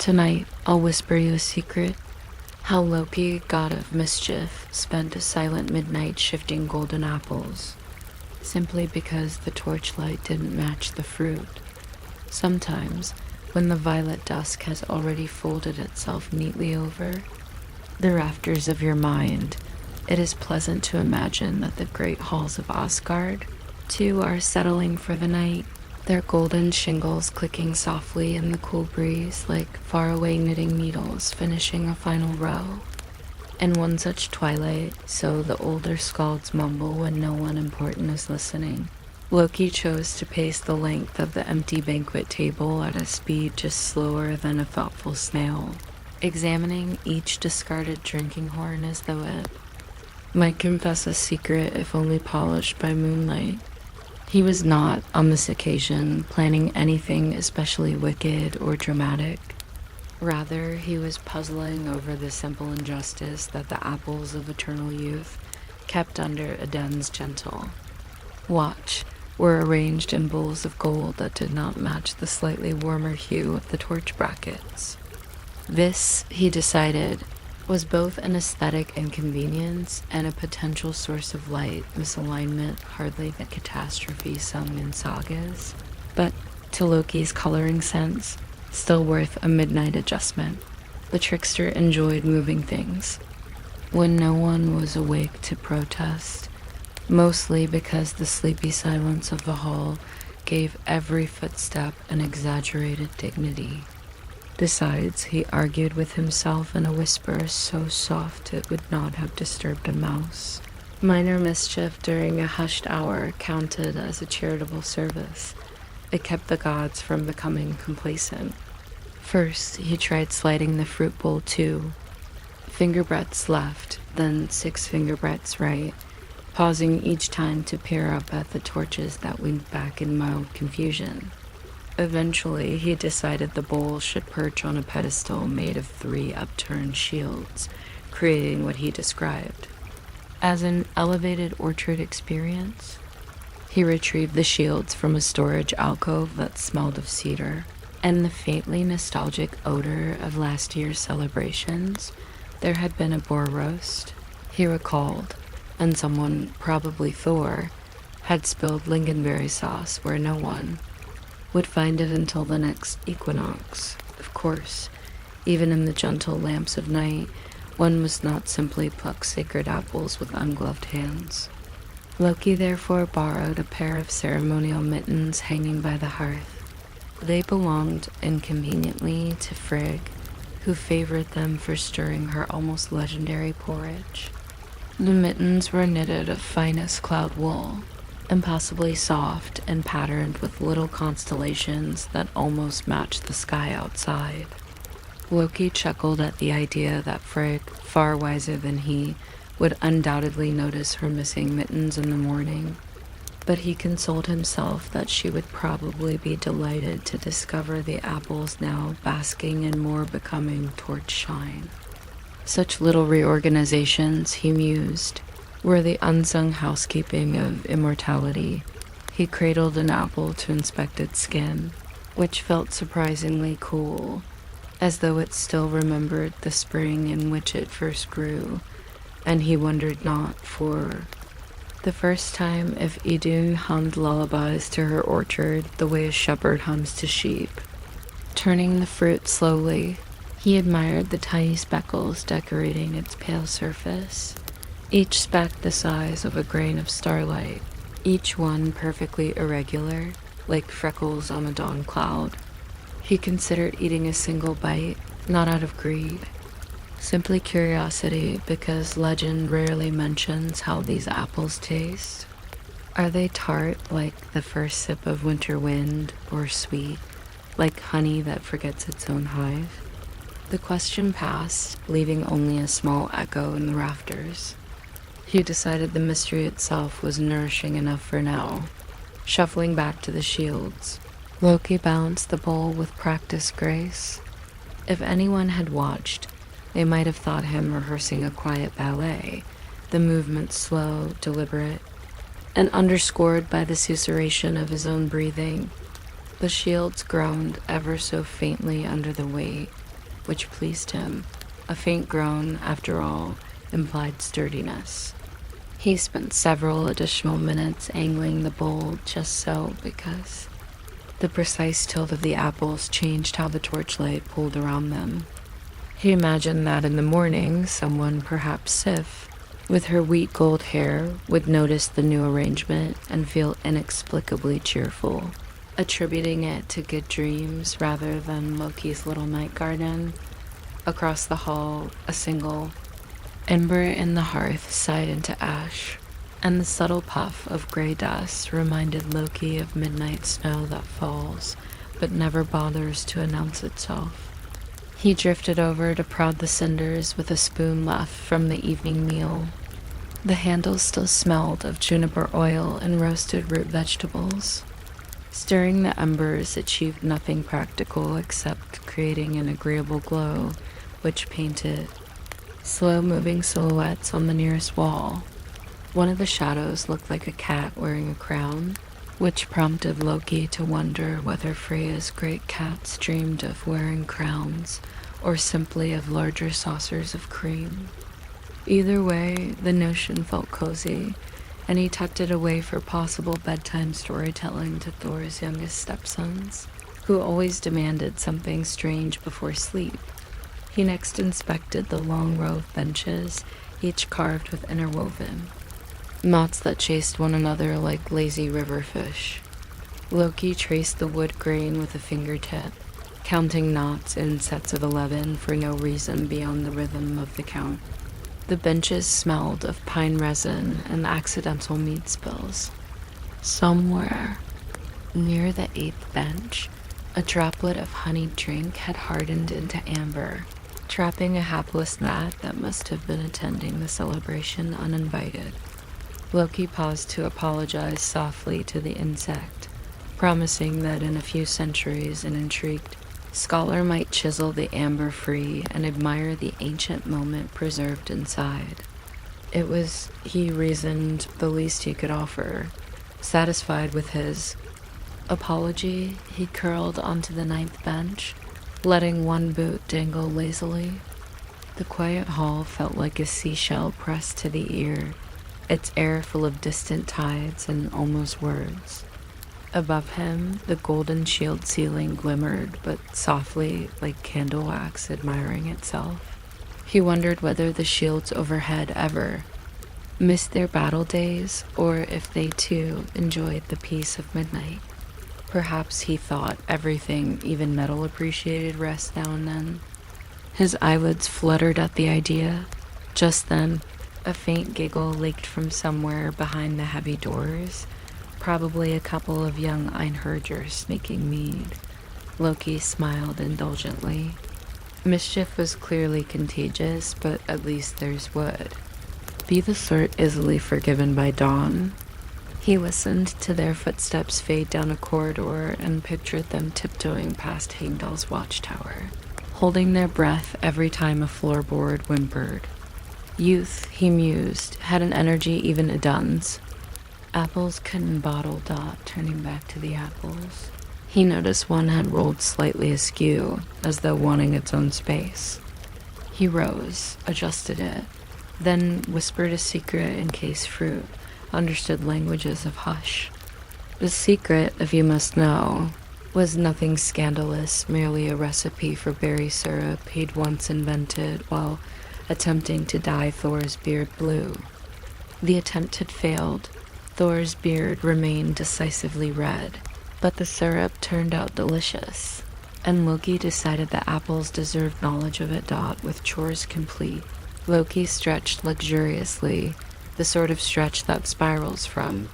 Tonight, I'll whisper you a secret. How Loki, god of mischief, spent a silent midnight shifting golden apples, simply because the torchlight didn't match the fruit. Sometimes, when the violet dusk has already folded itself neatly over the rafters of your mind, it is pleasant to imagine that the great halls of Asgard, too, are settling for the night, their golden shingles clicking softly in the cool breeze like faraway knitting needles finishing a final row. In one such twilight, so the older skalds mumble when no one important is listening, Loki chose to pace the length of the empty banquet table at a speed just slower than a thoughtful snail, examining each discarded drinking horn as though it might confess a secret if only polished by moonlight. He was not, on this occasion, planning anything especially wicked or dramatic. Rather, he was puzzling over the simple injustice that the apples of eternal youth, kept under Eden's gentle watch, were arranged in bowls of gold that did not match the slightly warmer hue of the torch brackets. This, he decided, was both an aesthetic inconvenience and a potential source of light misalignment, hardly the catastrophe sung in sagas, but, to Loki's coloring sense, still worth a midnight adjustment. The trickster enjoyed moving things when no one was awake to protest, mostly because the sleepy silence of the hall gave every footstep an exaggerated dignity. Besides, he argued with himself in a whisper so soft it would not have disturbed a mouse. Minor mischief during a hushed hour counted as a charitable service. It kept the gods from becoming complacent. First, he tried sliding the fruit bowl 2 finger breadths left, then 6 finger breadths right, pausing each time to peer up at the torches that winked back in mild confusion. Eventually, he decided the bowl should perch on a pedestal made of 3 upturned shields, creating what he described as an elevated orchard experience. He retrieved the shields from a storage alcove that smelled of cedar and the faintly nostalgic odor of last year's celebrations. There had been a boar roast, he recalled, and someone, probably Thor, had spilled lingonberry sauce where no one would find it until the next equinox. Of course, even in the gentle lamps of night, one must not simply pluck sacred apples with ungloved hands. Loki therefore borrowed a pair of ceremonial mittens hanging by the hearth. They belonged inconveniently to Frigg, who favored them for stirring her almost legendary porridge. The mittens were knitted of finest cloud wool, impossibly soft and patterned with little constellations that almost matched the sky outside. Loki chuckled at the idea that Frigg, far wiser than he, would undoubtedly notice her missing mittens in the morning, but he consoled himself that she would probably be delighted to discover the apples now basking in more becoming torch shine. Such little reorganizations, he mused, were the unsung housekeeping of immortality. He cradled an apple to inspect its skin, which felt surprisingly cool, as though it still remembered the spring in which it first grew, and he wondered not, for the first time, if Idun hummed lullabies to her orchard the way a shepherd hums to sheep. Turning the fruit slowly, he admired the tiny speckles decorating its pale surface, each speck the size of a grain of starlight, each one perfectly irregular, like freckles on a dawn cloud. He considered eating a single bite, not out of greed, simply curiosity, because legend rarely mentions how these apples taste. Are they tart like the first sip of winter wind, or sweet, like honey that forgets its own hive? The question passed, leaving only a small echo in the rafters. He decided the mystery itself was nourishing enough for now. Shuffling back to the shields, Loki balanced the bowl with practiced grace. If anyone had watched, they might have thought him rehearsing a quiet ballet, the movements slow, deliberate, and underscored by the susurration of his own breathing. The shields groaned ever so faintly under the weight, which pleased him. A faint groan, after all, implied sturdiness. He spent several additional minutes angling the bowl just so, because the precise tilt of the apples changed how the torchlight pulled around them. He imagined that in the morning, someone, perhaps Sif, with her wheat gold hair, would notice the new arrangement and feel inexplicably cheerful, attributing it to good dreams rather than Loki's little night garden. Across the hall, a single ember in the hearth sighed into ash, and the subtle puff of gray dust reminded Loki of midnight snow that falls but never bothers to announce itself. He drifted over to prod the cinders with a spoon left from the evening meal. The handle still smelled of juniper oil and roasted root vegetables. Stirring the embers achieved nothing practical except creating an agreeable glow, which painted slow-moving silhouettes on the nearest wall. One of the shadows looked like a cat wearing a crown, which prompted Loki to wonder whether Freya's great cats dreamed of wearing crowns or simply of larger saucers of cream. Either way, the notion felt cozy, and he tucked it away for possible bedtime storytelling to Thor's youngest stepsons, who always demanded something strange before sleep. He next inspected the long row of benches, each carved with interwoven knots that chased one another like lazy river fish. Loki traced the wood grain with a fingertip, counting knots in sets of 11 for no reason beyond the rhythm of the count. The benches smelled of pine resin and accidental meat spills. Somewhere, near the 8th bench, a droplet of honeyed drink had hardened into amber, trapping a hapless gnat that must have been attending the celebration uninvited. Loki paused to apologize softly to the insect, promising that in a few centuries an intrigued scholar might chisel the amber free and admire the ancient moment preserved inside. It was, he reasoned, the least he could offer. Satisfied with his apology, he curled onto the 9th bench, letting one boot dangle lazily. The quiet hall felt like a seashell pressed to the ear, its air full of distant tides and almost words. Above him, the golden shield ceiling glimmered, but softly, like candle wax admiring itself. He wondered whether the shields overhead ever missed their battle days, or if they too enjoyed the peace of midnight. Perhaps he thought everything, even metal, appreciated rest now and then. His eyelids fluttered at the idea. Just then, a faint giggle leaked from somewhere behind the heavy doors, probably a couple of young Einherjers sneaking mead. Loki smiled indulgently. Mischief was clearly contagious, but at least theirs would be the sort easily forgiven by dawn. He listened to their footsteps fade down a corridor and pictured them tiptoeing past Heimdall's watchtower, holding their breath every time a floorboard whimpered. Youth, he mused, had an energy even Idun's. Apples couldn't bottle Dot, turning back to the apples. He noticed one had rolled slightly askew, as though wanting its own space. He rose, adjusted it, then whispered a secret in case fruit understood languages of hush. The secret, if you must know, was nothing scandalous, merely a recipe for berry syrup he'd once invented while attempting to dye Thor's beard blue. The attempt had failed. Thor's beard remained decisively red, but the syrup turned out delicious, and Loki decided that apples deserved knowledge of it. With chores complete, Loki stretched luxuriously, the sort of stretch that spirals from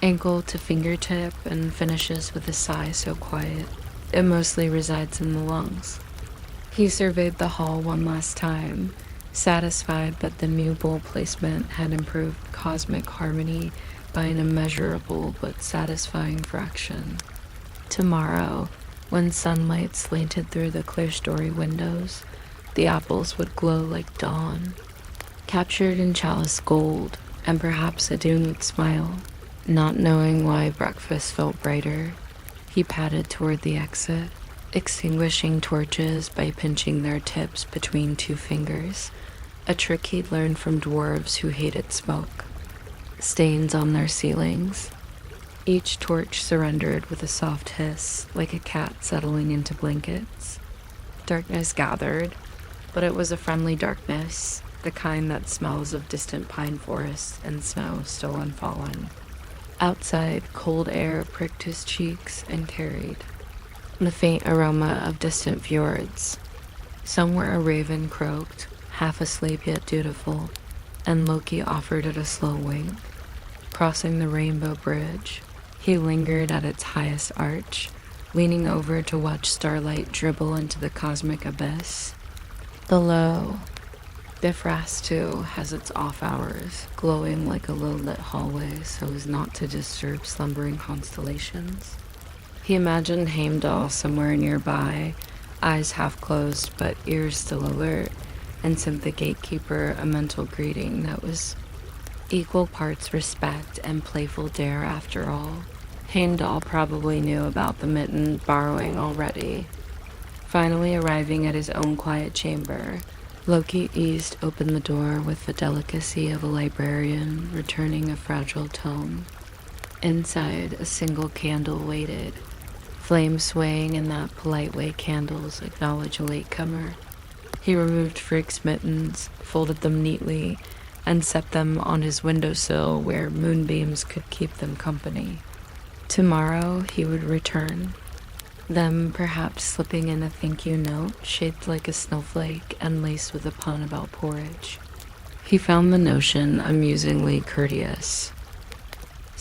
ankle to fingertip and finishes with a sigh so quiet it mostly resides in the lungs. He surveyed the hall one last time, satisfied that the new bowl placement had improved cosmic harmony by an immeasurable but satisfying fraction. Tomorrow, when sunlight slanted through the clerestory windows, the apples would glow like dawn, captured in chalice gold, and perhaps Idun would smile. Not knowing why breakfast felt brighter, he padded toward the exit. extinguishing torches by pinching their tips between two fingers, a trick he'd learned from dwarves who hated smoke. Stains on their ceilings. Each torch surrendered with a soft hiss, like a cat settling into blankets. Darkness gathered, but it was a friendly darkness, the kind that smells of distant pine forests and snow still unfallen. Outside, cold air pricked his cheeks and carried the faint aroma of distant fjords. Somewhere a raven croaked, half asleep yet dutiful, and Loki offered it a slow wink. Crossing the rainbow bridge, he lingered at its highest arch, leaning over to watch starlight dribble into the cosmic abyss. Below, Bifrost too has its off hours, glowing like a low-lit hallway so as not to disturb slumbering constellations. He imagined Heimdall somewhere nearby, eyes half closed but ears still alert, and sent the gatekeeper a mental greeting that was equal parts respect and playful dare after all. Heimdall probably knew about the mitten borrowing already. Finally arriving at his own quiet chamber, Loki eased open the door with the delicacy of a librarian returning a fragile tome. Inside, a single candle waited, flame swaying in that polite way candles acknowledge a latecomer. He removed Frigg's mittens, folded them neatly, and set them on his windowsill where moonbeams could keep them company. Tomorrow he would return, them perhaps slipping in a thank you note shaped like a snowflake and laced with a pun about porridge. He found the notion amusingly courteous.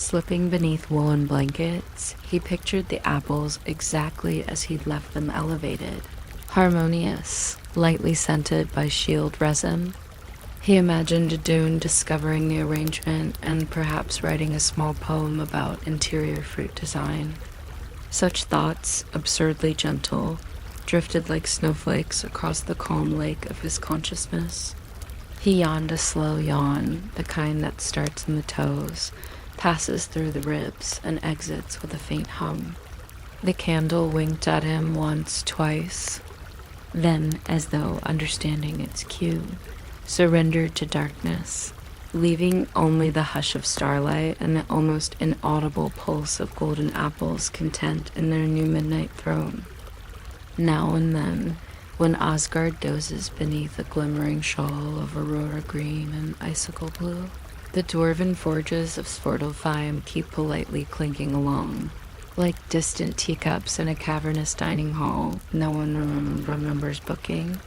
Slipping beneath woolen blankets, he pictured the apples exactly as he'd left them elevated, harmonious, lightly scented by shield resin. He imagined Dune discovering the arrangement and perhaps writing a small poem about interior fruit design. Such thoughts, absurdly gentle, drifted like snowflakes across the calm lake of his consciousness. He yawned a slow yawn, the kind that starts in the toes, passes through the ribs, and exits with a faint hum. The candle winked at him once, twice, then, as though understanding its cue, surrendered to darkness, leaving only the hush of starlight and the almost inaudible pulse of golden apples content in their new midnight throne. Now and then, when Asgard dozes beneath a glimmering shawl of aurora green and icicle blue, the dwarven forges of Svartalfheim keep politely clinking along, like distant teacups in a cavernous dining hall no one remembers booking.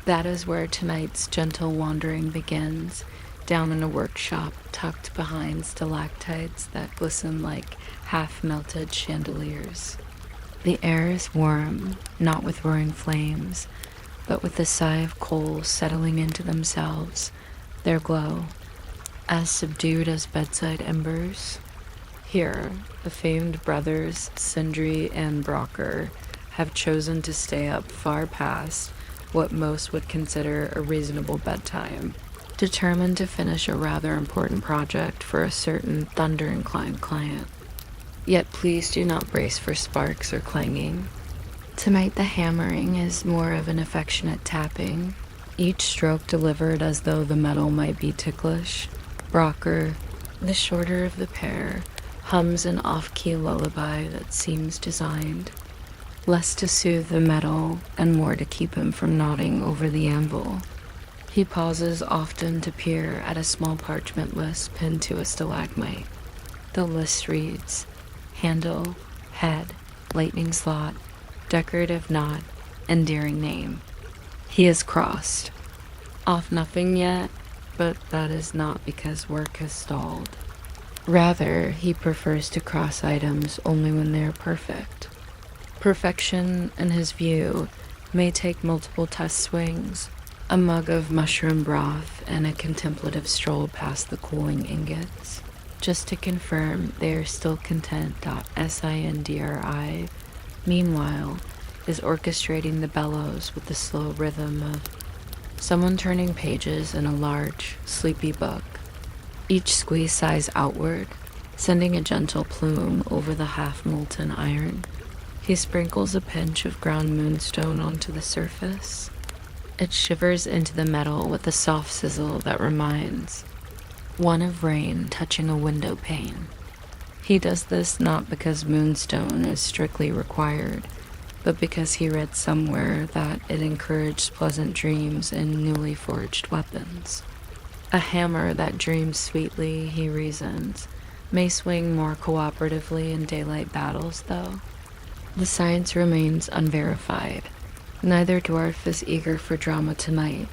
That is where tonight's gentle wandering begins, down in a workshop tucked behind stalactites that glisten like half-melted chandeliers. The air is warm, not with roaring flames, but with the sigh of coals settling into themselves, their glow, as subdued as bedside embers. Here, the famed brothers Sindri and Brokkr have chosen to stay up far past what most would consider a reasonable bedtime, determined to finish a rather important project for a certain thunder-inclined client. Yet please do not brace for sparks or clanging. Tonight the hammering is more of an affectionate tapping, each stroke delivered as though the metal might be ticklish. Brokkr, the shorter of the pair, hums an off-key lullaby that seems designed less to soothe the metal and more to keep him from nodding over the anvil. He pauses often to peer at a small parchment list pinned to a stalagmite. The list reads, handle, head, lightning slot, decorative knot, endearing name. He is crossed. Off nothing yet, but that is not because work has stalled. Rather, he prefers to cross items only when they are perfect. Perfection, in his view, may take multiple test swings, a mug of mushroom broth, and a contemplative stroll past the cooling ingots, just to confirm they are still content. Sindri, meanwhile, is orchestrating the bellows with the slow rhythm of someone turning pages in a large, sleepy book. Each squeeze sighs outward, sending a gentle plume over the half-molten iron. He sprinkles a pinch of ground moonstone onto the surface. It shivers into the metal with a soft sizzle that reminds one of rain touching a window pane. He does this not because moonstone is strictly required, but because he read somewhere that it encouraged pleasant dreams in newly forged weapons. A hammer that dreams sweetly, he reasons, may swing more cooperatively in daylight battles, though. The science remains unverified. Neither dwarf is eager for drama tonight.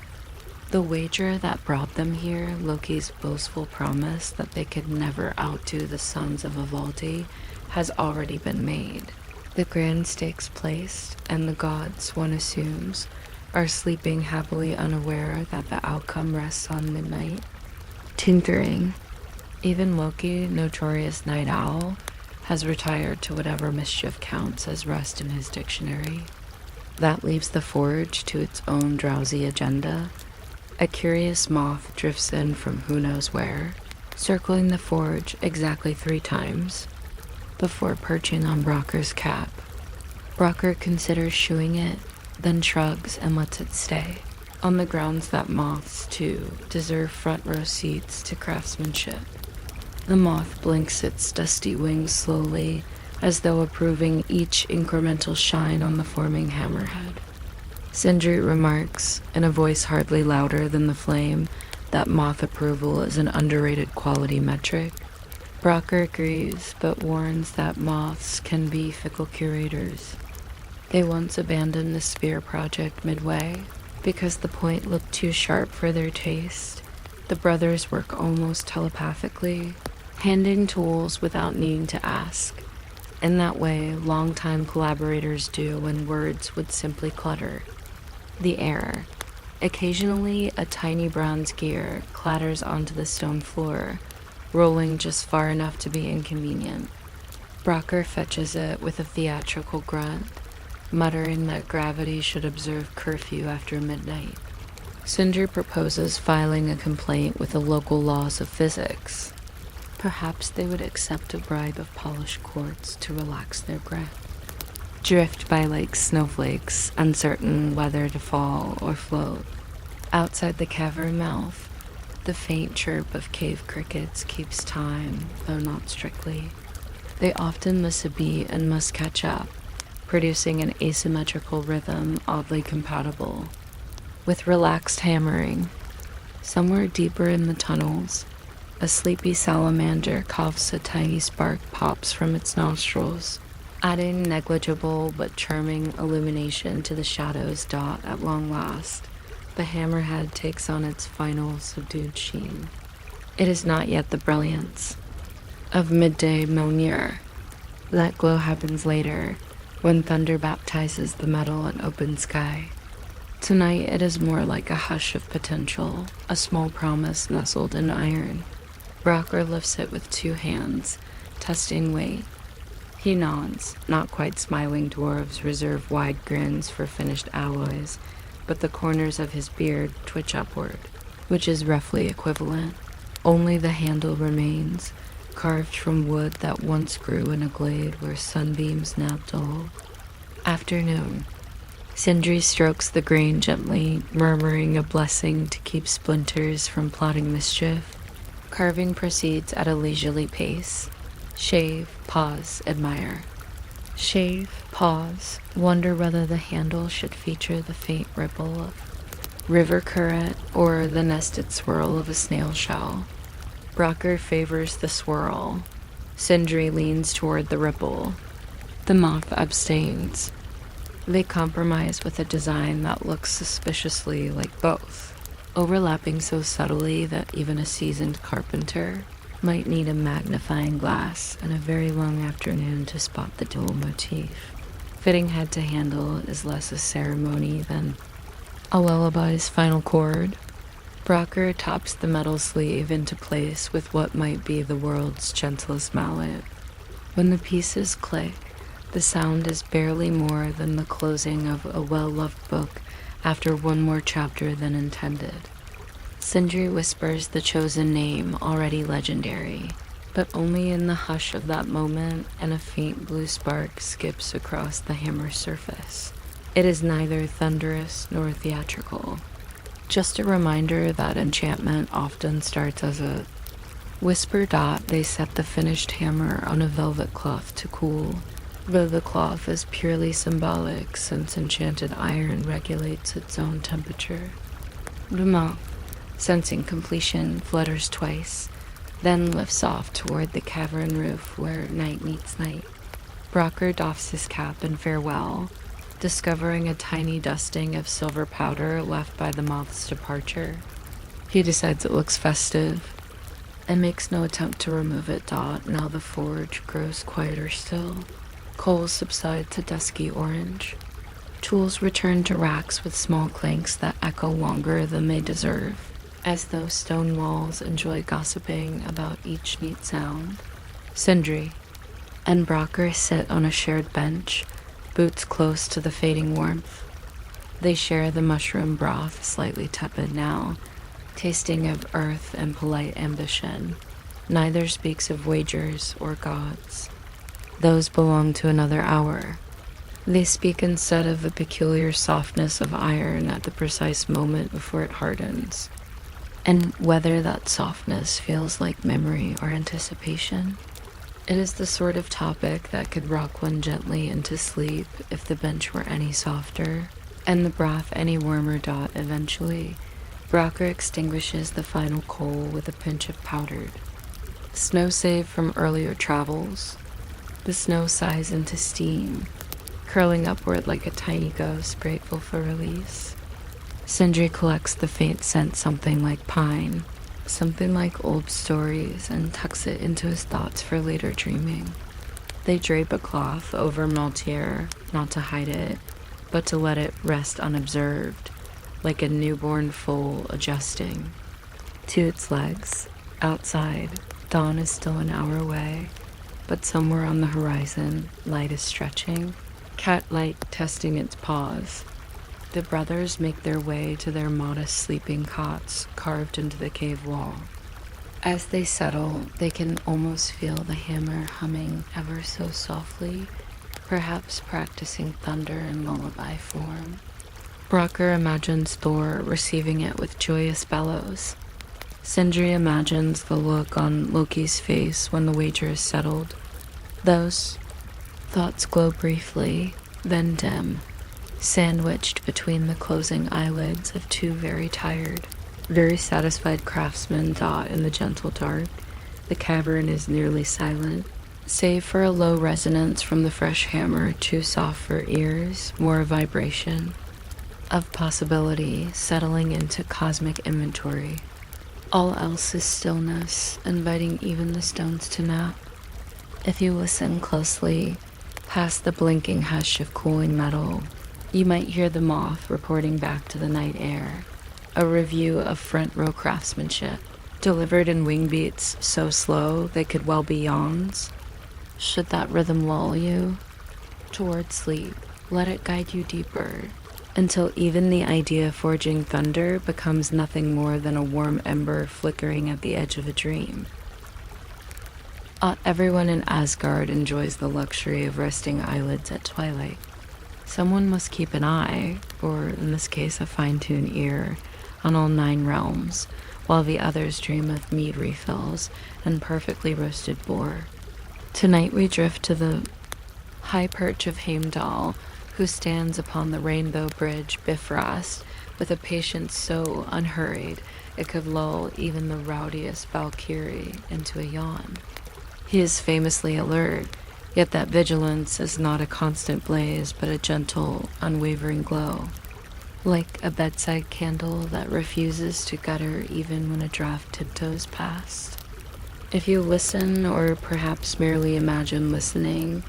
The wager that brought them here, Loki's boastful promise that they could never outdo the sons of Ivaldi, has already been made. The grand stakes placed, and the gods, one assumes, are sleeping happily unaware that the outcome rests on midnight. Tinkering. Even Loki, notorious night owl, has retired to whatever mischief counts as rest in his dictionary. That leaves the forge to its own drowsy agenda. A curious moth drifts in from who knows where, circling the forge exactly 3 times, before perching on Brocker's cap. Brocker considers shooing it, then shrugs and lets it stay, on the grounds that moths, too, deserve front row seats to craftsmanship. The moth blinks its dusty wings slowly, as though approving each incremental shine on the forming hammerhead. Sindri remarks, in a voice hardly louder than the flame, that moth approval is an underrated quality metric. Brocker agrees, but warns that moths can be fickle curators. They once abandoned the spear project midway, because the point looked too sharp for their taste. The brothers work almost telepathically, handing tools without needing to ask. In that way, longtime collaborators do when words would simply clutter. The air. Occasionally, a tiny bronze gear clatters onto the stone floor, rolling just far enough to be inconvenient. Brocker fetches it with a theatrical grunt, muttering that gravity should observe curfew after midnight. Sindri proposes filing a complaint with the local laws of physics. Perhaps they would accept a bribe of polished quartz to relax their grip. Drift by like snowflakes, uncertain whether to fall or float. Outside the cavern mouth, the faint chirp of cave crickets keeps time, though not strictly. They often miss a beat and must catch up, producing an asymmetrical rhythm oddly compatible with relaxed hammering. Somewhere deeper in the tunnels, a sleepy salamander coughs. A tiny spark pops from its nostrils, adding negligible but charming illumination to the shadow's dot. At long last, the hammerhead takes on its final subdued sheen. It is not yet the brilliance of midday Mjolnir. That glow happens later, when thunder baptizes the metal and open sky. Tonight it is more like a hush of potential, a small promise nestled in iron. Brocker lifts it with 2 hands, testing weight. He nods. Not quite smiling dwarves reserve wide grins for finished alloys, but the corners of his beard twitch upward, which is roughly equivalent. Only the handle remains, carved from wood that once grew in a glade where sunbeams now dull. Afternoon. Sindri strokes the grain gently, murmuring a blessing to keep splinters from plotting mischief. Carving proceeds at a leisurely pace. Shave, pause, admire. Shave, pause, wonder whether the handle should feature the faint ripple of river current or the nested swirl of a snail shell. Brocker favors the swirl. Sindri leans toward the ripple. The moth abstains. They compromise with a design that looks suspiciously like both, overlapping so subtly that even a seasoned carpenter might need a magnifying glass and a very long afternoon to spot the dual motif. Fitting head to handle is less a ceremony than a lullaby's final chord. Brocker tops the metal sleeve into place with what might be the world's gentlest mallet. When the pieces click, the sound is barely more than the closing of a well-loved book after one more chapter than intended. Sindri whispers the chosen name, already legendary, but only in the hush of that moment, and a faint blue spark skips across the hammer's surface. It is neither thunderous nor theatrical. Just a reminder that enchantment often starts as a whisper. They set the finished hammer on a velvet cloth to cool, though the cloth is purely symbolic since enchanted iron regulates its own temperature. The moth, sensing completion, flutters twice, then lifts off toward the cavern roof where night meets night. Brocker doffs his cap in farewell, discovering a tiny dusting of silver powder left by the moth's departure. He decides it looks festive, and makes no attempt to remove it. Now the forge grows quieter still. Coals subside to dusky orange. Tools return to racks with small clanks that echo longer than they deserve, as though stone walls enjoy gossiping about each neat sound. Sindri and Brocker sit on a shared bench, boots close to the fading warmth. They share the mushroom broth, slightly tepid now, tasting of earth and polite ambition. Neither speaks of wagers or gods. Those belong to another hour. They speak instead of the peculiar softness of iron at the precise moment before it hardens, and whether that softness feels like memory or anticipation. It is the sort of topic that could rock one gently into sleep if the bench were any softer, and the broth any warmer. Eventually, Brocker extinguishes the final coal with a pinch of powdered snow saved from earlier travels. The snow sighs into steam, curling upward like a tiny ghost grateful for release. Sindri collects the faint scent, something like pine, something like old stories, and tucks it into his thoughts for later dreaming. They drape a cloth over Maltier, not to hide it, but to let it rest unobserved, like a newborn foal adjusting to its legs. Outside, dawn is still an hour away, but somewhere on the horizon, light is stretching, cat-like testing its paws. The brothers make their way to their modest sleeping cots carved into the cave wall. As they settle, they can almost feel the hammer humming ever so softly, perhaps practicing thunder in lullaby form. Brocker imagines Thor receiving it with joyous bellows. Sindri imagines the look on Loki's face when the wager is settled. Those thoughts glow briefly, then dim, sandwiched between the closing eyelids of two very tired, very satisfied craftsmen. In the gentle dark, the cavern is nearly silent, save for a low resonance from the fresh hammer, too soft for ears, more vibration of possibility settling into cosmic inventory. All else is stillness, inviting even the stones to nap. If you listen closely, past the blinking hush of cooling metal, you might hear the moth reporting back to the night air, a review of front row craftsmanship, delivered in wing beats so slow they could well be yawns. Should that rhythm lull you toward sleep, let it guide you deeper, until even the idea of forging thunder becomes nothing more than a warm ember flickering at the edge of a dream. Everyone in Asgard enjoys the luxury of resting eyelids at twilight. Someone must keep an eye, or in this case a fine-tuned ear, on all 9 realms, while the others dream of mead refills and perfectly roasted boar. Tonight we drift to the high perch of Heimdall, who stands upon the rainbow bridge Bifrost with a patience so unhurried it could lull even the rowdiest Valkyrie into a yawn. He is famously alert, yet that vigilance is not a constant blaze but a gentle, unwavering glow, like a bedside candle that refuses to gutter even when a draft tiptoes past. If you listen, or perhaps merely imagine listening,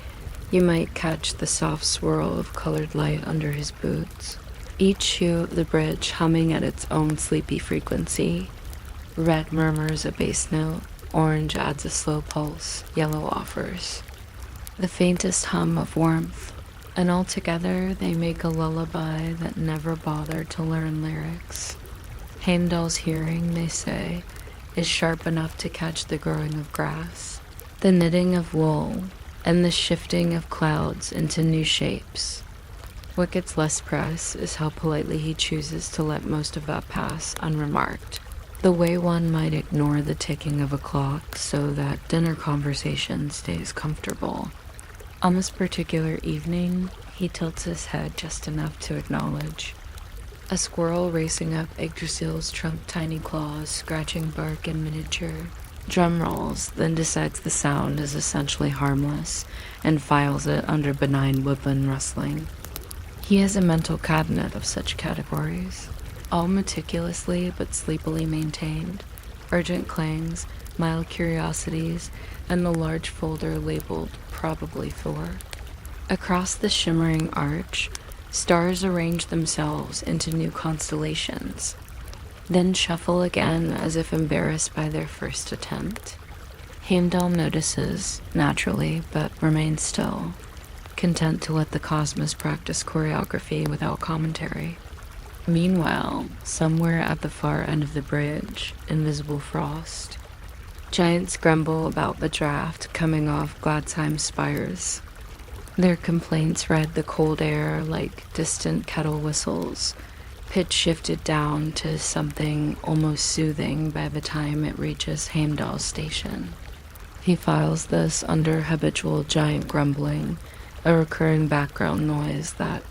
you might catch the soft swirl of colored light under his boots, each shoe of the bridge humming at its own sleepy frequency. Red murmurs a bass note, orange adds a slow pulse, yellow offers the faintest hum of warmth, and altogether they make a lullaby that never bothered to learn lyrics. Heimdall's hearing, they say, is sharp enough to catch the growing of grass, the knitting of wool, and the shifting of clouds into new shapes. What gets less press is how politely he chooses to let most of that pass unremarked, the way one might ignore the ticking of a clock so that dinner conversation stays comfortable. On this particular evening, he tilts his head just enough to acknowledge a squirrel racing up Yggdrasil's trunk, tiny claws scratching bark in miniature, drum rolls, then decides the sound is essentially harmless and files it under benign woodland rustling. He has a mental cabinet of such categories, all meticulously but sleepily maintained, urgent clangs, mild curiosities, and the large folder labeled probably for. Across the shimmering arch, stars arrange themselves into new constellations, then shuffle again as if embarrassed by their first attempt. Heimdall notices, naturally, but remains still, content to let the cosmos practice choreography without commentary. Meanwhile, somewhere at the far end of the bridge, invisible frost, giants grumble about the draft coming off Gladsheim's spires. Their complaints ride the cold air like distant kettle whistles, pitch shifted down to something almost soothing by the time it reaches Heimdall's station. He files this under habitual giant grumbling, a recurring background noise that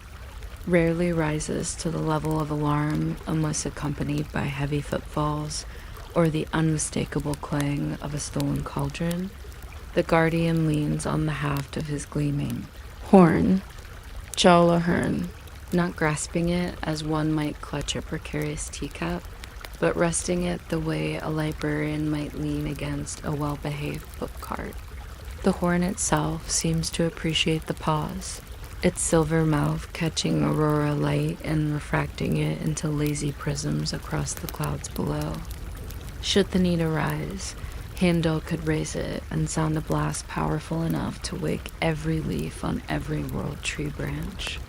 rarely rises to the level of alarm unless accompanied by heavy footfalls or the unmistakable clang of a stolen cauldron. The guardian leans on the haft of his gleaming horn, Jalahern, not grasping it as one might clutch a precarious teacup, but resting it the way a librarian might lean against a well-behaved book cart. The horn itself seems to appreciate the pause, its silver mouth catching aurora light and refracting it into lazy prisms across the clouds below. Should the need arise, Heimdall could raise it and sound a blast powerful enough to wake every leaf on every world tree branch.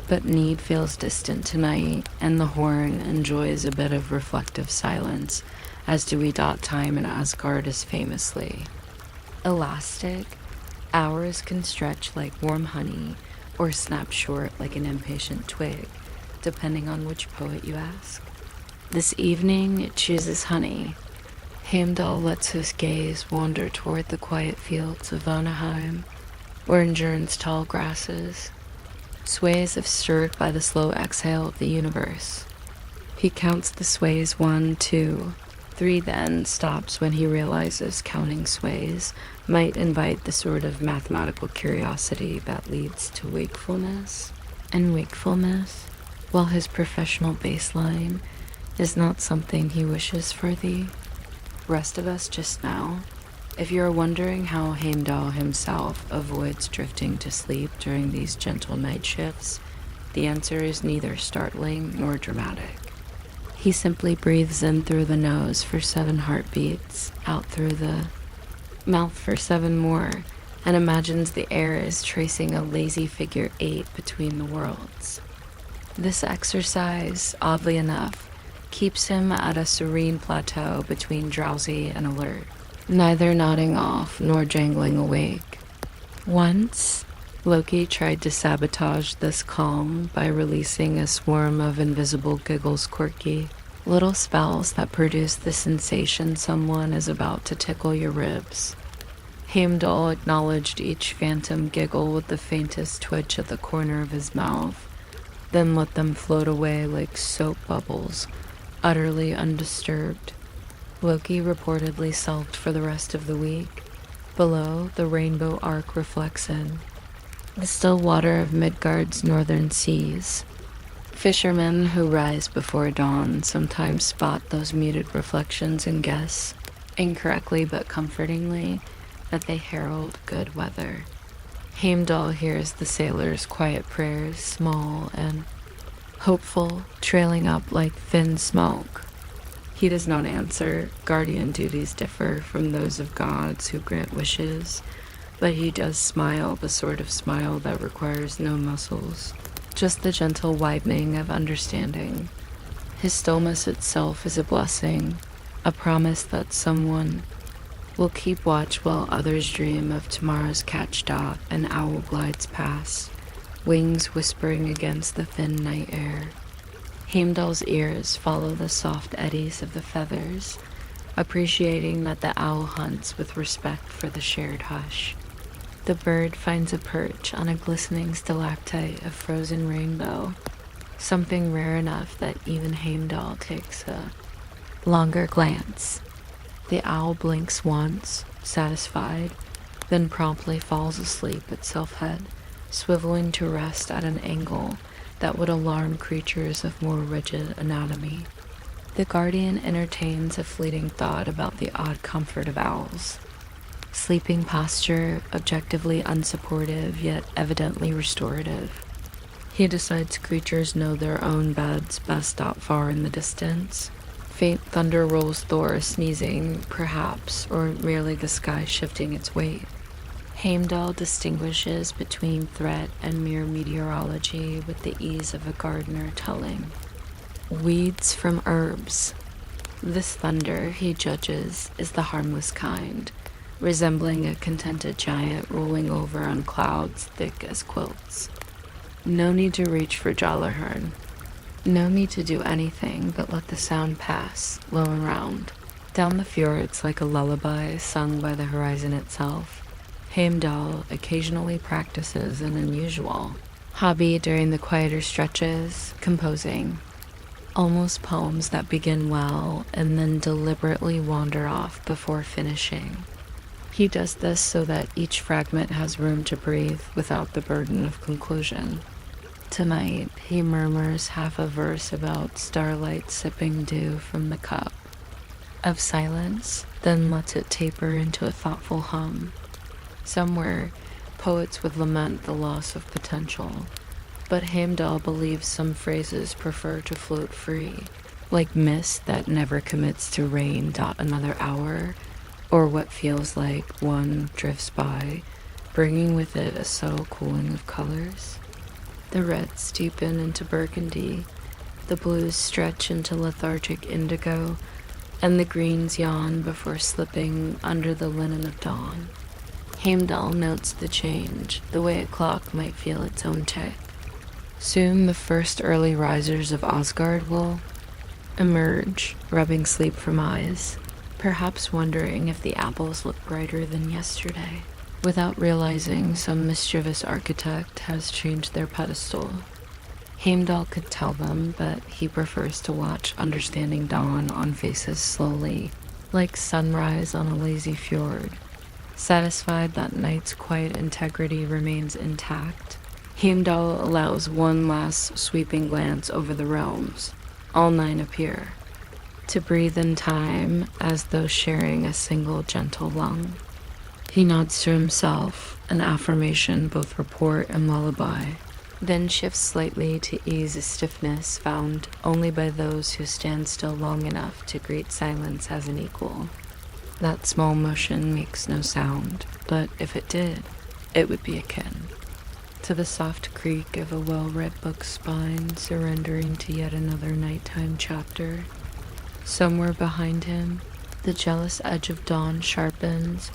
But need feels distant tonight, and the horn enjoys a bit of reflective silence, as do we. Time in Asgard is famously elastic. Hours can stretch like warm honey, or snap short like an impatient twig, depending on which poet you ask. This evening it chooses honey. Heimdall lets his gaze wander toward the quiet fields of Vanaheim, where endurance tall grasses, sways if stirred by the slow exhale of the universe. He counts the sways 1, 2, 3, then stops when he realizes counting sways might invite the sort of mathematical curiosity that leads to wakefulness. And wakefulness, while his professional baseline, is not something he wishes for the rest of us just now. If you're wondering how Heimdall himself avoids drifting to sleep during these gentle night shifts, the answer is neither startling nor dramatic. He simply breathes in through the nose for 7 heartbeats, out through the mouth for 7 more, and imagines the air is tracing a lazy figure 8 between the worlds. This exercise, oddly enough, keeps him at a serene plateau between drowsy and alert, neither nodding off nor jangling awake. Once, Loki tried to sabotage this calm by releasing a swarm of invisible giggles, quirky little spells that produce the sensation someone is about to tickle your ribs. Heimdall acknowledged each phantom giggle with the faintest twitch at the corner of his mouth, then let them float away like soap bubbles, utterly undisturbed. Loki reportedly sulked for the rest of the week. Below, the rainbow arc reflects in the still water of Midgard's northern seas. Fishermen who rise before dawn sometimes spot those muted reflections and guess, incorrectly but comfortingly, that they herald good weather. Heimdall hears the sailors' quiet prayers, small and hopeful, trailing up like thin smoke. He does not answer. Guardian duties differ from those of gods who grant wishes, but he does smile, the sort of smile that requires no muscles, just the gentle widening of understanding. His stillness itself is a blessing, a promise that someone will keep watch while others dream of tomorrow's catch dot. An owl glides past, wings whispering against the thin night air. Heimdall's ears follow the soft eddies of the feathers, appreciating that the owl hunts with respect for the shared hush. The bird finds a perch on a glistening stalactite of frozen rainbow, something rare enough that even Heimdall takes a longer glance. The owl blinks once, satisfied, then promptly falls asleep at self-head, swiveling to rest at an angle that would alarm creatures of more rigid anatomy. The guardian entertains a fleeting thought about the odd comfort of owls. Sleeping posture, objectively unsupportive yet evidently restorative. He decides creatures know their own beds best out far in the distance. Faint thunder rolls Thor sneezing, perhaps, or merely the sky shifting its weight. Heimdall distinguishes between threat and mere meteorology with the ease of a gardener telling weeds from herbs. This thunder, he judges, is the harmless kind, resembling a contented giant rolling over on clouds thick as quilts. No need to reach for Jallarhorn. No need to do anything but let the sound pass, low and round, down the fjords like a lullaby sung by the horizon itself. Heimdall occasionally practices an unusual hobby during the quieter stretches, composing almost poems that begin well and then deliberately wander off before finishing. He does this so that each fragment has room to breathe without the burden of conclusion. Tonight, he murmurs half a verse about starlight sipping dew from the cup of silence, then lets it taper into a thoughtful hum. Somewhere, poets would lament the loss of potential, but Heimdall believes some phrases prefer to float free, like mist that never commits to rain. Another hour, or what feels like one drifts by, bringing with it a subtle cooling of colors. The reds deepen into burgundy, the blues stretch into lethargic indigo, and the greens yawn before slipping under the linen of dawn. Heimdall notes the change, the way a clock might feel its own tick. Soon the first early risers of Asgard will emerge, rubbing sleep from eyes, perhaps wondering if the apples look brighter than yesterday, without realizing some mischievous architect has changed their pedestal. Heimdall could tell them, but he prefers to watch understanding dawn on faces slowly, like sunrise on a lazy fjord. Satisfied that night's quiet integrity remains intact, Heimdall allows one last sweeping glance over the realms. All 9 appear, to breathe in time as though sharing a single gentle lung. He nods to himself, an affirmation both report and lullaby, then shifts slightly to ease a stiffness found only by those who stand still long enough to greet silence as an equal. That small motion makes no sound, but if it did, it would be akin to the soft creak of a well-read book's spine surrendering to yet another nighttime chapter. Somewhere behind him, the jealous edge of dawn sharpens,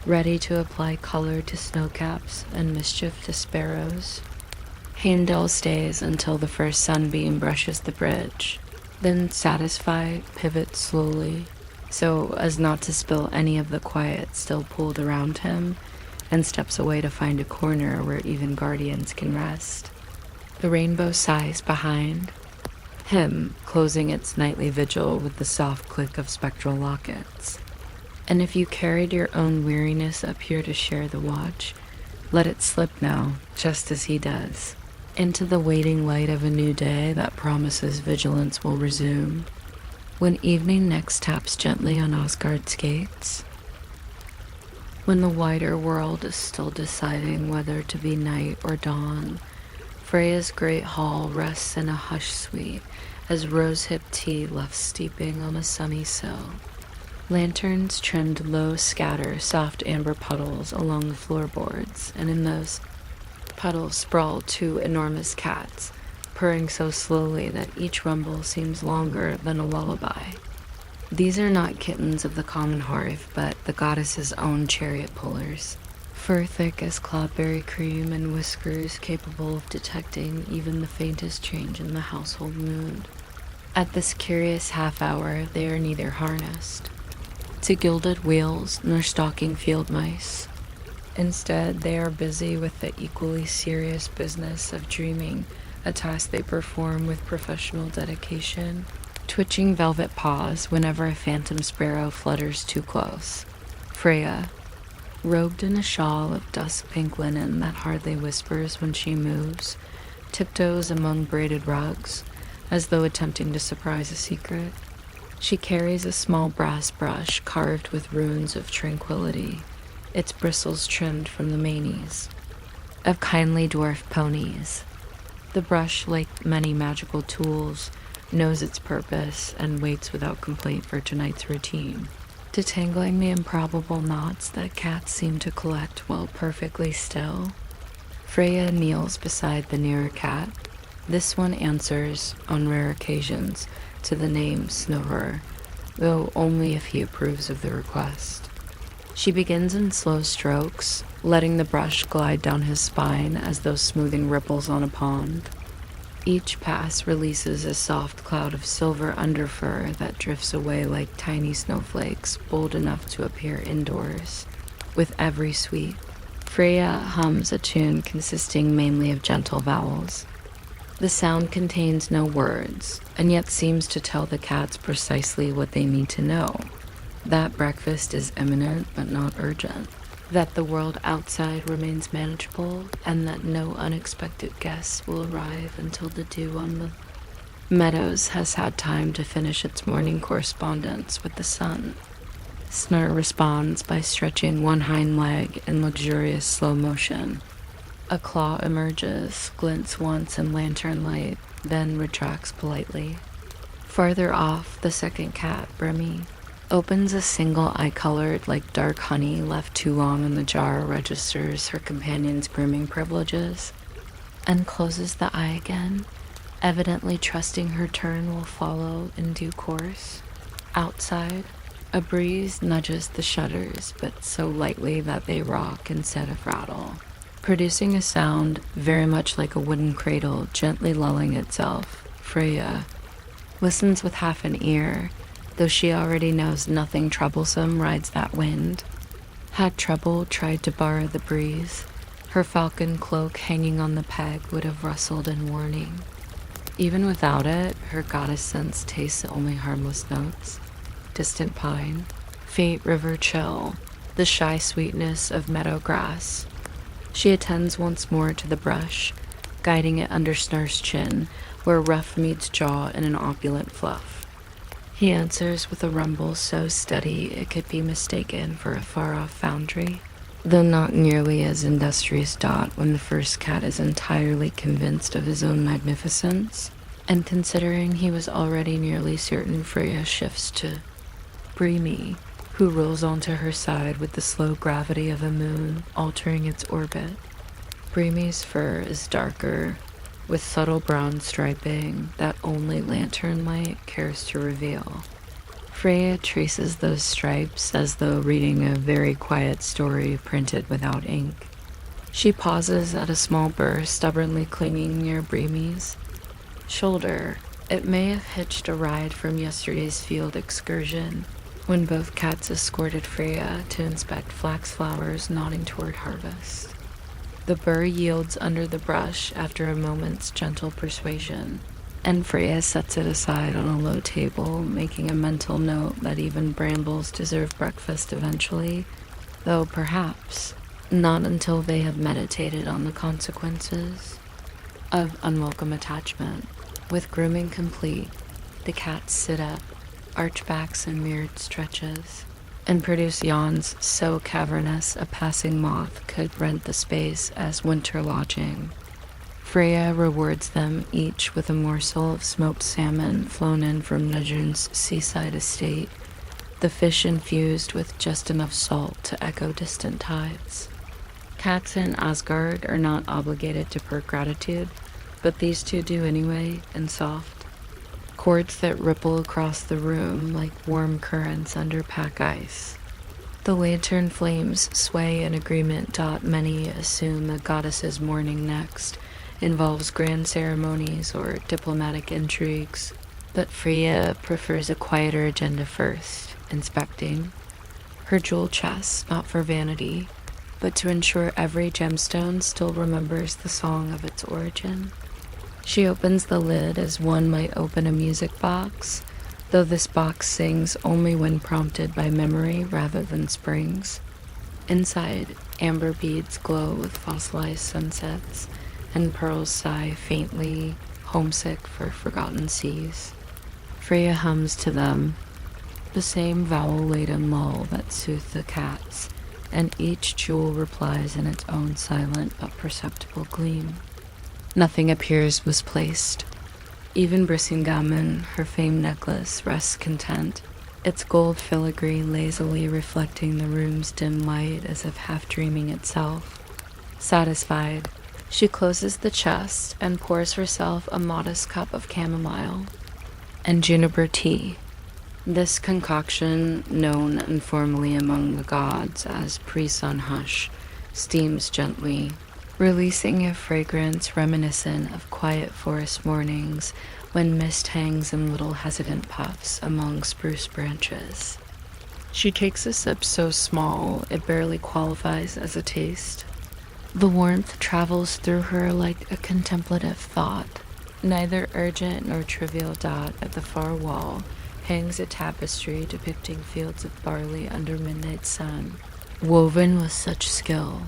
ready to apply color to snowcaps and mischief to sparrows. Heimdall stays until the first sunbeam brushes the bridge, then satisfied, pivots slowly, so as not to spill any of the quiet still pooled around him, and steps away to find a corner where even guardians can rest. The rainbow sighs behind him, closing its nightly vigil with the soft click of spectral lockets. And if you carried your own weariness up here to share the watch, let it slip now, just as he does, into the waiting light of a new day that promises vigilance will resume. When evening next taps gently on Asgard's gates, when the wider world is still deciding whether to be night or dawn, Freya's great hall rests in a hushed suite as rose-hip tea left steeping on a sunny sill. Lanterns trimmed low scatter soft amber puddles along the floorboards, and in those puddles sprawl 2 enormous cats, purring so slowly that each rumble seems longer than a lullaby. These are not kittens of the common hearth, but the goddess's own chariot pullers. Fur thick as cloudberry cream and whiskers capable of detecting even the faintest change in the household mood. At this curious half-hour, they are neither harnessed to gilded wheels nor stalking field mice. Instead, they are busy with the equally serious business of dreaming, a task they perform with professional dedication, twitching velvet paws whenever a phantom sparrow flutters too close. Freya, robed in a shawl of dusk pink linen that hardly whispers when she moves, tiptoes among braided rugs, as though attempting to surprise a secret. She carries a small brass brush carved with runes of tranquility, its bristles trimmed from the manes of kindly dwarf ponies. The brush, like many magical tools, knows its purpose and waits without complaint for tonight's routine, detangling the improbable knots that cats seem to collect while perfectly still. Freya kneels beside the nearer cat. This one answers, on rare occasions, to the name Snorer, though only if he approves of the request. She begins in slow strokes, letting the brush glide down his spine as though smoothing ripples on a pond. Each pass releases a soft cloud of silver underfur that drifts away like tiny snowflakes, bold enough to appear indoors. With every sweep, Freya hums a tune consisting mainly of gentle vowels. The sound contains no words, and yet seems to tell the cats precisely what they need to know. That breakfast is imminent but not urgent. That the world outside remains manageable, and that no unexpected guests will arrive until the dew on the meadows has had time to finish its morning correspondence with the sun. Snur responds by stretching one hind leg in luxurious slow motion. A claw emerges, glints once in lantern light, then retracts politely. Farther off, the second cat, Brimmy, opens a single eye colored like dark honey left too long in the jar registers her companion's grooming privileges, and closes the eye again, evidently trusting her turn will follow in due course. Outside, a breeze nudges the shutters, but so lightly that they rock instead of rattle, producing a sound very much like a wooden cradle gently lulling itself. Freya listens with half an ear, though she already knows nothing troublesome rides that wind. Had Trouble tried to borrow the breeze, her falcon cloak hanging on the peg would have rustled in warning. Even without it, her goddess sense tastes only harmless notes. Distant pine, faint river chill, the shy sweetness of meadow grass. She attends once more to the brush, guiding it under Snur's chin, where rough meets jaw in an opulent fluff. He answers with a rumble so steady it could be mistaken for a far-off foundry, though not nearly as industrious Dot when the first cat is entirely convinced of his own magnificence, and considering he was already nearly certain Freya shifts to Brimmy, who rolls onto her side with the slow gravity of a moon altering its orbit. Brimmy's fur is darker, with subtle brown striping that only lantern light cares to reveal. Freya traces those stripes as though reading a very quiet story printed without ink. She pauses at a small burr stubbornly clinging near Brimmy's shoulder. It may have hitched a ride from yesterday's field excursion, when both cats escorted Freya to inspect flax flowers nodding toward harvest. The burr yields under the brush after a moment's gentle persuasion, and Freya sets it aside on a low table, making a mental note that even brambles deserve breakfast eventually, though perhaps not until they have meditated on the consequences of unwelcome attachment. With grooming complete, the cats sit up, archbacks and mirrored stretches, and produce yawns so cavernous a passing moth could rent the space as winter lodging. Freya rewards them each with a morsel of smoked salmon flown in from Nudgern's seaside estate, the fish infused with just enough salt to echo distant tides. Cats in Asgard are not obligated to perk gratitude, but these two do anyway, in soft, chords that ripple across the room like warm currents under pack ice. The lantern flames sway in agreement. Many assume the goddess's mourning next involves grand ceremonies or diplomatic intrigues, but Freya prefers a quieter agenda first, inspecting her jewel chest, not for vanity, but to ensure every gemstone still remembers the song of its origin. She opens the lid as one might open a music box, though this box sings only when prompted by memory rather than springs. Inside, amber beads glow with fossilized sunsets, and pearls sigh faintly, homesick for forgotten seas. Freya hums to them, the same vowel-laden lull that soothed the cats, and each jewel replies in its own silent but perceptible gleam. Nothing appears misplaced. Even Brisingamen, her famed necklace, rests content, its gold filigree lazily reflecting the room's dim light as if half dreaming itself. Satisfied, she closes the chest and pours herself a modest cup of chamomile and juniper tea. This concoction, known informally among the gods as pre-sun hush, steams gently, releasing a fragrance reminiscent of quiet forest mornings when mist hangs in little hesitant puffs among spruce branches. She takes a sip so small it barely qualifies as a taste. The warmth travels through her like a contemplative thought. Neither urgent nor trivial. At the far wall hangs a tapestry depicting fields of barley under midnight sun, woven with such skill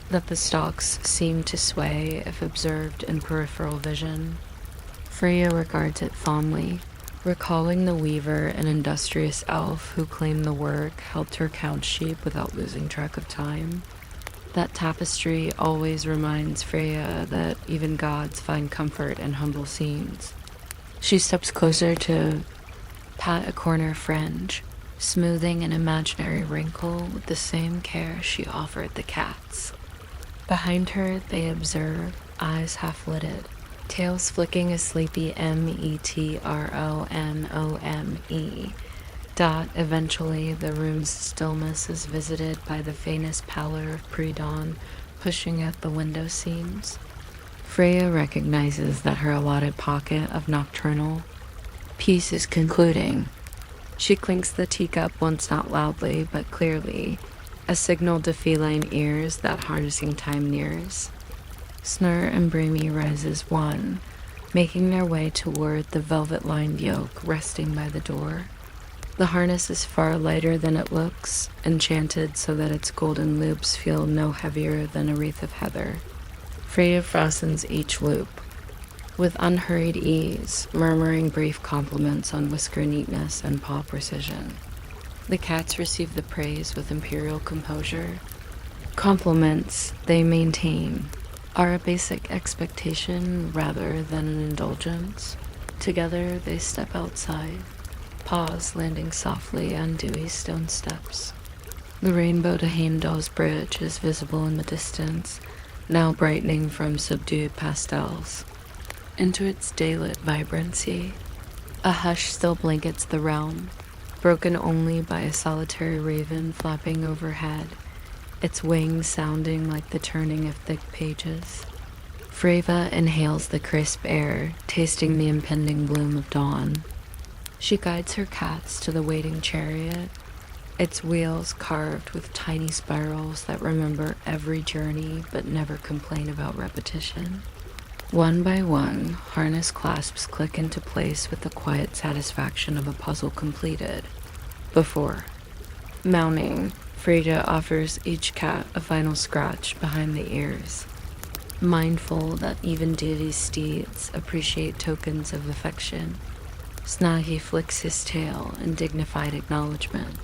that the stalks seem to sway if observed in peripheral vision. Freya regards it fondly, recalling the weaver and industrious elf who claimed the work helped her count sheep without losing track of time. That tapestry always reminds Freya that even gods find comfort in humble scenes. She steps closer to pat a corner fringe, smoothing an imaginary wrinkle with the same care she offered the cats. Behind her, they observe, eyes half-lidded, tails flicking a sleepy metromome. Eventually, the room's stillness is visited by the faintest pallor of pre-dawn pushing at the window seams. Freya recognizes that her allotted pocket of nocturnal peace is concluding. She clinks the teacup once not loudly but clearly, a signal to feline ears that harnessing time nears. Snur and Bramy rise as one, making their way toward the velvet-lined yoke resting by the door. The harness is far lighter than it looks, enchanted so that its golden loops feel no heavier than a wreath of heather. Freya fastens each loop, with unhurried ease, murmuring brief compliments on whisker neatness and paw precision. The cats receive the praise with imperial composure. Compliments, they maintain, are a basic expectation rather than an indulgence. Together they step outside, paws landing softly on dewy stone steps. The rainbow to Heimdall's bridge is visible in the distance, now brightening from subdued pastels into its daylit vibrancy. A hush still blankets the realm, broken only by a solitary raven flapping overhead, its wings sounding like the turning of thick pages. Freya inhales the crisp air, tasting the impending bloom of dawn. She guides her cats to the waiting chariot, its wheels carved with tiny spirals that remember every journey but never complain about repetition. One by one, harness clasps click into place with the quiet satisfaction of a puzzle completed. Before mounting, Freya offers each cat a final scratch behind the ears, mindful that even deity's steeds appreciate tokens of affection. Snaggy flicks his tail in dignified acknowledgement.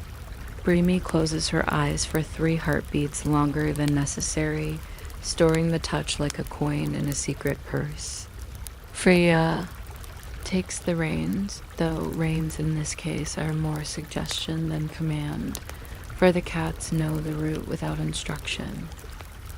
Brimy closes her eyes for 3 heartbeats longer than necessary, storing the touch like a coin in a secret purse. Freya takes the reins, though reins in this case are more suggestion than command, for the cats know the route without instruction.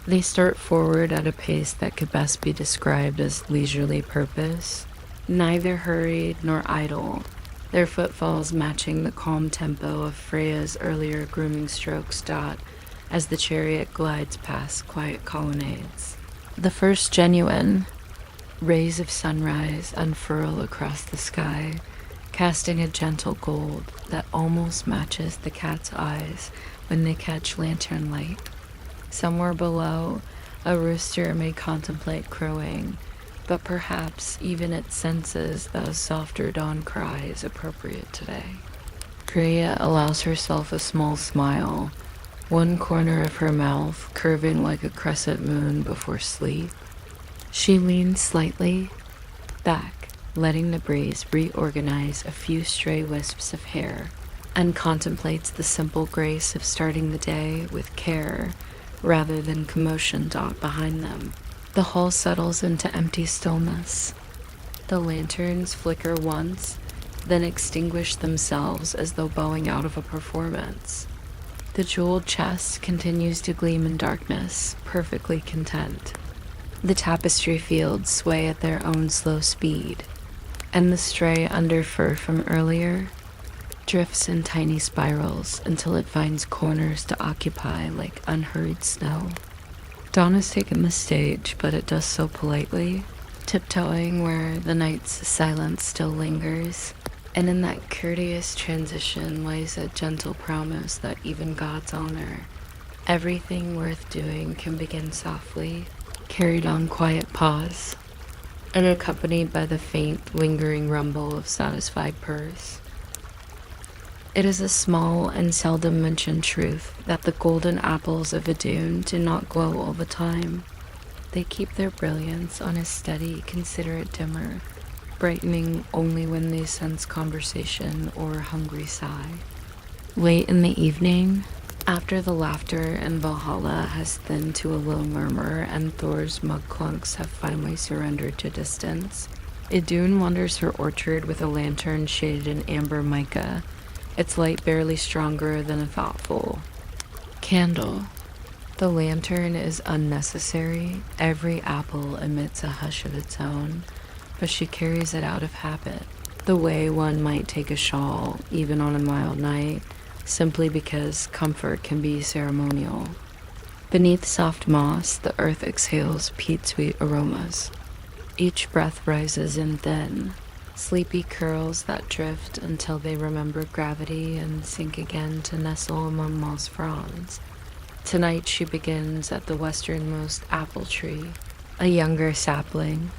They start forward at a pace that could best be described as leisurely purpose, neither hurried nor idle, their footfalls matching the calm tempo of Freya's earlier grooming strokes dot as the chariot glides past quiet colonnades. The first genuine rays of sunrise unfurl across the sky, casting a gentle gold that almost matches the cat's eyes when they catch lantern light. Somewhere below, a rooster may contemplate crowing, but perhaps even it senses that a softer dawn cry is appropriate today. Freya allows herself a small smile, one corner of her mouth curving like a crescent moon before sleep. She leans slightly back, letting the breeze reorganize a few stray wisps of hair, and contemplates the simple grace of starting the day with care rather than commotion dot behind them. The hall settles into empty stillness. The lanterns flicker once, then extinguish themselves as though bowing out of a performance. The jeweled chest continues to gleam in darkness, perfectly content. The tapestry fields sway at their own slow speed, and the stray underfur from earlier drifts in tiny spirals until it finds corners to occupy like unhurried snow. Dawn has taken the stage, but it does so politely, tiptoeing where the night's silence still lingers, and in that courteous transition lies a gentle promise that even gods honor. Everything worth doing can begin softly, carried on quiet pause, and accompanied by the faint, lingering rumble of satisfied purrs. It is a small and seldom mentioned truth that the golden apples of Idun do not glow all the time. They keep their brilliance on a steady, considerate dimmer, brightening only when they sense conversation or a hungry sigh. Late in the evening, after the laughter in Valhalla has thinned to a low murmur and Thor's mug clunks have finally surrendered to distance, Idun wanders her orchard with a lantern shaded in amber mica, its light barely stronger than a thoughtful candle. The lantern is unnecessary. Every apple emits a hush of its own, but she carries it out of habit, the way one might take a shawl, even on a mild night, simply because comfort can be ceremonial. Beneath soft moss, the earth exhales peat-sweet aromas. Each breath rises in thin, sleepy curls that drift until they remember gravity and sink again to nestle among moss fronds. Tonight she begins at the westernmost apple tree, a younger sapling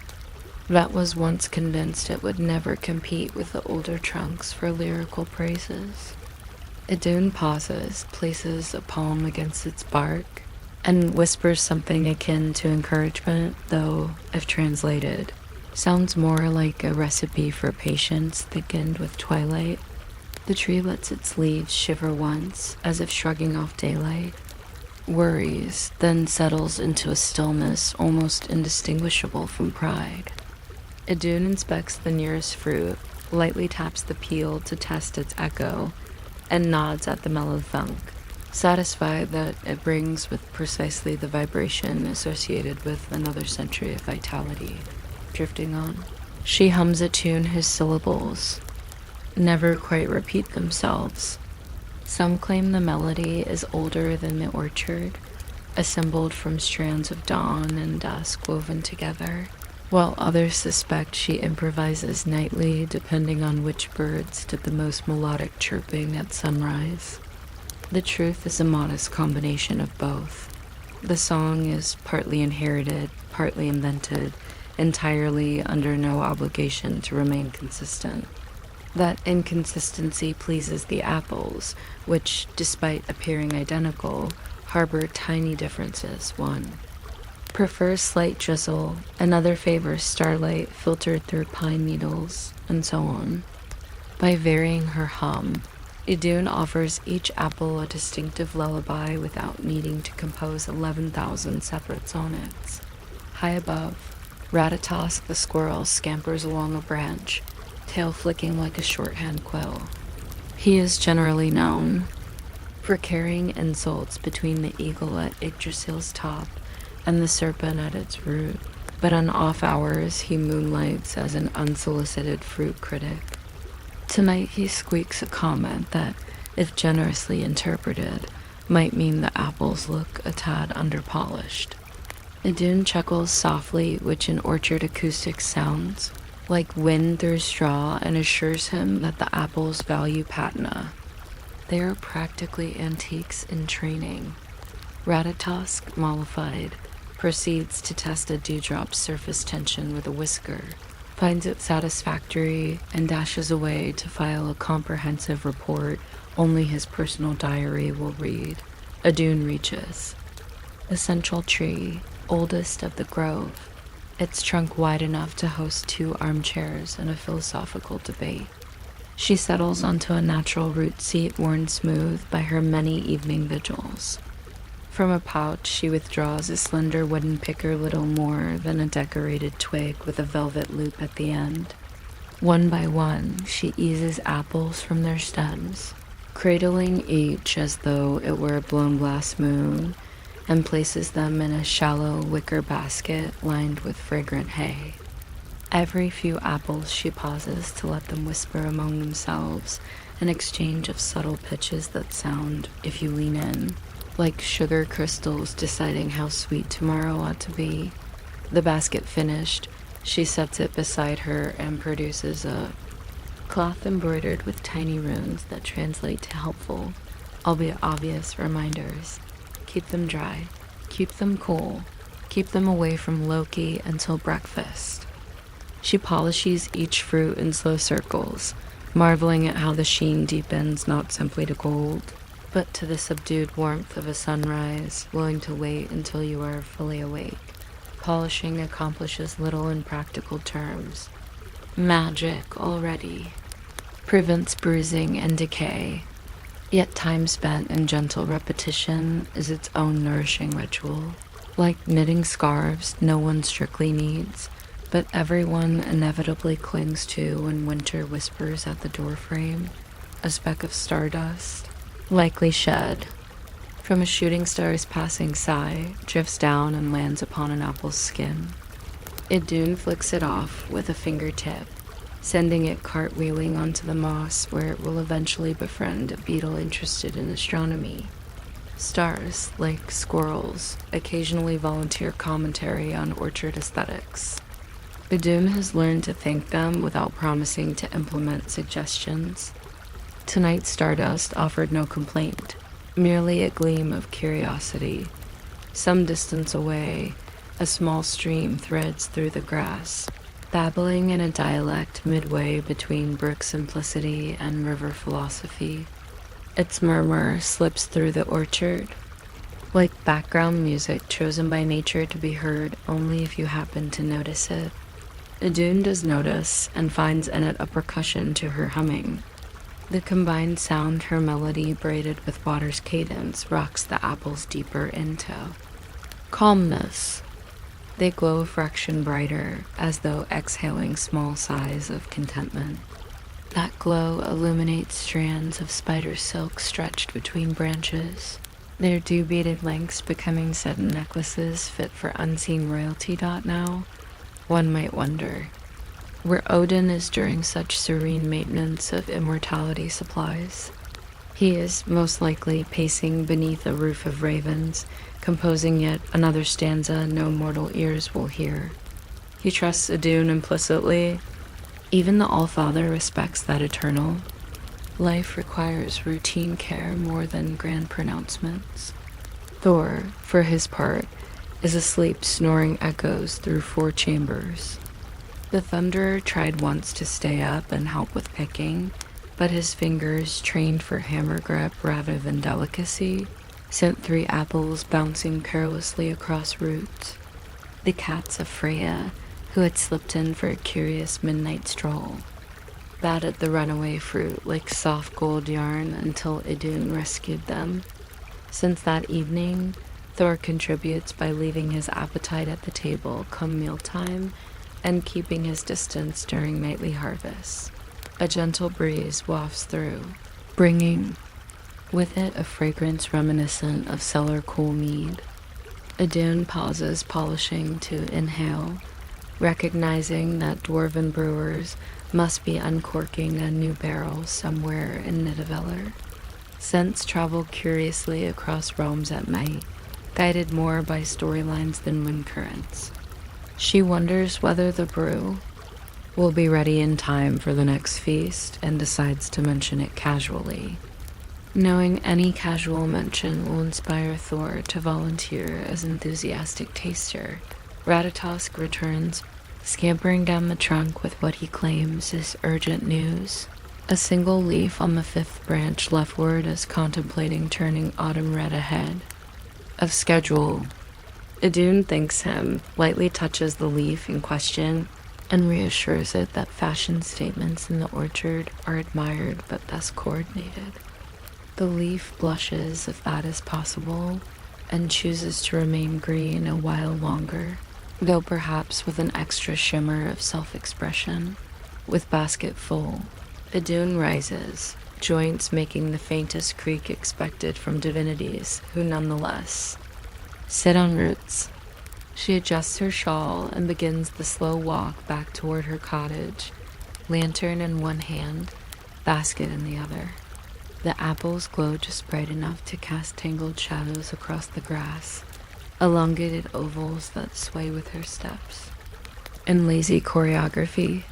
that was once convinced it would never compete with the older trunks for lyrical praises. Idun pauses, places a palm against its bark, and whispers something akin to encouragement, though, if translated, sounds more like a recipe for patience thickened with twilight. The tree lets its leaves shiver once, as if shrugging off daylight, worries, then settles into a stillness almost indistinguishable from pride. Idun inspects the nearest fruit, lightly taps the peel to test its echo, and nods at the mellowed thunk, satisfied that it brings with precisely the vibration associated with another century of vitality. Drifting on, she hums a tune whose syllables never quite repeat themselves. Some claim the melody is older than the orchard, assembled from strands of dawn and dusk woven together, while others suspect she improvises nightly depending on which birds did the most melodic chirping at sunrise. The truth is a modest combination of both. The song is partly inherited, partly invented, entirely under no obligation to remain consistent. That inconsistency pleases the apples, which, despite appearing identical, harbor tiny differences. One prefers slight drizzle, another favors starlight filtered through pine needles, and so on. By varying her hum, Idun offers each apple a distinctive lullaby without needing to compose 11,000 separate sonnets. High above, Ratatosk the squirrel scampers along a branch, tail flicking like a shorthand quill. He is generally known for carrying insults between the eagle at Yggdrasil's top and the serpent at its root. but on off hours he moonlights as an unsolicited fruit critic. Tonight he squeaks a comment that, if generously interpreted, might mean the apples look a tad underpolished. Idun chuckles softly, which in orchard acoustics sounds like wind through straw, and assures him that the apples value patina. They are practically antiques in training. Ratatosk, mollified, proceeds to test a dewdrop's surface tension with a whisker, finds it satisfactory, and dashes away to file a comprehensive report only his personal diary will read. Idun reaches. A central tree, oldest of the grove, its trunk wide enough to host 2 armchairs and a philosophical debate. She settles onto a natural root seat worn smooth by her many evening vigils. From a pouch, she withdraws a slender wooden picker little more than a decorated twig with a velvet loop at the end. One by one, she eases apples from their stems, cradling each as though it were a blown glass moon, and places them in a shallow wicker basket lined with fragrant hay. Every few apples she pauses to let them whisper among themselves, an exchange of subtle pitches that sound, if you lean in, like sugar crystals deciding how sweet tomorrow ought to be. The basket finished, she sets it beside her and produces a cloth embroidered with tiny runes that translate to helpful, albeit obvious, reminders. Keep them dry, keep them cool, keep them away from Loki until breakfast. She polishes each fruit in slow circles, marveling at how the sheen deepens not simply to gold, but to the subdued warmth of a sunrise, willing to wait until you are fully awake. Polishing accomplishes little in practical terms. Magic already. Prevents bruising and decay. Yet time spent in gentle repetition is its own nourishing ritual. Like knitting scarves no one strictly needs, but everyone inevitably clings to when winter whispers at the doorframe. A speck of stardust, likely shed from a shooting star's passing sigh, drifts down and lands upon an apple's skin. Idun flicks it off with a fingertip, sending it cartwheeling onto the moss where it will eventually befriend a beetle interested in astronomy. Stars, like squirrels, occasionally volunteer commentary on orchard aesthetics. Idun has learned to thank them without promising to implement suggestions. Tonight's stardust offered no complaint, merely a gleam of curiosity. Some distance away, a small stream threads through the grass, babbling in a dialect midway between brook simplicity and river philosophy. Its murmur slips through the orchard, like background music chosen by nature to be heard only if you happen to notice it. Idun does notice and finds in it a percussion to her humming. The combined sound her melody braided with water's cadence rocks the apples deeper into calmness. They glow a fraction brighter, as though exhaling small sighs of contentment. That glow illuminates strands of spider silk stretched between branches, their dew-beaded lengths becoming sudden necklaces fit for unseen royalty. Now, one might wonder where Odin is during such serene maintenance of immortality supplies. He is most likely pacing beneath a roof of ravens, composing yet another stanza no mortal ears will hear. He trusts Idun implicitly. Even the All-Father respects that eternal. Life requires routine care more than grand pronouncements. Thor, for his part, is asleep snoring echoes through 4 chambers. The Thunderer tried once to stay up and help with picking, but his fingers, trained for hammer grip rather than delicacy, sent 3 apples bouncing carelessly across roots. The cats of Freya, who had slipped in for a curious midnight stroll, batted the runaway fruit like soft gold yarn until Idun rescued them. Since that evening, Thor contributes by leaving his appetite at the table come mealtime and keeping his distance during nightly harvests. A gentle breeze wafts through, bringing with it a fragrance reminiscent of cellar cool mead. Idun pauses, polishing to inhale, recognizing that dwarven brewers must be uncorking a new barrel somewhere in Nidavellir. Scents travel curiously across realms at night, guided more by storylines than wind currents. She wonders whether the brew will be ready in time for the next feast and decides to mention it casually, knowing any casual mention will inspire Thor to volunteer as enthusiastic taster. Ratatosk returns, scampering down the trunk with what he claims is urgent news. A single leaf on the 5th branch leftward is contemplating turning autumn red ahead. Of schedule. Idun thanks him, lightly touches the leaf in question, and reassures it that fashion statements in the orchard are admired but best coordinated. The leaf blushes if that is possible, and chooses to remain green a while longer, though perhaps with an extra shimmer of self-expression. With basket full, Idun rises, joints making the faintest creak expected from divinities, who nonetheless sit on roots. She adjusts her shawl and begins the slow walk back toward her cottage, lantern in one hand, basket in the other. The apples glow just bright enough to cast tangled shadows across the grass, elongated ovals that sway with her steps. In lazy choreography,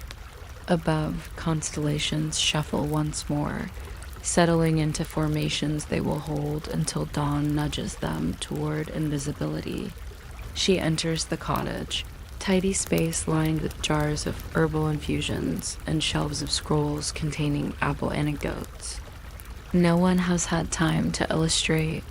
above, constellations shuffle once more, settling into formations they will hold until dawn nudges them toward invisibility. She enters the cottage, tidy space lined with jars of herbal infusions and shelves of scrolls containing apple anecdotes. No one has had time to illustrate.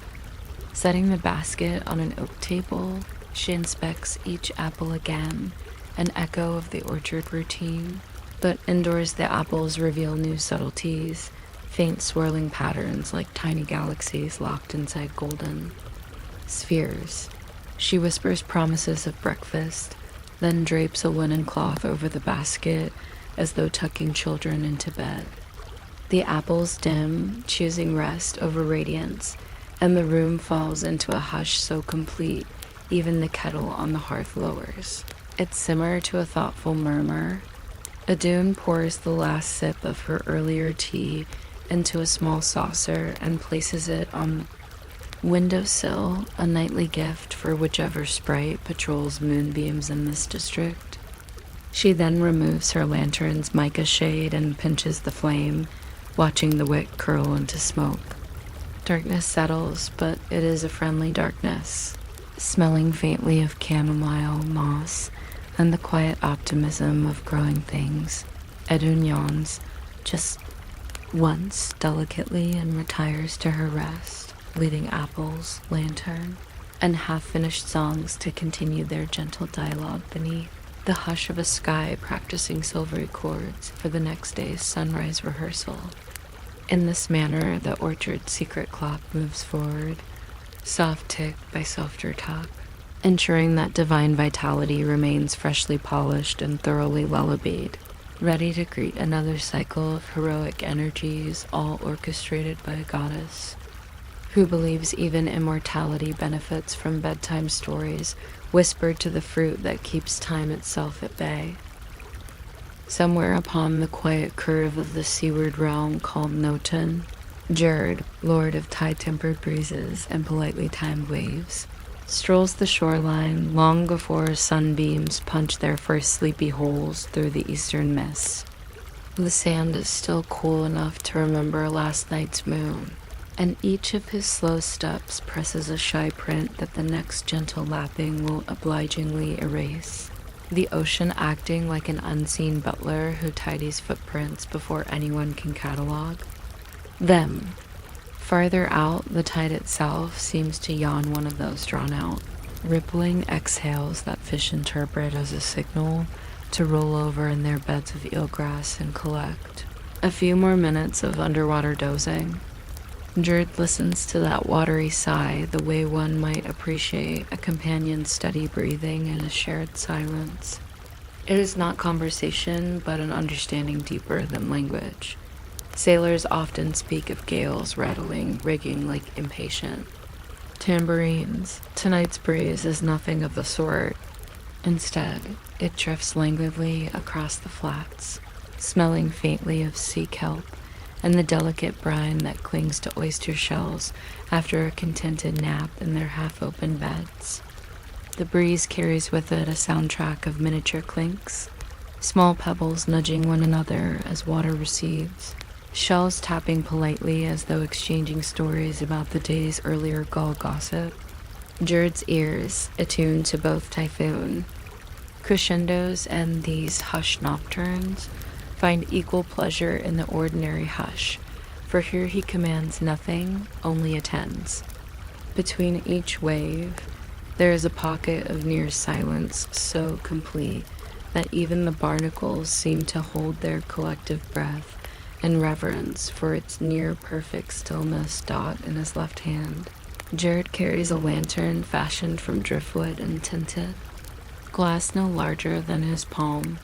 Setting the basket on an oak table, she inspects each apple again, an echo of the orchard routine. But indoors the apples reveal new subtleties, faint swirling patterns like tiny galaxies locked inside golden spheres. She whispers promises of breakfast, then drapes a linen cloth over the basket as though tucking children into bed. The apples dim, choosing rest over radiance, and the room falls into a hush so complete even the kettle on the hearth lowers its simmer to a thoughtful murmur. Idun pours the last sip of her earlier tea into a small saucer and places it on the windowsill, a nightly gift for whichever sprite patrols moonbeams in this district. She then removes her lantern's mica shade and pinches the flame, watching the wick curl into smoke. Darkness settles, but it is a friendly darkness, smelling faintly of chamomile, moss, and the quiet optimism of growing things. Idun yawns, just once delicately, and retires to her rest, leaving apples, lantern, and half-finished songs to continue their gentle dialogue beneath the hush of a sky practicing silvery chords for the next day's sunrise rehearsal. In this manner, the orchard's secret clock moves forward, soft tick by softer tuck, ensuring that divine vitality remains freshly polished and thoroughly lullabied, ready to greet another cycle of heroic energies, all orchestrated by a goddess who believes even immortality benefits from bedtime stories whispered to the fruit that keeps time itself at bay. Somewhere upon the quiet curve of the seaward realm called Noten, Jerd, lord of tide-tempered breezes and politely timed waves, strolls the shoreline long before sunbeams punch their first sleepy holes through the eastern mists. The sand is still cool enough to remember last night's moon, and each of his slow steps presses a shy print that the next gentle lapping will obligingly erase, the ocean acting like an unseen butler who tidies footprints before anyone can catalog them. Farther out, the tide itself seems to yawn one of those drawn-out, rippling exhales that fish interpret as a signal to roll over in their beds of eelgrass and collect. A few more minutes of underwater dozing. Jerd listens to that watery sigh the way one might appreciate a companion's steady breathing in a shared silence. It is not conversation, but an understanding deeper than language. Sailors often speak of gales rattling rigging like impatient Tambourines. Tonight's breeze is nothing of the sort. Instead, it drifts languidly across the flats, smelling faintly of sea kelp and the delicate brine that clings to oyster shells after a contented nap in their half-open beds. The breeze carries with it a soundtrack of miniature clinks, small pebbles nudging one another as water recedes, shells tapping politely as though exchanging stories about the day's earlier gull gossip. Jerd's ears, attuned to both typhoon, crescendos, and these hush nocturnes, find equal pleasure in the ordinary hush, for here he commands nothing, only attends. Between each wave, there is a pocket of near silence so complete that even the barnacles seem to hold their collective breath and reverence for its near-perfect stillness. Dot in his left hand. Jerd carries a lantern fashioned from driftwood and tinted, glass no larger than his palm.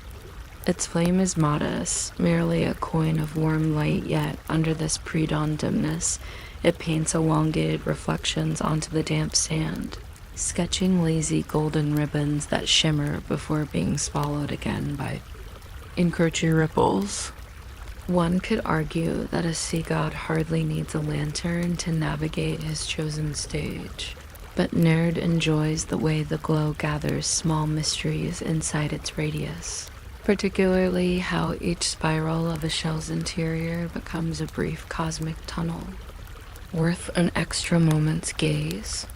Its flame is modest, merely a coin of warm light, yet under this pre-dawn dimness, it paints elongated reflections onto the damp sand, sketching lazy golden ribbons that shimmer before being swallowed again by encroaching ripples. One could argue that a sea god hardly needs a lantern to navigate his chosen stage, but Nerd enjoys the way the glow gathers small mysteries inside its radius, particularly how each spiral of a shell's interior becomes a brief cosmic tunnel, worth an extra moment's gaze.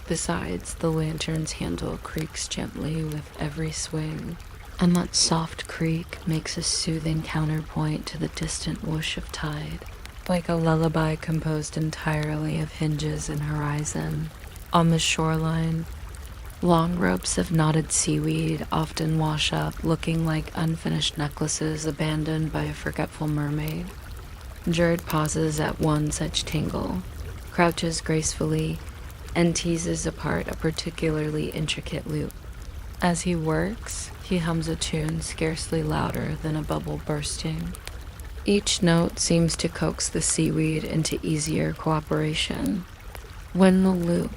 Besides, the lantern's handle creaks gently with every swing, and that soft creak makes a soothing counterpoint to the distant whoosh of tide, like a lullaby composed entirely of hinges and horizon. On the shoreline, long ropes of knotted seaweed often wash up, looking like unfinished necklaces abandoned by a forgetful mermaid. Jerd pauses at one such tangle, crouches gracefully, and teases apart a particularly intricate loop. As he works, he hums a tune scarcely louder than a bubble bursting. Each note seems to coax the seaweed into easier cooperation. When the loop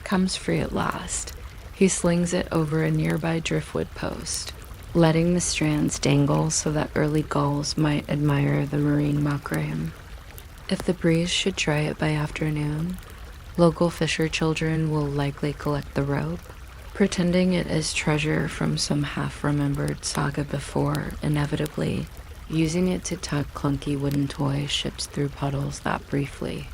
comes free at last, he slings it over a nearby driftwood post, letting the strands dangle so that early gulls might admire the marine muckrame. If the breeze should dry it by afternoon, local fisher children will likely collect the rope, pretending it is treasure from some half-remembered saga before, inevitably using it to tug clunky wooden toy ships through puddles that briefly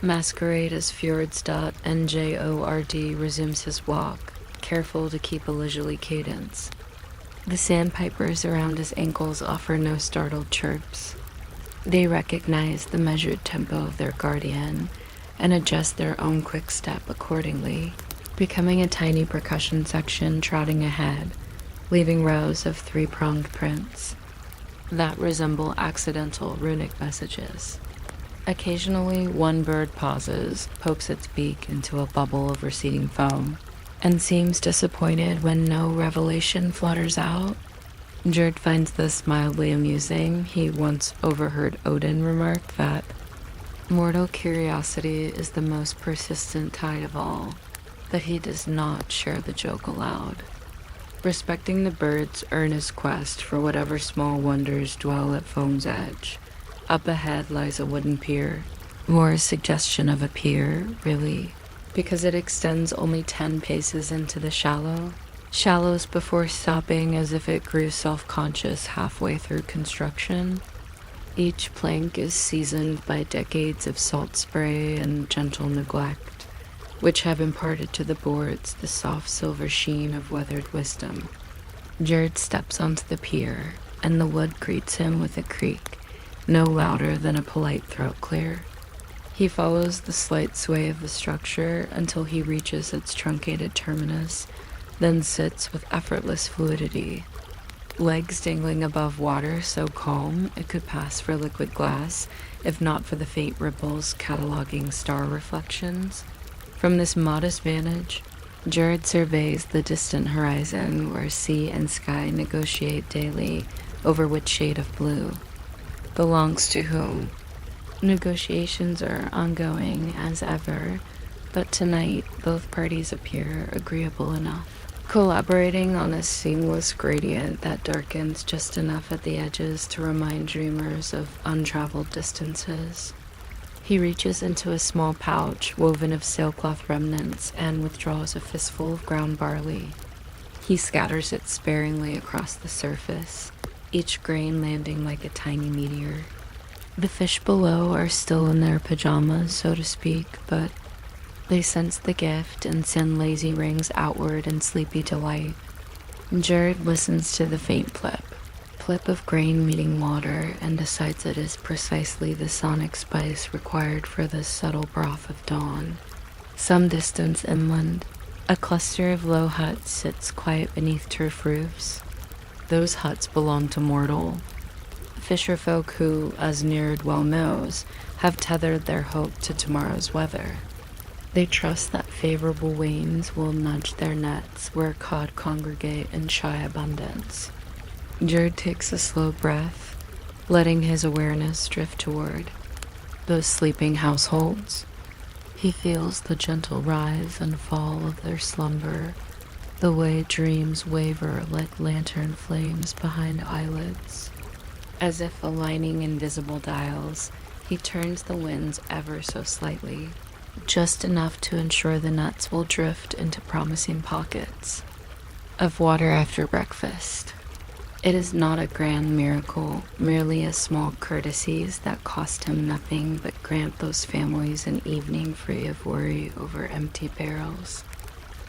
masquerade as fjords. Njord resumes his walk, careful to keep a leisurely cadence. The sandpipers around his ankles offer no startled chirps. They recognize the measured tempo of their guardian and adjust their own quick step accordingly, becoming a tiny percussion section trotting ahead, leaving rows of three-pronged prints that resemble accidental runic messages. Occasionally, one bird pauses, pokes its beak into a bubble of receding foam, and seems disappointed when no revelation flutters out. Jerd finds this mildly amusing. He once overheard Odin remark that mortal curiosity is the most persistent tide of all, but he does not share the joke aloud. Respecting the bird's earnest quest for whatever small wonders dwell at foam's edge, up ahead lies a wooden pier, more a suggestion of a pier, really, because it extends only 10 paces into the shallows before stopping as if it grew self-conscious halfway through construction. Each plank is seasoned by decades of salt spray and gentle neglect, which have imparted to the boards the soft silver sheen of weathered wisdom. Jerd steps onto the pier, and the wood greets him with a creak, no louder than a polite throat clear. He follows the slight sway of the structure until he reaches its truncated terminus, then sits with effortless fluidity, legs dangling above water so calm it could pass for liquid glass, if not for the faint ripples cataloging star reflections. From this modest vantage, Jerd surveys the distant horizon where sea and sky negotiate daily over which shade of blue belongs to whom. Negotiations are ongoing as ever, but tonight both parties appear agreeable enough, collaborating on a seamless gradient that darkens just enough at the edges to remind dreamers of untraveled distances. He reaches into a small pouch woven of sailcloth remnants and withdraws a fistful of ground barley. He scatters it sparingly across the surface, each grain landing like a tiny meteor. The fish below are still in their pajamas, so to speak, but they sense the gift and send lazy rings outward in sleepy delight. Jerd listens to the faint plip of grain meeting water, and decides it is precisely the sonic spice required for this subtle broth of dawn. Some distance inland, a cluster of low huts sits quiet beneath turf roofs. Those huts belong to mortal fisherfolk who, as Njord well knows, have tethered their hope to tomorrow's weather. They trust that favorable winds will nudge their nets where cod congregate in shy abundance. Jerd takes a slow breath, letting his awareness drift toward those sleeping households. He feels the gentle rise and fall of their slumber, the way dreams waver like lantern flames behind eyelids. As if aligning invisible dials, he turns the winds ever so slightly, just enough to ensure the nuts will drift into promising pockets of water after breakfast. It is not a grand miracle, merely a small courtesies that cost him nothing but grant those families an evening free of worry over empty barrels.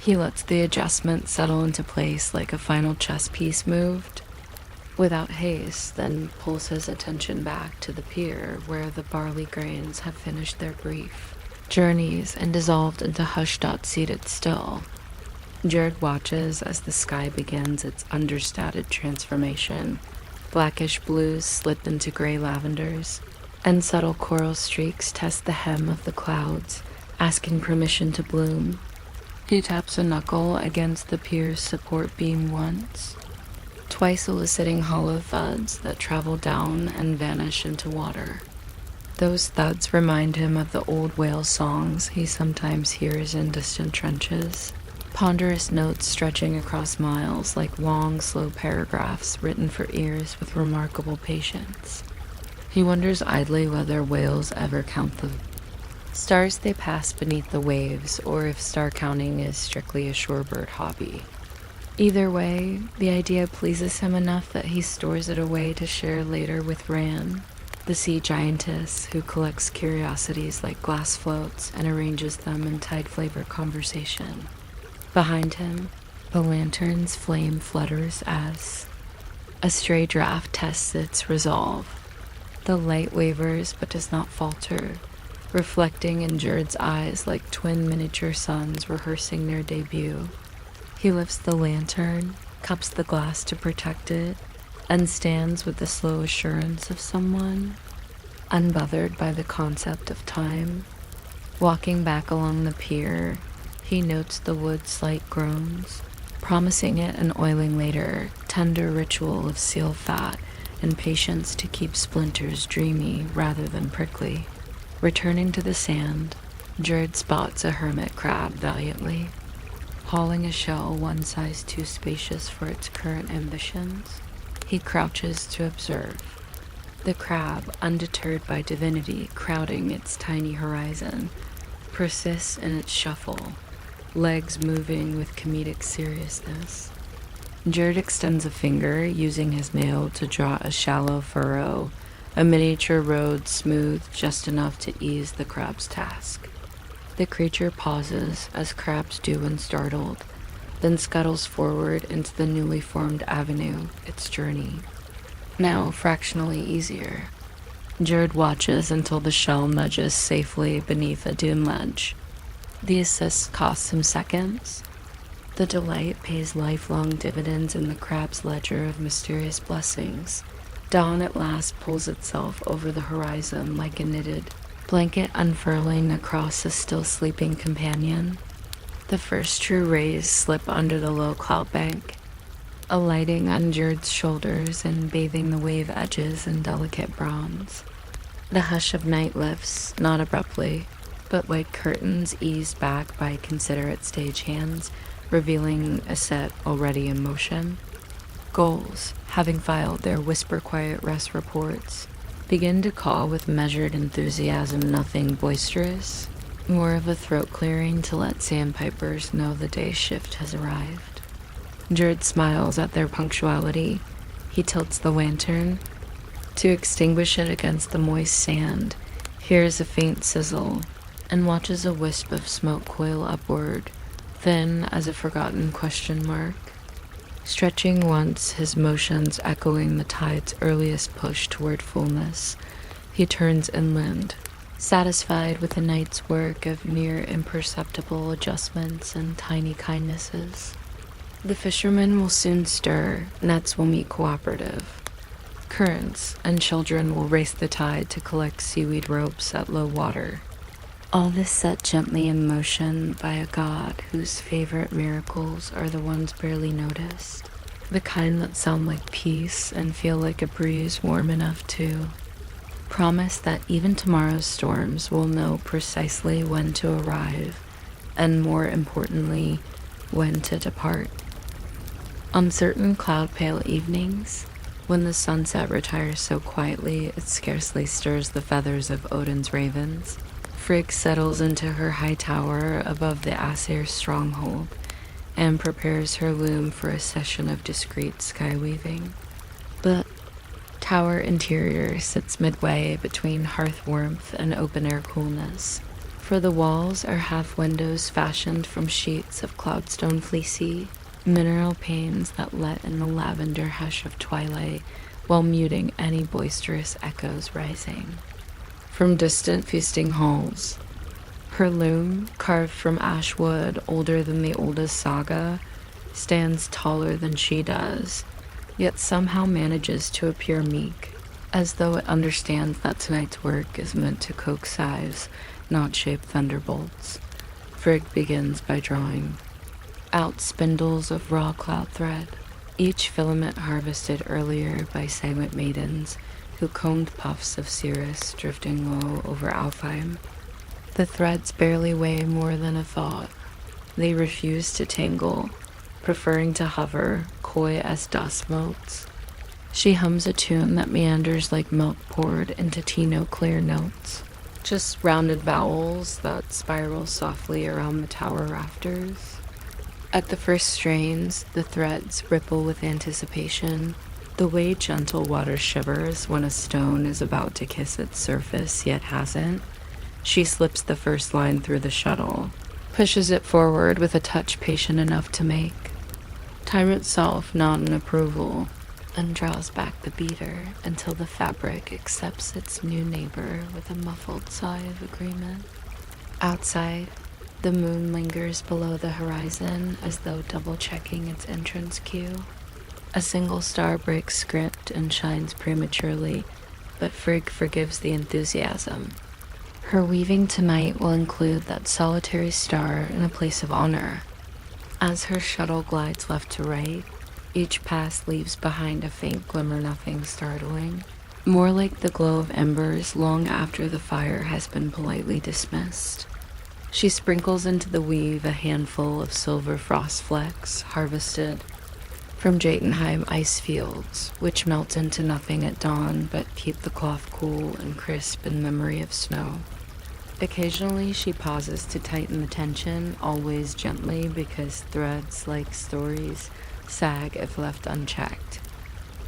He lets the adjustment settle into place like a final chess piece moved, without haste, then pulls his attention back to the pier where the barley grains have finished their brief journeys and dissolved into hush-dots seated still. Jerd watches as the sky begins its understated transformation. Blackish blues slip into gray lavenders, and subtle coral streaks test the hem of the clouds, asking permission to bloom. He taps a knuckle against the pier's support beam once, twice eliciting hollow thuds that travel down and vanish into water. Those thuds remind him of the old whale songs he sometimes hears in distant trenches, ponderous notes stretching across miles like long, slow paragraphs written for ears with remarkable patience. He wonders idly whether whales ever count the stars they pass beneath the waves, or if star counting is strictly a shorebird hobby. Either way, the idea pleases him enough that he stores it away to share later with Ran, the sea giantess who collects curiosities like glass floats and arranges them in tide-flavored conversation. Behind him, the lantern's flame flutters as a stray draft tests its resolve. The light wavers but does not falter, reflecting in Jerd's eyes like twin miniature suns rehearsing their debut. He lifts the lantern, cups the glass to protect it, and stands with the slow assurance of someone unbothered by the concept of time. Walking back along the pier, he notes the wood's slight groans, promising it an oiling later, tender ritual of seal fat and patience to keep splinters dreamy rather than prickly. Returning to the sand, Jerd spots a hermit crab valiantly, hauling a shell one size too spacious for its current ambitions. He crouches to observe. The crab, undeterred by divinity crowding its tiny horizon, persists in its shuffle, legs moving with comedic seriousness. Jerd extends a finger, using his nail to draw a shallow furrow, a miniature road smoothed just enough to ease the crab's task. The creature pauses, as crabs do when startled, then scuttles forward into the newly formed avenue, its journey. Now fractionally easier. Jerd watches until the shell nudges safely beneath a dune ledge. The assist costs him seconds. The delight pays lifelong dividends in the crab's ledger of mysterious blessings. Dawn at last pulls itself over the horizon like a knitted blanket unfurling across a still sleeping companion. The first true rays slip under the low cloud bank, alighting on Jerd's shoulders and bathing the wave edges in delicate bronze. The hush of night lifts, not abruptly, but white curtains eased back by considerate stagehands, revealing a set already in motion. Gulls, having filed their whisper-quiet rest reports, begin to call with measured enthusiasm, nothing boisterous, more of a throat clearing to let sandpipers know the day's shift has arrived. Jared smiles at their punctuality. He tilts the lantern to extinguish it against the moist sand, hears a faint sizzle, and watches a wisp of smoke coil upward, thin as a forgotten question mark. Stretching once, his motions echoing the tide's earliest push toward fullness, he turns inland, satisfied with the night's work of near imperceptible adjustments and tiny kindnesses. The fishermen will soon stir, nets will meet cooperative. Currents and children will race the tide to collect seaweed ropes at low water. All this set gently in motion by a god whose favorite miracles are the ones barely noticed, the kind that sound like peace and feel like a breeze warm enough to promise that even tomorrow's storms will know precisely when to arrive, and more importantly, when to depart. On certain cloud-pale evenings, when the sunset retires so quietly it scarcely stirs the feathers of Odin's ravens, Frigg settles into her high tower above the Aesir stronghold and prepares her loom for a session of discreet sky weaving. The tower interior sits midway between hearth warmth and open-air coolness, for the walls are half windows fashioned from sheets of cloudstone fleecy, mineral panes that let in the lavender hush of twilight while muting any boisterous echoes rising from distant feasting halls. Her loom, carved from ash wood older than the oldest saga, stands taller than she does, yet somehow manages to appear meek, as though it understands that tonight's work is meant to coax sighs, not shape thunderbolts. Frigg begins by drawing out spindles of raw cloud thread, each filament harvested earlier by silent maidens who combed puffs of cirrus drifting low over Alfheim. The threads barely weigh more than a thought. They refuse to tangle, preferring to hover, coy as dust motes. She hums a tune that meanders like milk poured into Tino-clear notes, just rounded vowels that spiral softly around the tower rafters. At the first strains, the threads ripple with anticipation, the way gentle water shivers when a stone is about to kiss its surface yet hasn't. She slips the first line through the shuttle, pushes it forward with a touch patient enough to make. Time itself not in approval, and draws back the beater until the fabric accepts its new neighbor with a muffled sigh of agreement. Outside, the moon lingers below the horizon as though double-checking its entrance cue. A single star breaks script and shines prematurely, but Frigg forgives the enthusiasm. Her weaving tonight will include that solitary star in a place of honor. As her shuttle glides left to right, each pass leaves behind a faint glimmer, nothing startling, more like the glow of embers long after the fire has been politely dismissed. She sprinkles into the weave a handful of silver frost flecks harvested from Jotunheim ice fields, which melt into nothing at dawn but keep the cloth cool and crisp in memory of snow. Occasionally she pauses to tighten the tension, always gently, because threads, like stories, sag if left unchecked.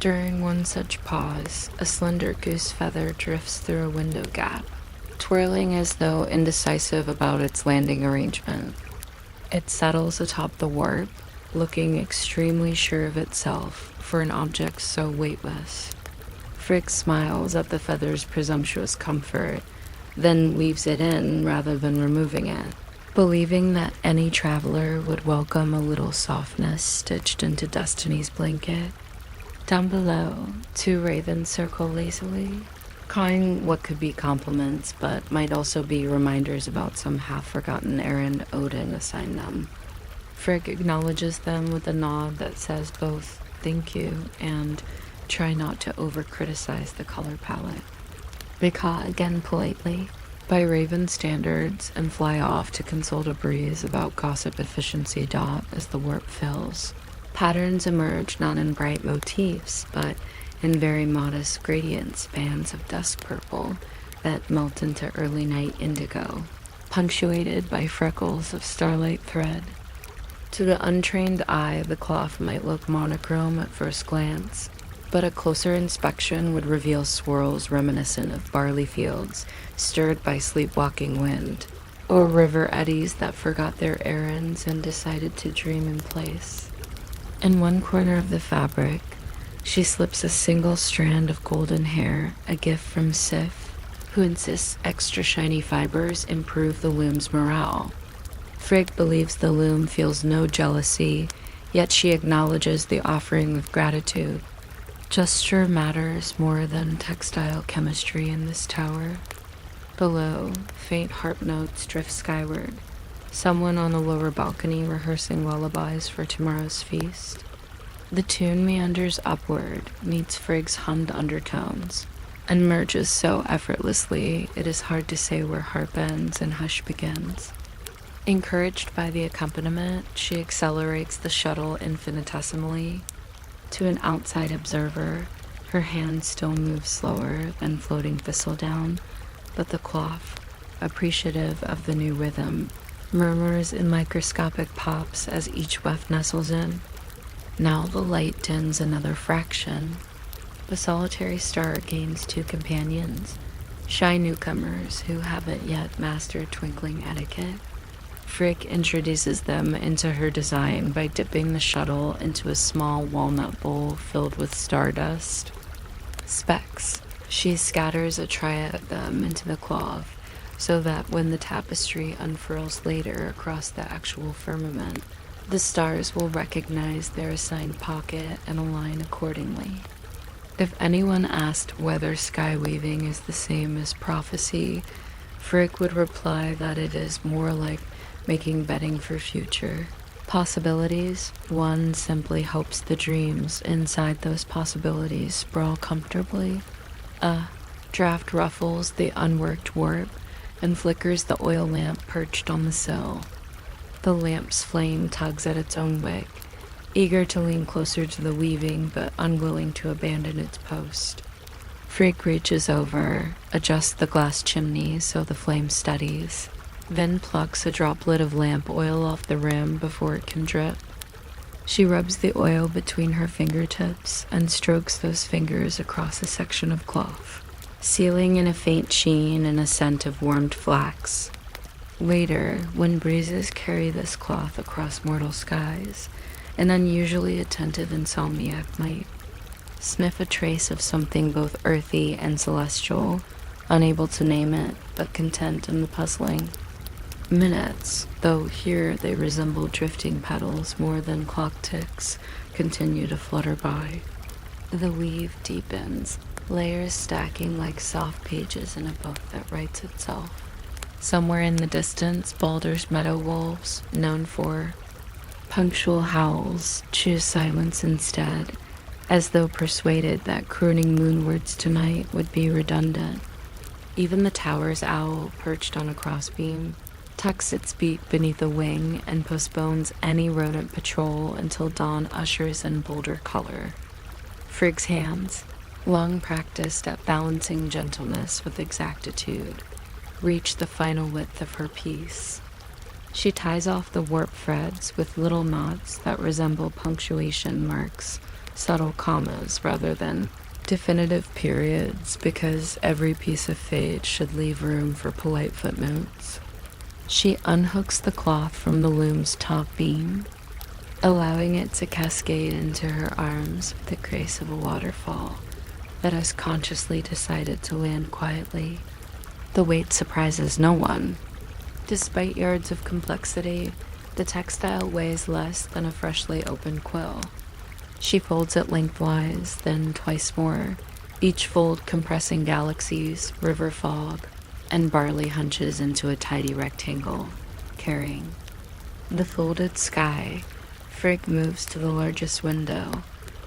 During one such pause, a slender goose feather drifts through a window gap, twirling as though indecisive about its landing arrangement. It settles atop the warp, looking extremely sure of itself for an object so weightless. Frigg smiles at the feather's presumptuous comfort, then weaves it in rather than removing it, believing that any traveler would welcome a little softness stitched into destiny's blanket. Down below, two ravens circle lazily, cawing what could be compliments but might also be reminders about some half-forgotten errand Odin assigned them. Frigg acknowledges them with a nod that says both thank you and try not to over-criticize the color palette. They caw again politely, by Raven standards, and fly off to consult a breeze about gossip efficiency dot as the warp fills. Patterns emerge not in bright motifs, but in very modest gradient spans of dusk purple that melt into early night indigo, punctuated by freckles of starlight thread. To the untrained eye, the cloth might look monochrome at first glance, but a closer inspection would reveal swirls reminiscent of barley fields stirred by sleepwalking wind, or river eddies that forgot their errands and decided to dream in place. In one corner of the fabric, she slips a single strand of golden hair, a gift from Sif, who insists extra shiny fibers improve the loom's morale. Frigg believes the loom feels no jealousy, yet she acknowledges the offering with gratitude. Gesture matters more than textile chemistry in this tower. Below, faint harp notes drift skyward, someone on a lower balcony rehearsing lullabies for tomorrow's feast. The tune meanders upward, meets Frigg's hummed undertones, and merges so effortlessly it is hard to say where harp ends and hush begins. Encouraged by the accompaniment, she accelerates the shuttle infinitesimally. To an outside observer, her hand still moves slower than floating thistledown, but the cloth, appreciative of the new rhythm, murmurs in microscopic pops as each weft nestles in. Now the light dims another fraction. The solitary star gains two companions, shy newcomers who haven't yet mastered twinkling etiquette. Frigg introduces them into her design by dipping the shuttle into a small walnut bowl filled with stardust. Specks. She scatters a triad of them into the cloth, so that when the tapestry unfurls later across the actual firmament, the stars will recognize their assigned pocket and align accordingly. If anyone asked whether sky weaving is the same as prophecy, Frigg would reply that it is more like making bedding for future possibilities. One simply hopes the dreams inside those possibilities sprawl comfortably. A draft ruffles the unworked warp and flickers the oil lamp perched on the sill. The lamp's flame tugs at its own wick, eager to lean closer to the weaving but unwilling to abandon its post. Frigg reaches over, adjusts the glass chimney so the flame steadies, then plucks a droplet of lamp oil off the rim before it can drip. She rubs the oil between her fingertips and strokes those fingers across a section of cloth, sealing in a faint sheen and a scent of warmed flax. Later, when breezes carry this cloth across mortal skies, an unusually attentive insomniac might sniff a trace of something both earthy and celestial, unable to name it, but content in the puzzling. Minutes, though here they resemble drifting petals more than clock ticks, continue to flutter by. The weave deepens, layers stacking like soft pages in a book that writes itself. Somewhere in the distance, Baldur's meadow wolves, known for punctual howls, choose silence instead, as though persuaded that crooning moonwards tonight would be redundant. Even the tower's owl, perched on a crossbeam, tucks its beak beneath a wing and postpones any rodent patrol until dawn ushers in bolder color. Frigg's hands, long practiced at balancing gentleness with exactitude, reach the final width of her piece. She ties off the warp threads with little knots that resemble punctuation marks, subtle commas rather than definitive periods, because every piece of fade should leave room for polite footnotes. She unhooks the cloth from the loom's top beam, allowing it to cascade into her arms with the grace of a waterfall that has consciously decided to land quietly. The weight surprises no one. Despite yards of complexity, the textile weighs less than a freshly opened quill. She folds it lengthwise, then twice more, each fold compressing galaxies, river fog, and barley hunches into a tidy rectangle, carrying. The folded sky, Frigg moves to the largest window,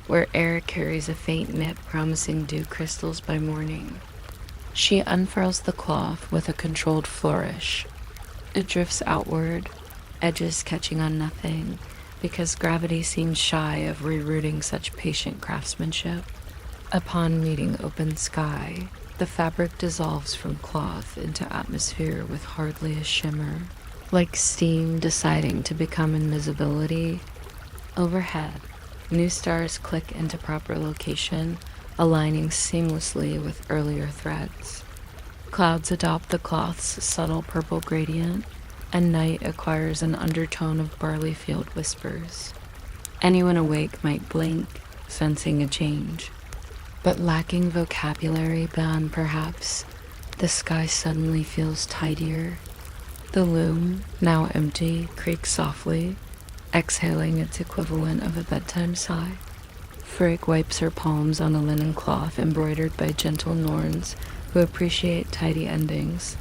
where air carries a faint nip promising dew crystals by morning. She unfurls the cloth with a controlled flourish. It drifts outward, edges catching on nothing, because gravity seems shy of rerouting such patient craftsmanship. Upon meeting open sky, the fabric dissolves from cloth into atmosphere with hardly a shimmer, like steam deciding to become invisibility. Overhead, new stars click into proper location, aligning seamlessly with earlier threads. Clouds adopt the cloth's subtle purple gradient, and night acquires an undertone of barley field whispers. Anyone awake might blink, sensing a change. But lacking vocabulary beyond perhaps, the sky suddenly feels tidier. The loom, now empty, creaks softly, exhaling its equivalent of a bedtime sigh. Frigg wipes her palms on a linen cloth embroidered by gentle Norns who appreciate tidy endings.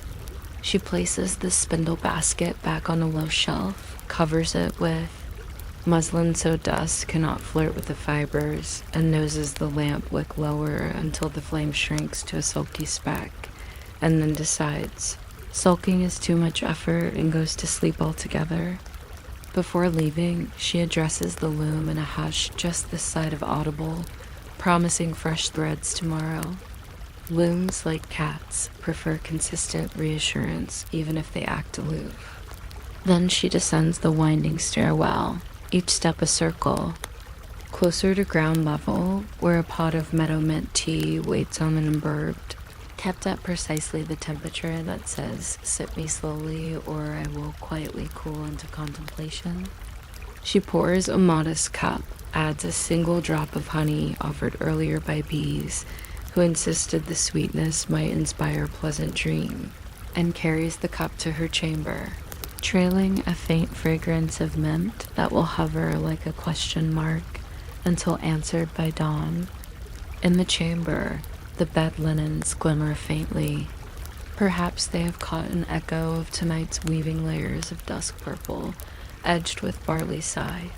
She places the spindle basket back on a low shelf, covers it with muslin so dust cannot flirt with the fibers, and noses the lamp wick lower until the flame shrinks to a sulky speck, and then decides sulking is too much effort and goes to sleep altogether. Before leaving, she addresses the loom in a hush just this side of audible, promising fresh threads tomorrow. Looms, like cats, prefer consistent reassurance even if they act aloof. Then she descends the winding stairwell, each step a circle, closer to ground level, where a pot of meadow mint tea waits on an imburbed, kept at precisely the temperature that says, "Sip me slowly, or I will quietly cool into contemplation." She pours a modest cup, adds a single drop of honey offered earlier by bees, who insisted the sweetness might inspire a pleasant dream, and carries the cup to her chamber, trailing a faint fragrance of mint that will hover like a question mark until answered by dawn. In the chamber, the bed linens glimmer faintly. Perhaps they have caught an echo of tonight's weaving layers of dusk purple, edged with barley sigh.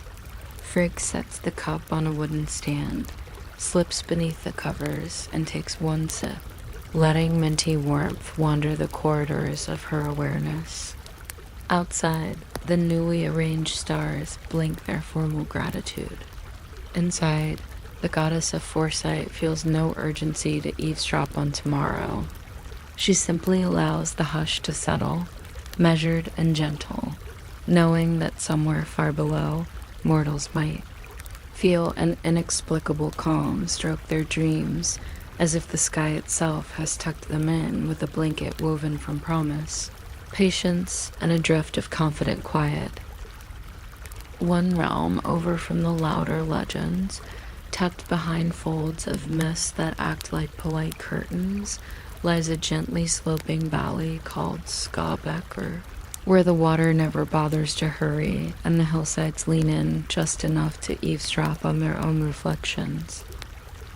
Frigg sets the cup on a wooden stand, slips beneath the covers, and takes one sip, letting minty warmth wander the corridors of her awareness. Outside, the newly arranged stars blink their formal gratitude. Inside, the goddess of foresight feels no urgency to eavesdrop on tomorrow. She simply allows the hush to settle, measured and gentle, knowing that somewhere far below, mortals might feel an inexplicable calm stroke their dreams, as if the sky itself has tucked them in with a blanket woven from promise, patience, and a drift of confident quiet. One realm over from the louder legends, tucked behind folds of mist that act like polite curtains, lies a gently sloping valley called Skabekur, where the water never bothers to hurry and the hillsides lean in just enough to eavesdrop on their own reflections.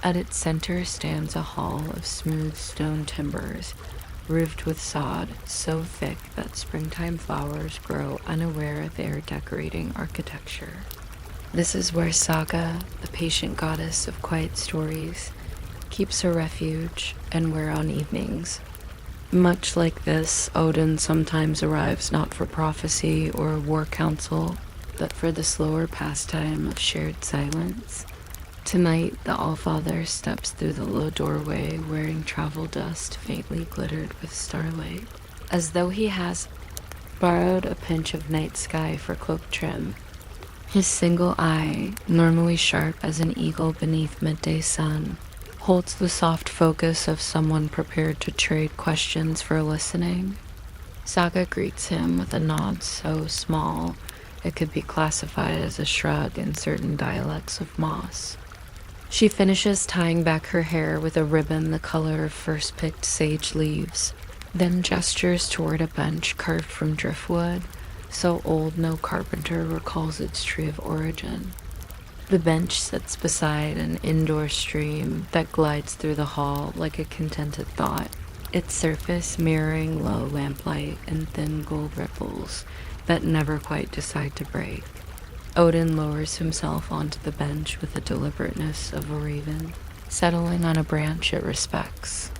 At its center stands a hall of smooth stone timbers, roofed with sod so thick that springtime flowers grow unaware they are decorating architecture. This is where Saga, the patient goddess of quiet stories, keeps her refuge, and where on evenings, much like this, Odin sometimes arrives not for prophecy or war council, but for the slower pastime of shared silence. Tonight, the Allfather steps through the low doorway wearing travel dust faintly glittered with starlight, as though he has borrowed a pinch of night sky for cloak trim. His single eye, normally sharp as an eagle beneath midday sun, holds the soft focus of someone prepared to trade questions for listening. Saga greets him with a nod so small it could be classified as a shrug in certain dialects of moss. She finishes tying back her hair with a ribbon the color of first-picked sage leaves, then gestures toward a bench carved from driftwood, so old no carpenter recalls its tree of origin. The bench sits beside an indoor stream that glides through the hall like a contented thought, its surface mirroring low lamplight and thin gold ripples that never quite decide to break. Odin lowers himself onto the bench with the deliberateness of a raven, settling on a branch it respects.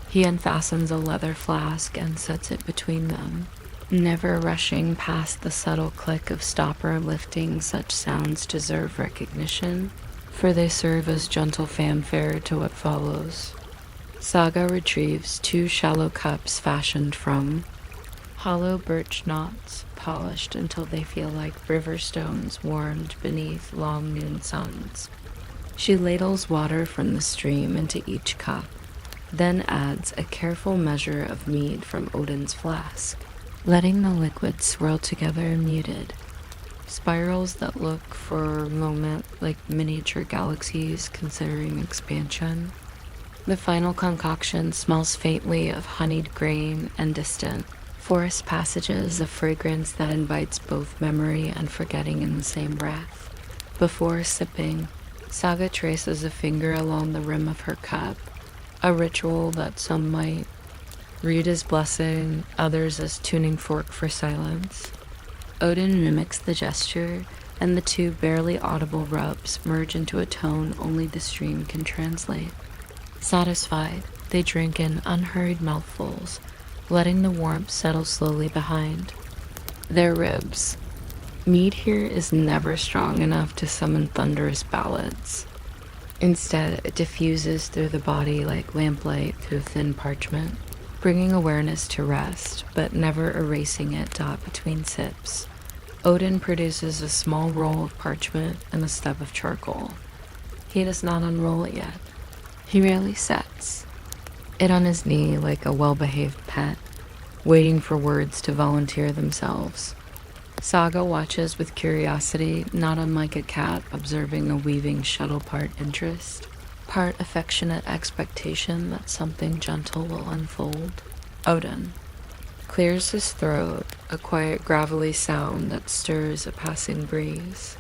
He unfastens a leather flask and sets it between them, never rushing past the subtle click of stopper lifting. Such sounds deserve recognition, for they serve as gentle fanfare to what follows. Saga retrieves 2 shallow cups fashioned from hollow birch knots, polished until they feel like river stones warmed beneath long noon suns. She ladles water from the stream into each cup, then adds a careful measure of mead from Odin's flask, letting the liquid swirl together muted. Spirals that look for a moment like miniature galaxies considering expansion. The final concoction smells faintly of honeyed grain and distant forest passages, a fragrance that invites both memory and forgetting in the same breath. Before sipping, Saga traces a finger along the rim of her cup, a ritual that some might read as blessing, others as tuning fork for silence. Odin mimics the gesture, and the 2 barely audible rubs merge into a tone only the stream can translate. Satisfied, they drink in unhurried mouthfuls, letting the warmth settle slowly behind their ribs. Mead here is never strong enough to summon thunderous ballads. Instead, it diffuses through the body like lamplight through thin parchment, bringing awareness to rest, but never erasing it dot between sips. Odin produces a small roll of parchment and a stub of charcoal. He does not unroll it yet. He merely sets it on his knee like a well-behaved pet, waiting for words to volunteer themselves. Saga watches with curiosity, not unlike a cat observing a weaving shuttle, part interest, part affectionate expectation that something gentle will unfold. Odin clears his throat, a quiet gravelly sound that stirs a passing breeze.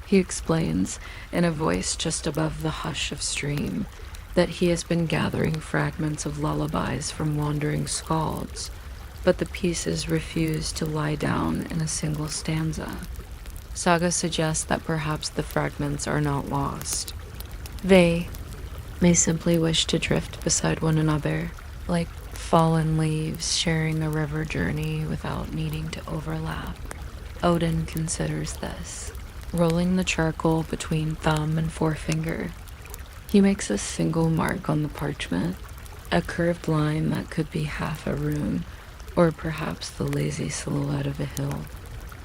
He explains, in a voice just above the hush of stream, that he has been gathering fragments of lullabies from wandering skalds, but the pieces refuse to lie down in a single stanza. Saga suggests that perhaps the fragments are not lost. They may simply wish to drift beside one another, like fallen leaves sharing a river journey without needing to overlap. Odin considers this, rolling the charcoal between thumb and forefinger. He makes a single mark on the parchment, a curved line that could be half a rune, or perhaps the lazy silhouette of a hill.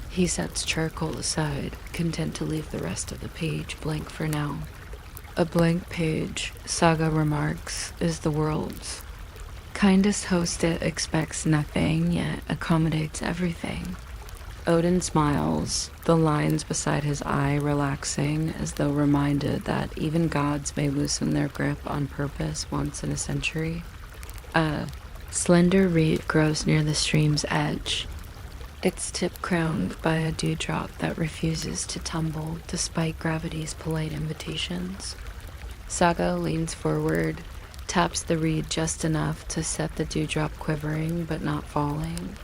He sets charcoal aside, content to leave the rest of the page blank for now. A blank page, Saga remarks, is the world's. Kindest host, it expects nothing, yet accommodates everything. Odin smiles, the lines beside his eye relaxing as though reminded that even gods may loosen their grip on purpose once in a century. A slender reed grows near the stream's edge, its tip crowned by a dewdrop that refuses to tumble despite gravity's polite invitations. Saga leans forward, taps the reed just enough to set the dewdrop quivering but not falling.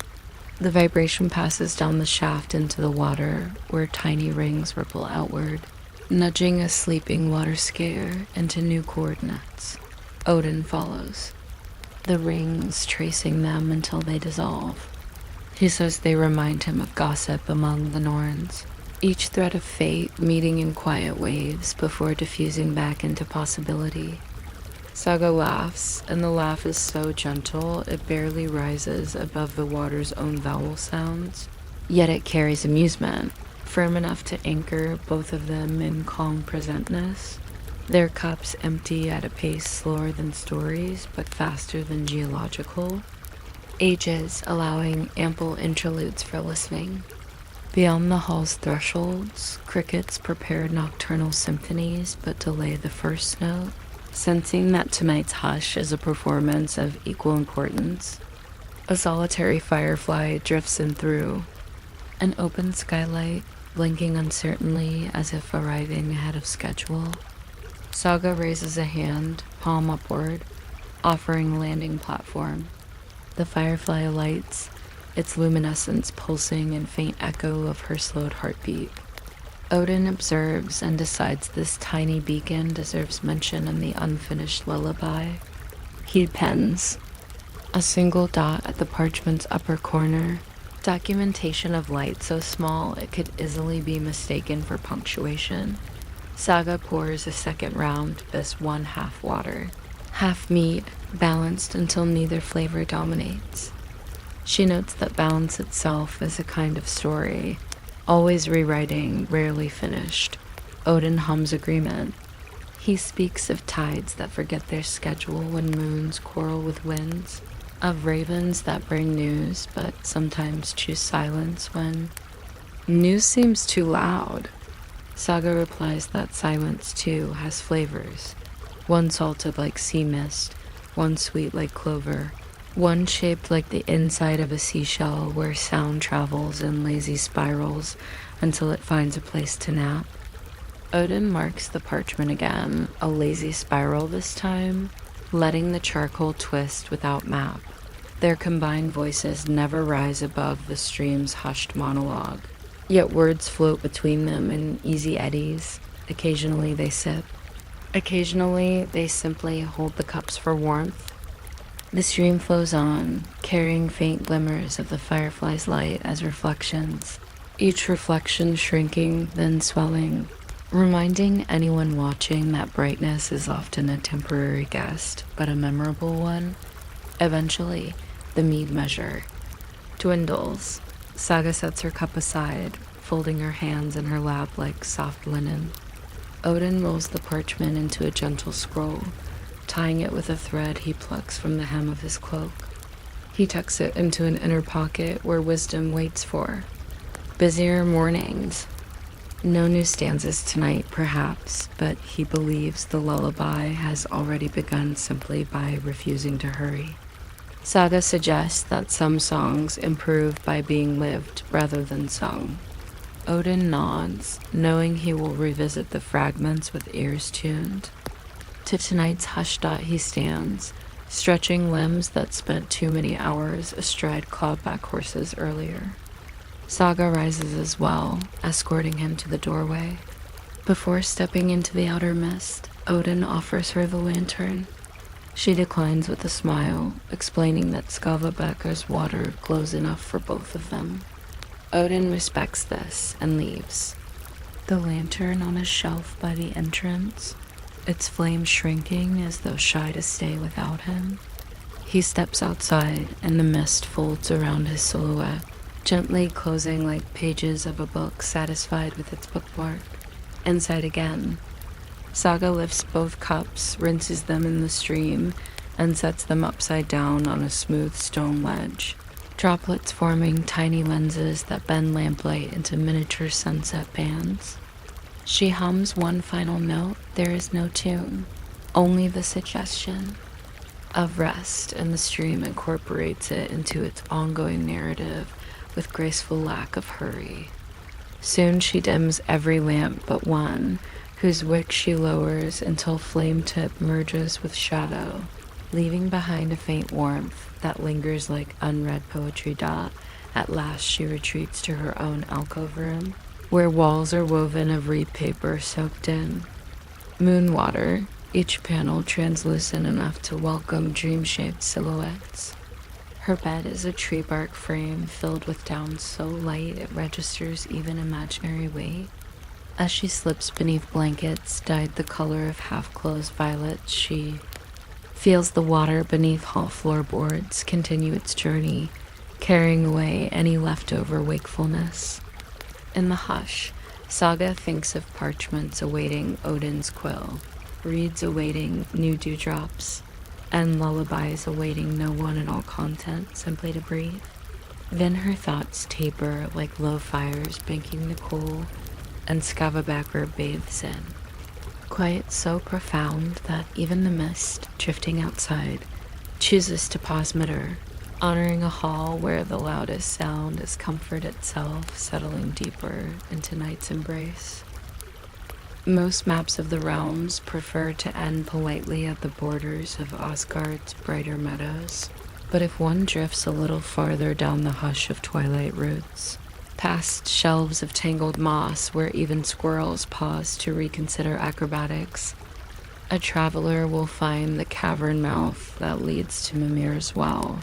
The vibration passes down the shaft into the water, where tiny rings ripple outward, nudging a sleeping water skier into new coordinates. Odin follows, the rings tracing them until they dissolve. He says they remind him of gossip among the Norns, each thread of fate meeting in quiet waves before diffusing back into possibility. Saga laughs, and the laugh is so gentle it barely rises above the water's own vowel sounds, yet it carries amusement, firm enough to anchor both of them in calm presentness. Their cups empty at a pace slower than stories, but faster than geological. Ages allowing ample interludes for listening. Beyond the hall's thresholds, crickets prepare nocturnal symphonies but delay the first note, sensing that tonight's hush is a performance of equal importance. A solitary firefly drifts in through, an open skylight blinking uncertainly as if arriving ahead of schedule. Saga raises a hand, palm upward, offering landing platform. The firefly alights, its luminescence pulsing in faint echo of her slowed heartbeat. Odin observes and decides this tiny beacon deserves mention in the unfinished lullaby. He pens. A single dot at the parchment's upper corner. Documentation of light so small it could easily be mistaken for punctuation. Saga pours a second round, this one half water. Half mead, balanced until neither flavor dominates. She notes that balance itself is a kind of story, always rewriting, rarely finished. Odin hums agreement. He speaks of tides that forget their schedule when moons quarrel with winds, of ravens that bring news but sometimes choose silence when news seems too loud. Saga replies that silence too has flavors, one salted like sea mist, one sweet like clover, one shaped like the inside of a seashell where sound travels in lazy spirals until it finds a place to nap. Odin marks the parchment again, a lazy spiral this time, letting the charcoal twist without map. Their combined voices never rise above the stream's hushed monologue, yet words float between them in easy eddies. Occasionally they sip. Occasionally they simply hold the cups for warmth. The stream flows on, carrying faint glimmers of the firefly's light as reflections, each reflection shrinking, then swelling, reminding anyone watching that brightness is often a temporary guest, but a memorable one. Eventually, the mead measure dwindles. Saga sets her cup aside, folding her hands in her lap like soft linen. Odin rolls the parchment into a gentle scroll, tying it with a thread he plucks from the hem of his cloak. He tucks it into an inner pocket where wisdom waits for busier mornings. No new stanzas tonight, perhaps, but he believes the lullaby has already begun simply by refusing to hurry. Saga suggests that some songs improve by being lived rather than sung. Odin nods, knowing he will revisit the fragments with ears tuned. To tonight's hush dot he stands, stretching limbs that spent too many hours astride cloudback horses earlier. Saga rises as well, escorting him to the doorway. Before stepping into the outer mist, Odin offers her the lantern. She declines with a smile, explaining that Skavabekka's water glows enough for both of them. Odin respects this and leaves. The lantern on a shelf by the entrance, its flame shrinking as though shy to stay without him. He steps outside and the mist folds around his silhouette, gently closing like pages of a book satisfied with its bookmark. Inside again. Saga lifts both cups, rinses them in the stream, and sets them upside down on a smooth stone ledge, droplets forming tiny lenses that bend lamplight into miniature sunset bands. She hums one final note. There is no tune, only the suggestion of rest, and the stream incorporates it into its ongoing narrative with graceful lack of hurry. Soon she dims every lamp but one, whose wick she lowers until flame tip merges with shadow, leaving behind a faint warmth that lingers like unread poetry. At last she retreats to her own alcove room, where walls are woven of reed paper soaked in moon water, each panel translucent enough to welcome dream-shaped silhouettes. Her bed is a tree bark frame filled with down so light it registers even imaginary weight. As she slips beneath blankets dyed the color of half-closed violets, she feels the water beneath hall floorboards continue its journey, carrying away any leftover wakefulness. In the hush, Saga thinks of parchments awaiting Odin's quill, reeds awaiting new dewdrops, and lullabies awaiting no one and all content, simply to breathe. Then her thoughts taper like low fires banking the coal, and Skavabacker bathes in. Quiet so profound that even the mist, drifting outside, chooses to pause mid-air, honoring a hall where the loudest sound is comfort itself, settling deeper into night's embrace. Most maps of the realms prefer to end politely at the borders of Asgard's brighter meadows, but if one drifts a little farther down the hush of twilight roots, past shelves of tangled moss where even squirrels pause to reconsider acrobatics, a traveler will find the cavern mouth that leads to Mimir's well.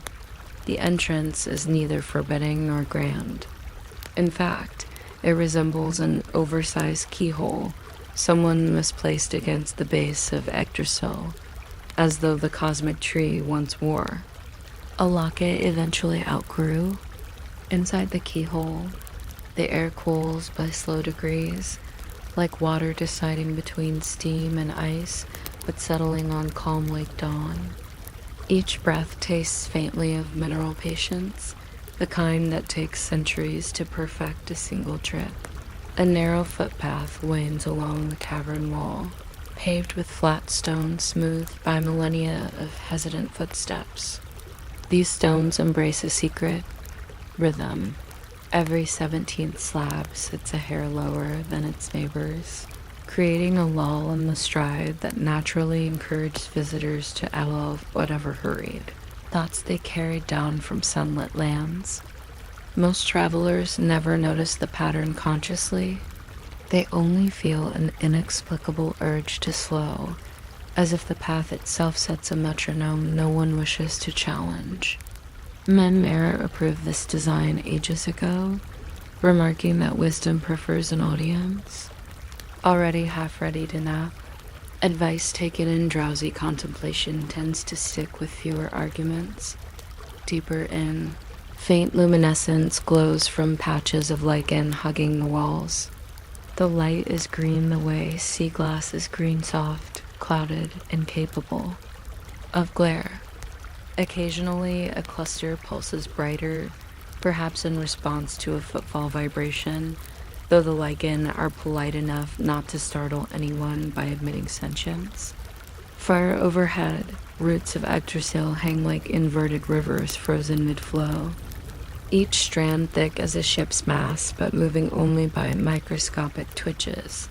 The entrance is neither forbidding nor grand. In fact, it resembles an oversized keyhole someone misplaced against the base of Yggdrasil, as though the cosmic tree once wore. A locket eventually outgrew. Inside the keyhole, the air cools by slow degrees, like water deciding between steam and ice, but settling on calm lake dawn. Each breath tastes faintly of mineral patience, the kind that takes centuries to perfect a single trip. A narrow footpath winds along the cavern wall, paved with flat stones smoothed by millennia of hesitant footsteps. These stones embrace a secret: rhythm. Every 17th slab sits a hair lower than its neighbors, creating a lull in the stride that naturally encouraged visitors to outlaw whatever hurried, thoughts they carried down from sunlit lands. Most travelers never notice the pattern consciously. They only feel an inexplicable urge to slow, as if the path itself sets a metronome no one wishes to challenge. Mimir approved this design ages ago, remarking that wisdom prefers an audience. Already half ready to nap, advice taken in drowsy contemplation tends to stick with fewer arguments. Deeper in, faint luminescence glows from patches of lichen hugging the walls. The light is green the way sea glass is green soft, clouded, incapable of glare. Occasionally, a cluster pulses brighter, perhaps in response to a footfall vibration, though the lichen are polite enough not to startle anyone by admitting sentience. Far overhead, roots of Yggdrasil hang like inverted rivers frozen mid-flow, each strand thick as a ship's mast, but moving only by microscopic twitches.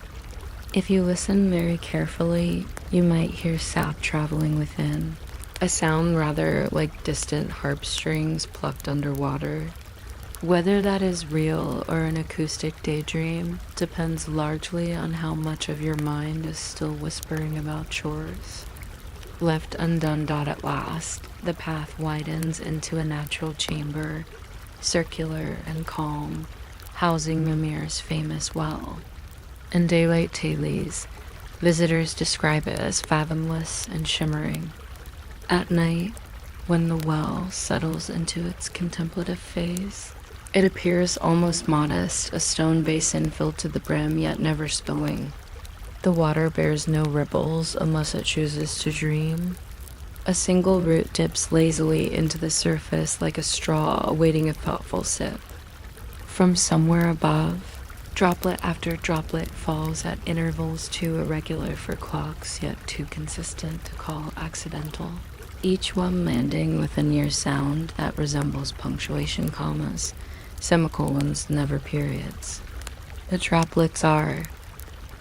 If you listen very carefully, you might hear sap traveling within, a sound rather like distant harp strings plucked underwater. Whether that is real or an acoustic daydream depends largely on how much of your mind is still whispering about chores. Left undone at last, the path widens into a natural chamber, circular and calm, housing Mimir's famous well. In daylight tales, visitors describe it as fathomless and shimmering. At night, when the well settles into its contemplative phase, it appears almost modest, a stone basin filled to the brim yet never spilling. The water bears no ripples unless it chooses to dream. A single root dips lazily into the surface like a straw awaiting a thoughtful sip. From somewhere above, droplet after droplet falls at intervals too irregular for clocks, yet too consistent to call accidental. Each one landing with a near sound that resembles punctuation commas, semicolons, never periods. The droplets are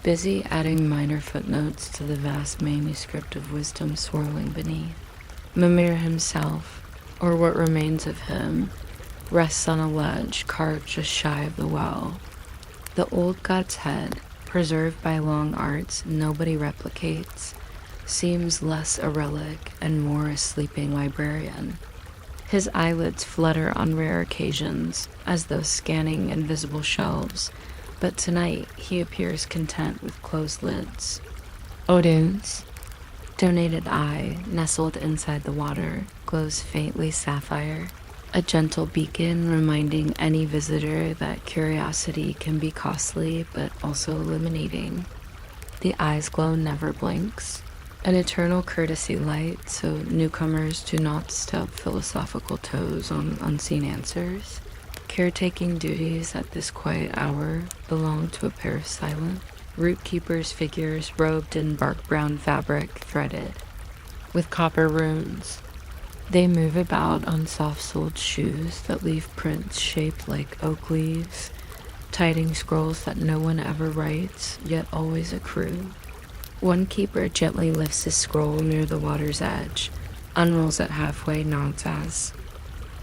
busy adding minor footnotes to the vast manuscript of wisdom swirling beneath. Mimir himself, or what remains of him, rests on a ledge carved just shy of the well. The old god's head, preserved by long arts nobody replicates, seems less a relic and more a sleeping librarian. His eyelids flutter on rare occasions, as though scanning invisible shelves, but tonight he appears content with closed lids. Odin's donated eye, nestled inside the water, glows faintly sapphire, a gentle beacon reminding any visitor that curiosity can be costly but also illuminating. The eye's glow never blinks, an eternal courtesy light so newcomers do not stub philosophical toes on unseen answers. Caretaking duties at this quiet hour belong to a pair of silent, root-keepers' figures robed in bark-brown fabric threaded with copper runes. They move about on soft-soled shoes that leave prints shaped like oak leaves, tiding scrolls that no one ever writes, yet always accrue. One keeper gently lifts his scroll near the water's edge, unrolls it halfway, nods as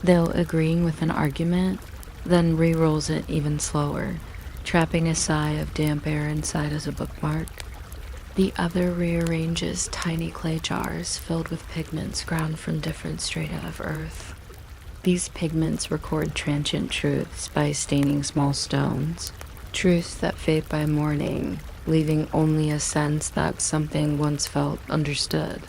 though agreeing with an argument, then re-rolls it even slower, trapping a sigh of damp air inside as a bookmark. The other rearranges tiny clay jars filled with pigments ground from different strata of earth. These pigments record transient truths by staining small stones, truths that fade by morning, leaving only a sense that something once felt understood.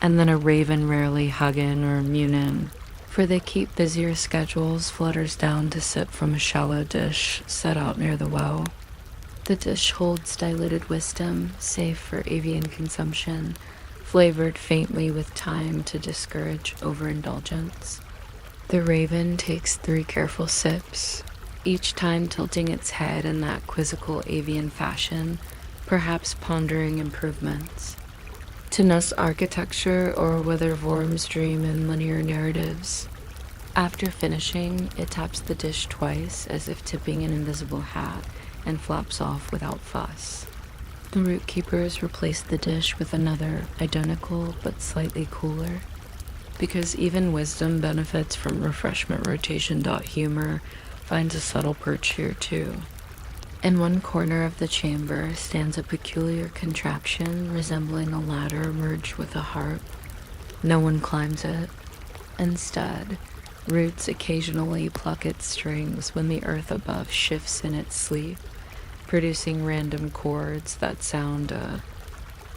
And then a raven, rarely Hugin or Munin, for they keep busier schedules, flutters down to sip from a shallow dish set out near the well. The dish holds diluted wisdom, safe for avian consumption, flavored faintly with thyme to discourage overindulgence. The raven takes 3 careful sips, each time tilting its head in that quizzical avian fashion, perhaps pondering improvements. To Nuss architecture or whether Vorm's dream in linear narratives. After finishing, it taps the dish twice as if tipping an invisible hat and flops off without fuss. The root keepers replace the dish with another, identical but slightly cooler, because even wisdom benefits from refreshment rotation. Humor finds a subtle perch here too. In one corner of the chamber stands a peculiar contraption resembling a ladder merged with a harp. No one climbs it. Instead, roots occasionally pluck its strings when the earth above shifts in its sleep, producing random chords that sound a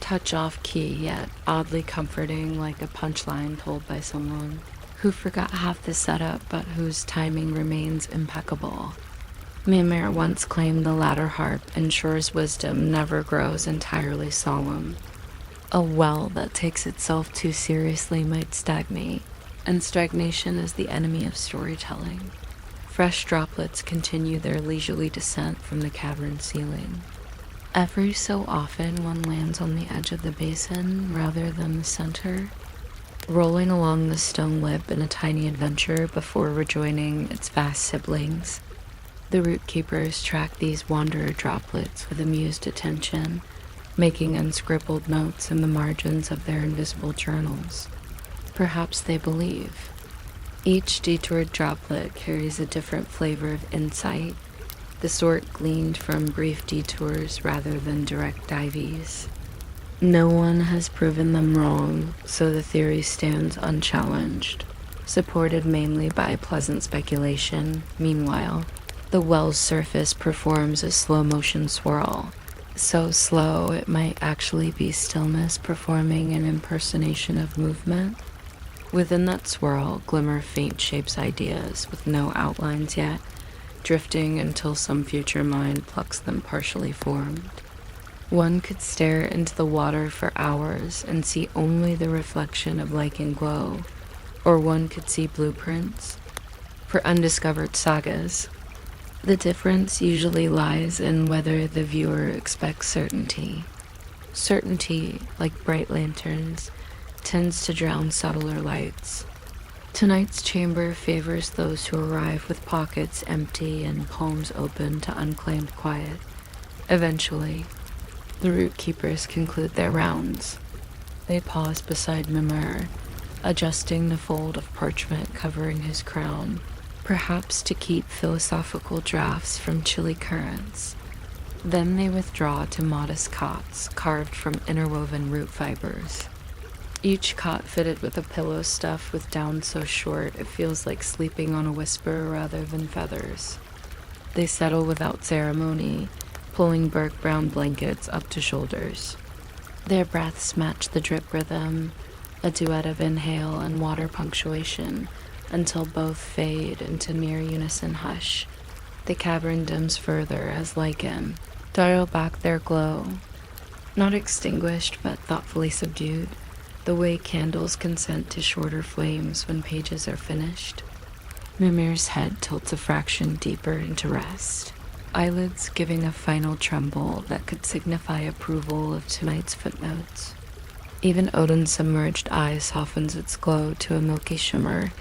touch off key, yet oddly comforting, like a punchline told by someone who forgot half the setup but whose timing remains impeccable. Mimir once claimed the latter harp ensures wisdom never grows entirely solemn. A well that takes itself too seriously might stagnate, and stagnation is the enemy of storytelling. Fresh droplets continue their leisurely descent from the cavern ceiling. Every so often one lands on the edge of the basin rather than the center, rolling along the stone lip in a tiny adventure before rejoining its vast siblings. The root keepers track these wanderer droplets with amused attention, making unscribbled notes in the margins of their invisible journals. Perhaps they believe. Each detoured droplet carries a different flavor of insight, the sort gleaned from brief detours rather than direct dives. No one has proven them wrong, so the theory stands unchallenged, supported mainly by pleasant speculation. Meanwhile, the well's surface performs a slow-motion swirl, so slow it might actually be stillness performing an impersonation of movement. Within that swirl glimmer faint shapes, ideas with no outlines yet, drifting until some future mind plucks them partially formed. One could stare into the water for hours and see only the reflection of light and glow, or one could see blueprints for undiscovered sagas. The difference usually lies in whether the viewer expects certainty. Certainty, like bright lanterns, tends to drown subtler lights. Tonight's chamber favors those who arrive with pockets empty and palms open to unclaimed quiet. Eventually, the root keepers conclude their rounds. They pause beside Mimir, adjusting the fold of parchment covering his crown, perhaps to keep philosophical drafts from chilly currents. Then they withdraw to modest cots carved from interwoven root fibers. Each cot fitted with a pillow stuffed with down so short it feels like sleeping on a whisper rather than feathers. They settle without ceremony, pulling burnt brown blankets up to shoulders. Their breaths match the drip rhythm, a duet of inhale and water punctuation, until both fade into near unison hush. The cavern dims further as lichen dial back their glow, not extinguished but thoughtfully subdued, the way candles consent to shorter flames when pages are finished. Mimir's head tilts a fraction deeper into rest, eyelids giving a final tremble that could signify approval of tonight's footnotes. Even Odin's submerged eye softens its glow to a milky shimmer,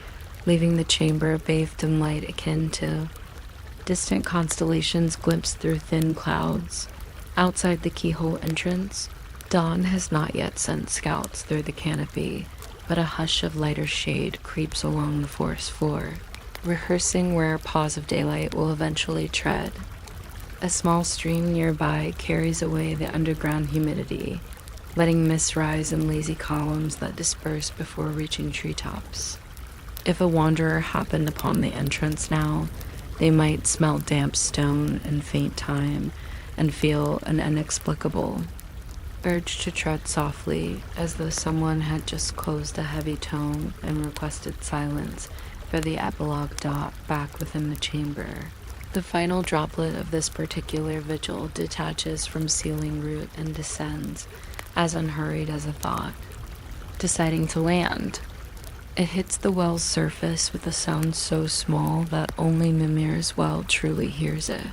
leaving the chamber bathed in light akin to distant constellations glimpsed through thin clouds. Outside the keyhole entrance, dawn has not yet sent scouts through the canopy, but a hush of lighter shade creeps along the forest floor, rehearsing where paws of daylight will eventually tread. A small stream nearby carries away the underground humidity, letting mist rise in lazy columns that disperse before reaching treetops. If a wanderer happened upon the entrance now, they might smell damp stone and faint thyme and feel an inexplicable urge to tread softly, as though someone had just closed a heavy tome and requested silence for the epilogue dot back within the chamber. The final droplet of this particular vigil detaches from ceiling root and descends, as unhurried as a thought, deciding to land. It hits the well's surface with a sound so small that only Mimir's well truly hears it.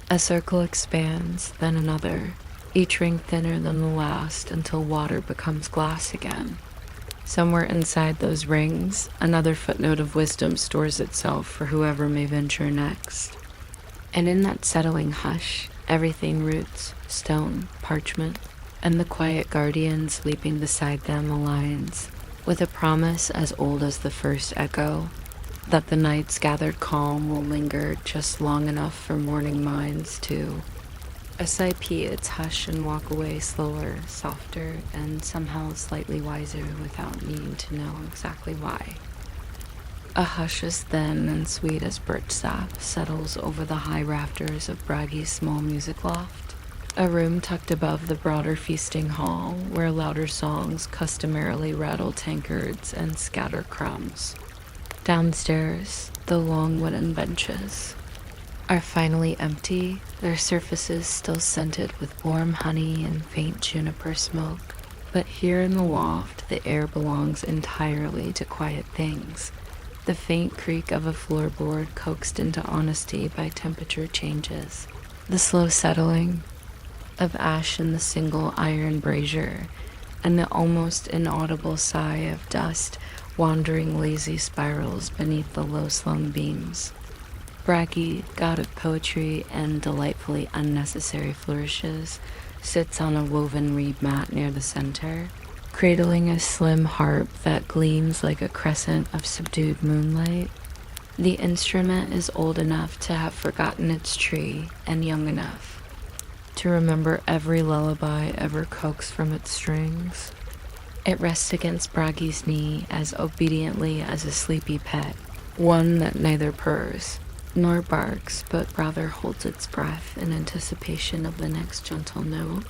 A circle expands, then another, each ring thinner than the last until water becomes glass again. Somewhere inside those rings, another footnote of wisdom stores itself for whoever may venture next. And in that settling hush, everything roots, stone, parchment, and the quiet guardian sleeping beside them aligns, with a promise as old as the first echo, that the night's gathered calm will linger just long enough for morning minds to SIP its hush and walk away slower, softer, and somehow slightly wiser without needing to know exactly why. A hush as thin and sweet as birch sap settles over the high rafters of Bragi's small music loft, a room tucked above the broader feasting hall where louder songs customarily rattle tankards and scatter crumbs. Downstairs, the long wooden benches are finally empty, their surfaces still scented with warm honey and faint juniper smoke. But here in the loft, the air belongs entirely to quiet things. The faint creak of a floorboard coaxed into honesty by temperature changes. The slow settling of ash in the single iron brazier, and the almost inaudible sigh of dust wandering lazy spirals beneath the low-slung beams. Bragi, god of poetry and delightfully unnecessary flourishes, sits on a woven reed mat near the center, cradling a slim harp that gleams like a crescent of subdued moonlight. The instrument is old enough to have forgotten its tree and young enough to remember every lullaby ever coaxed from its strings. It rests against Bragi's knee as obediently as a sleepy pet, one that neither purrs nor barks, but rather holds its breath in anticipation of the next gentle note.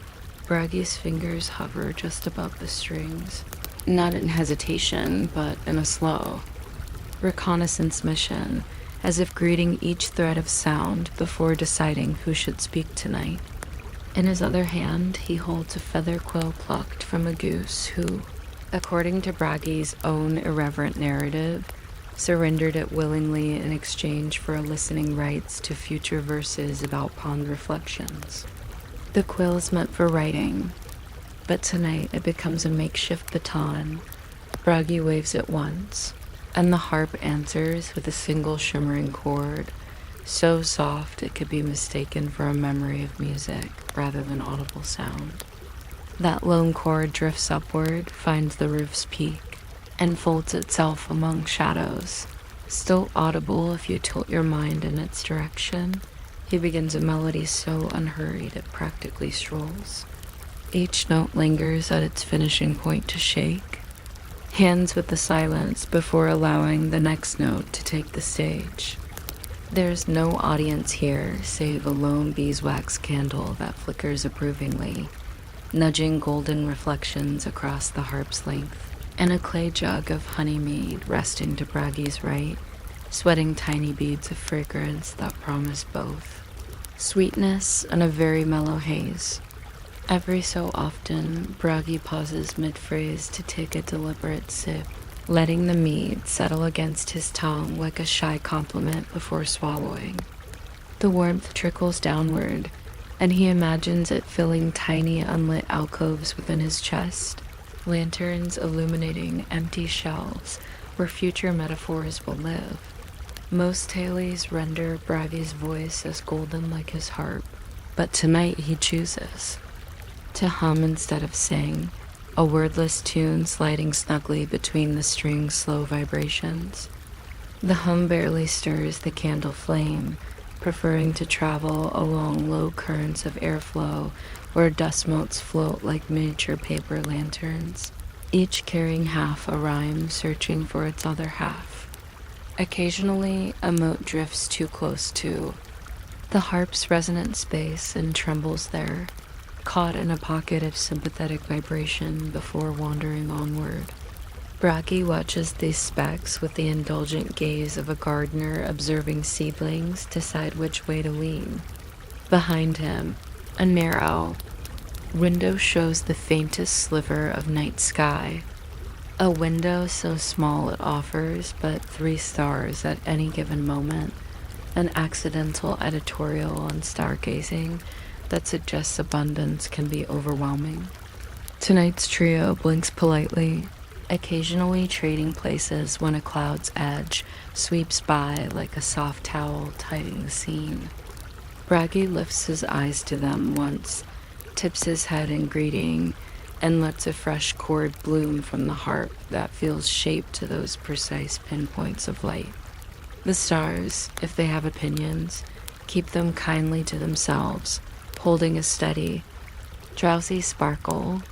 Bragi's fingers hover just above the strings, not in hesitation, but in a slow reconnaissance mission, as if greeting each thread of sound before deciding who should speak tonight. In his other hand, he holds a feather quill plucked from a goose who, according to Bragi's own irreverent narrative, surrendered it willingly in exchange for a listening rights to future verses about pond reflections. The quill is meant for writing, but tonight it becomes a makeshift baton. Bragi waves it once, and the harp answers with a single shimmering chord, so soft it could be mistaken for a memory of music rather than audible sound. That lone chord drifts upward, finds the roof's peak, and folds itself among shadows. Still audible if you tilt your mind in its direction, he begins a melody so unhurried it practically strolls. Each note lingers at its finishing point to shake, hands with the silence before allowing the next note to take the stage. There's no audience here save a lone beeswax candle that flickers approvingly, nudging golden reflections across the harp's length, and a clay jug of honey mead resting to Bragi's right, sweating tiny beads of fragrance that promise both sweetness and a very mellow haze. Every so often, Bragi pauses mid-phrase to take a deliberate sip, letting the mead settle against his tongue like a shy compliment before swallowing. The warmth trickles downward, and he imagines it filling tiny unlit alcoves within his chest, lanterns illuminating empty shelves where future metaphors will live. Most tales render Bragi's voice as golden like his harp, but tonight he chooses to hum instead of sing, a wordless tune sliding snugly between the string's slow vibrations. The hum barely stirs the candle flame, preferring to travel along low currents of airflow where dust motes float like miniature paper lanterns, each carrying half a rhyme searching for its other half. Occasionally, a mote drifts too close to the harp's resonant space and trembles there, caught in a pocket of sympathetic vibration before wandering onward. Bragi watches these specks with the indulgent gaze of a gardener observing seedlings decide which way to lean. Behind him, a narrow window shows the faintest sliver of night sky, a window so small it offers but 3 stars at any given moment, an accidental editorial on stargazing that suggests abundance can be overwhelming. Tonight's trio blinks politely, occasionally trading places when a cloud's edge sweeps by like a soft towel tidying the scene. Bragi lifts his eyes to them once, tips his head in greeting, and lets a fresh chord bloom from the harp that feels shaped to those precise pinpoints of light. The stars, if they have opinions, keep them kindly to themselves, holding a steady, drowsy sparkle.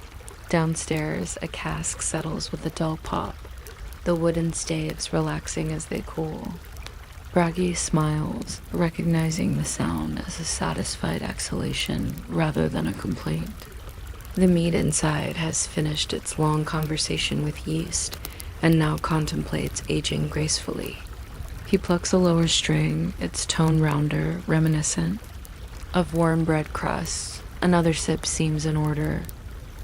Downstairs, a cask settles with a dull pop, the wooden staves relaxing as they cool. Bragi smiles, recognizing the sound as a satisfied exhalation rather than a complaint. The mead inside has finished its long conversation with yeast and now contemplates aging gracefully. He plucks a lower string, its tone rounder, reminiscent of warm bread crusts. Another sip seems in order.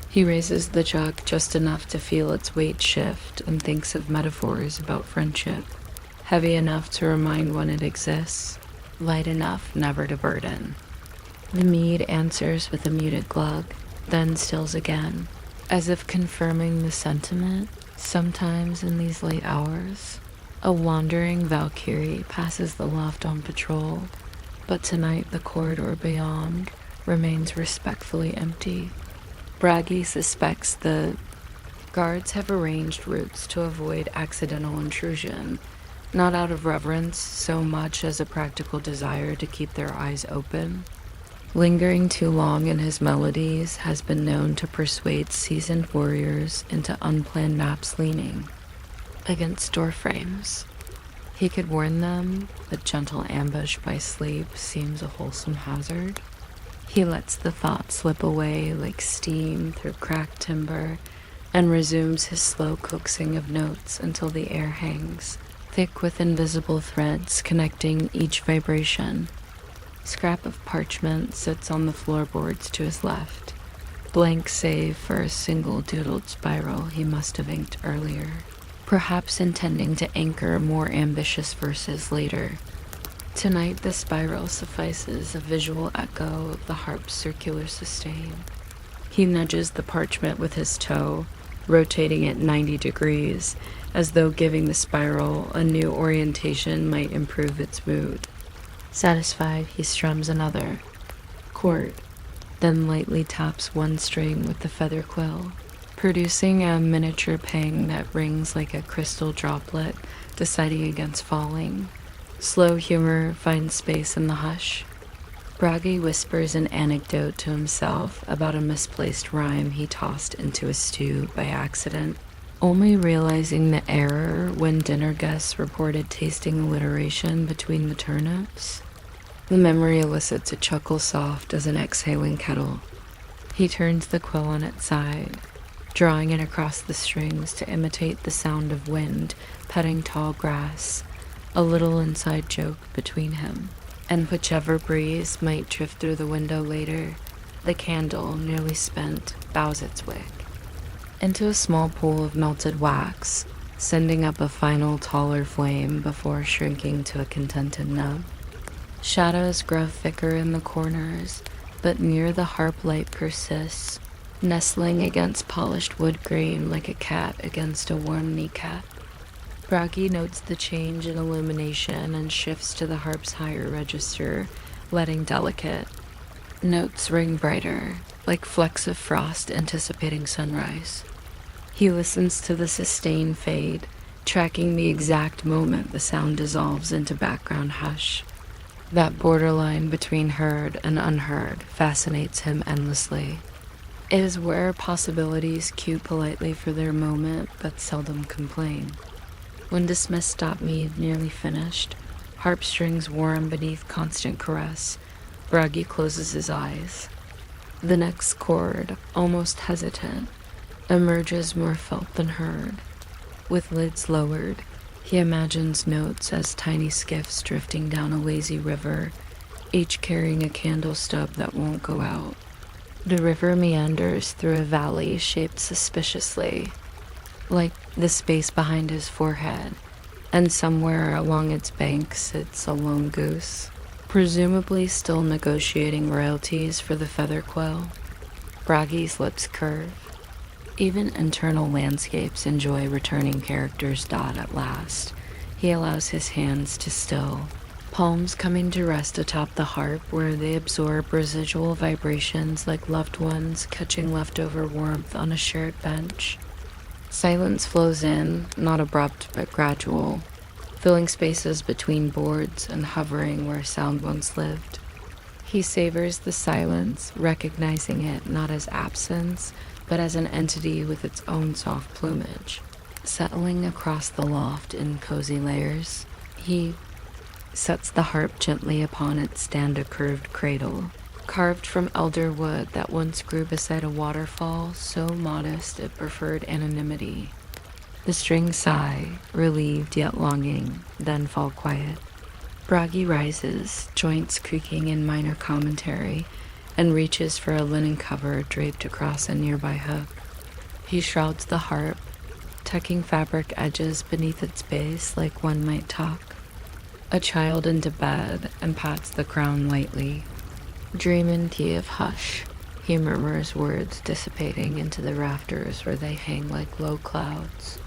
He raises the jug just enough to feel its weight shift and thinks of metaphors about friendship, heavy enough to remind one it exists, light enough never to burden. The mead answers with a muted glug, then stills again, as if confirming the sentiment. Sometimes in these late hours, a wandering Valkyrie passes the loft on patrol, but tonight the corridor beyond remains respectfully empty. Bragi suspects the guards have arranged routes to avoid accidental intrusion, not out of reverence so much as a practical desire to keep their eyes open. Lingering too long in his melodies has been known to persuade seasoned warriors into unplanned naps leaning against door frames. He could warn them that gentle ambush by sleep seems a wholesome hazard. He lets the thought slip away like steam through cracked timber and resumes his slow coaxing of notes until the air hangs, thick with invisible threads connecting each vibration. Scrap of parchment sits on the floorboards to his left, blank save for a single doodled spiral he must have inked earlier, perhaps intending to anchor more ambitious verses later. Tonight the spiral suffices a visual echo of the harp's circular sustain. He nudges the parchment with his toe, rotating it 90 degrees, as though giving the spiral a new orientation might improve its mood. Satisfied, he strums another chord, then lightly taps one string with the feather quill, producing a miniature ping that rings like a crystal droplet deciding against falling. Slow humor finds space in the hush. Bragi whispers an anecdote to himself about a misplaced rhyme he tossed into a stew by accident, only realizing the error when dinner guests reported tasting alliteration between the turnips. The memory elicits a chuckle soft as an exhaling kettle. He turns the quill on its side, drawing it across the strings to imitate the sound of wind petting tall grass, a little inside joke between him and whichever breeze might drift through the window later. The candle, nearly spent, bows its wick into a small pool of melted wax, sending up a final taller flame before shrinking to a contented nub. Shadows grow thicker in the corners, but near the harp light persists, nestling against polished wood grain like a cat against a warm kneecap. Bragi notes the change in illumination and shifts to the harp's higher register, letting delicate notes ring brighter, like flecks of frost anticipating sunrise. He listens to the sustained fade, tracking the exact moment the sound dissolves into background hush. That borderline between heard and unheard fascinates him endlessly. It is where possibilities queue politely for their moment but seldom complain. When dismissed stop mead nearly finished, harp strings warm beneath constant caress, Bragi closes his eyes. The next chord, almost hesitant, emerges more felt than heard. With lids lowered, he imagines notes as tiny skiffs drifting down a lazy river, each carrying a candle stub that won't go out. The river meanders through a valley shaped suspiciously, like the space behind his forehead, and somewhere along its bank sits a lone goose, presumably still negotiating royalties for the feather quell. Bragi's lips curve. Even internal landscapes enjoy returning characters' dot at last. He allows his hands to still, palms coming to rest atop the harp where they absorb residual vibrations like loved ones catching leftover warmth on a shared bench. Silence flows in, not abrupt but gradual, filling spaces between boards and hovering where sound once lived. He savors the silence, recognizing it not as absence, but as an entity with its own soft plumage. Settling across the loft in cozy layers, he sets the harp gently upon its stand-a-curved cradle, carved from elder wood that once grew beside a waterfall so modest it preferred anonymity. The strings sigh, relieved yet longing, then fall quiet. Bragi rises, joints creaking in minor commentary, and reaches for a linen cover draped across a nearby hook. He shrouds the harp, tucking fabric edges beneath its base like one might tuck a child into bed, and pats the crown lightly. Dream in tea of hush, he murmurs, words dissipating into the rafters where they hang like low clouds.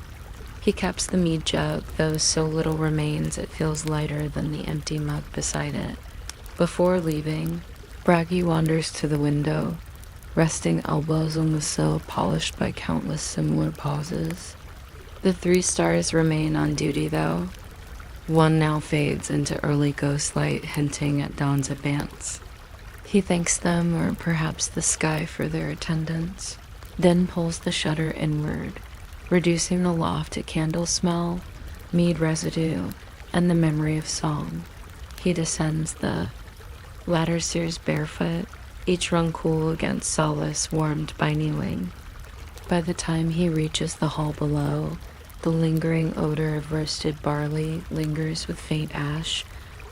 He caps the mead jug, though so little remains it feels lighter than the empty mug beside it. Before leaving, Bragi wanders to the window, resting elbows on the sill polished by countless similar pauses. The 3 stars remain on duty, though. One now fades into early ghost light, hinting at dawn's advance. He thanks them, or perhaps the sky, for their attendance, then pulls the shutter inward, reducing the loft to candle smell, mead residue, and the memory of song. He descends the ladder steers barefoot, each rung cool against solace warmed by kneeling. By the time he reaches the hall below, the lingering odor of roasted barley lingers with faint ash,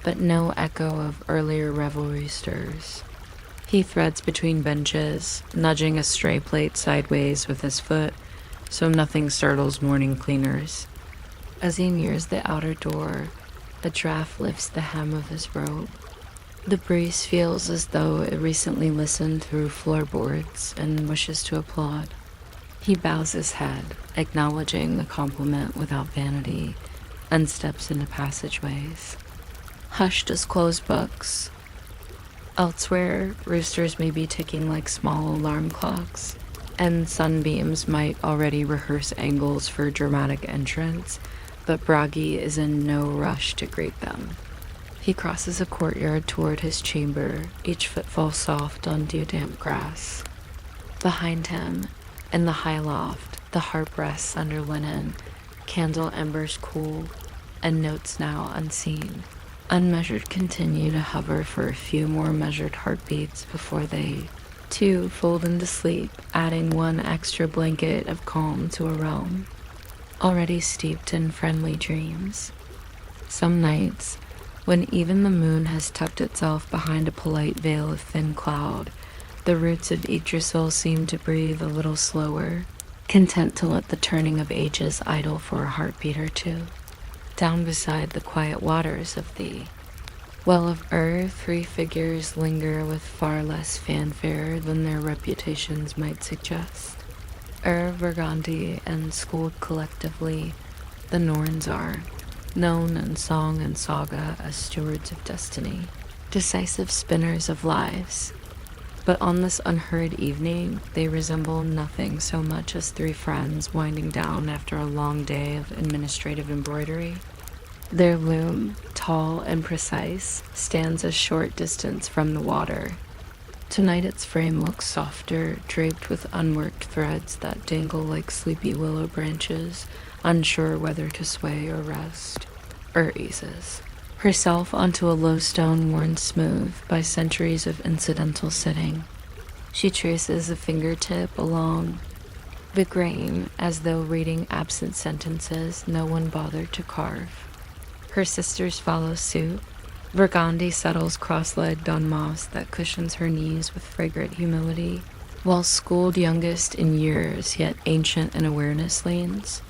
but no echo of earlier revelry stirs. He threads between benches, nudging a stray plate sideways with his foot, so nothing startles morning cleaners. As he nears the outer door, a draft lifts the hem of his robe. The breeze feels as though it recently listened through floorboards and wishes to applaud. He bows his head, acknowledging the compliment without vanity, and steps into passageways. Hushed as closed books. Elsewhere, roosters may be ticking like small alarm clocks, and sunbeams might already rehearse angles for dramatic entrance, but Bragi is in no rush to greet them. He crosses a courtyard toward his chamber, each footfall soft on dew-damp grass. Behind him, in the high loft, the harp rests under linen, candle embers cool, and notes now unseen. Unmeasured continue to hover for a few more measured heartbeats before they, too, fold into sleep, adding one extra blanket of calm to a realm already steeped in friendly dreams. Some nights, when even the moon has tucked itself behind a polite veil of thin cloud, the roots of Yggdrasil seem to breathe a little slower, content to let the turning of ages idle for a heartbeat or two. Down beside the quiet waters of the Well of Urðr, 3 figures linger with far less fanfare than their reputations might suggest. Vergandi and schooled collectively, the Norns are, known in song and saga as stewards of destiny, decisive spinners of lives. But on this unhurried evening, they resemble nothing so much as 3 friends winding down after a long day of administrative embroidery. Their loom, tall and precise, stands a short distance from the water. Tonight its frame looks softer, draped with unworked threads that dangle like sleepy willow branches, unsure whether to sway or rest. Eases herself onto a low stone worn smooth by centuries of incidental sitting. She traces a fingertip along the grain as though reading absent sentences no one bothered to carve. Her sisters follow suit. Vergandi settles cross-legged on moss that cushions her knees with fragrant humility, while schooled youngest in years yet ancient in awareness leans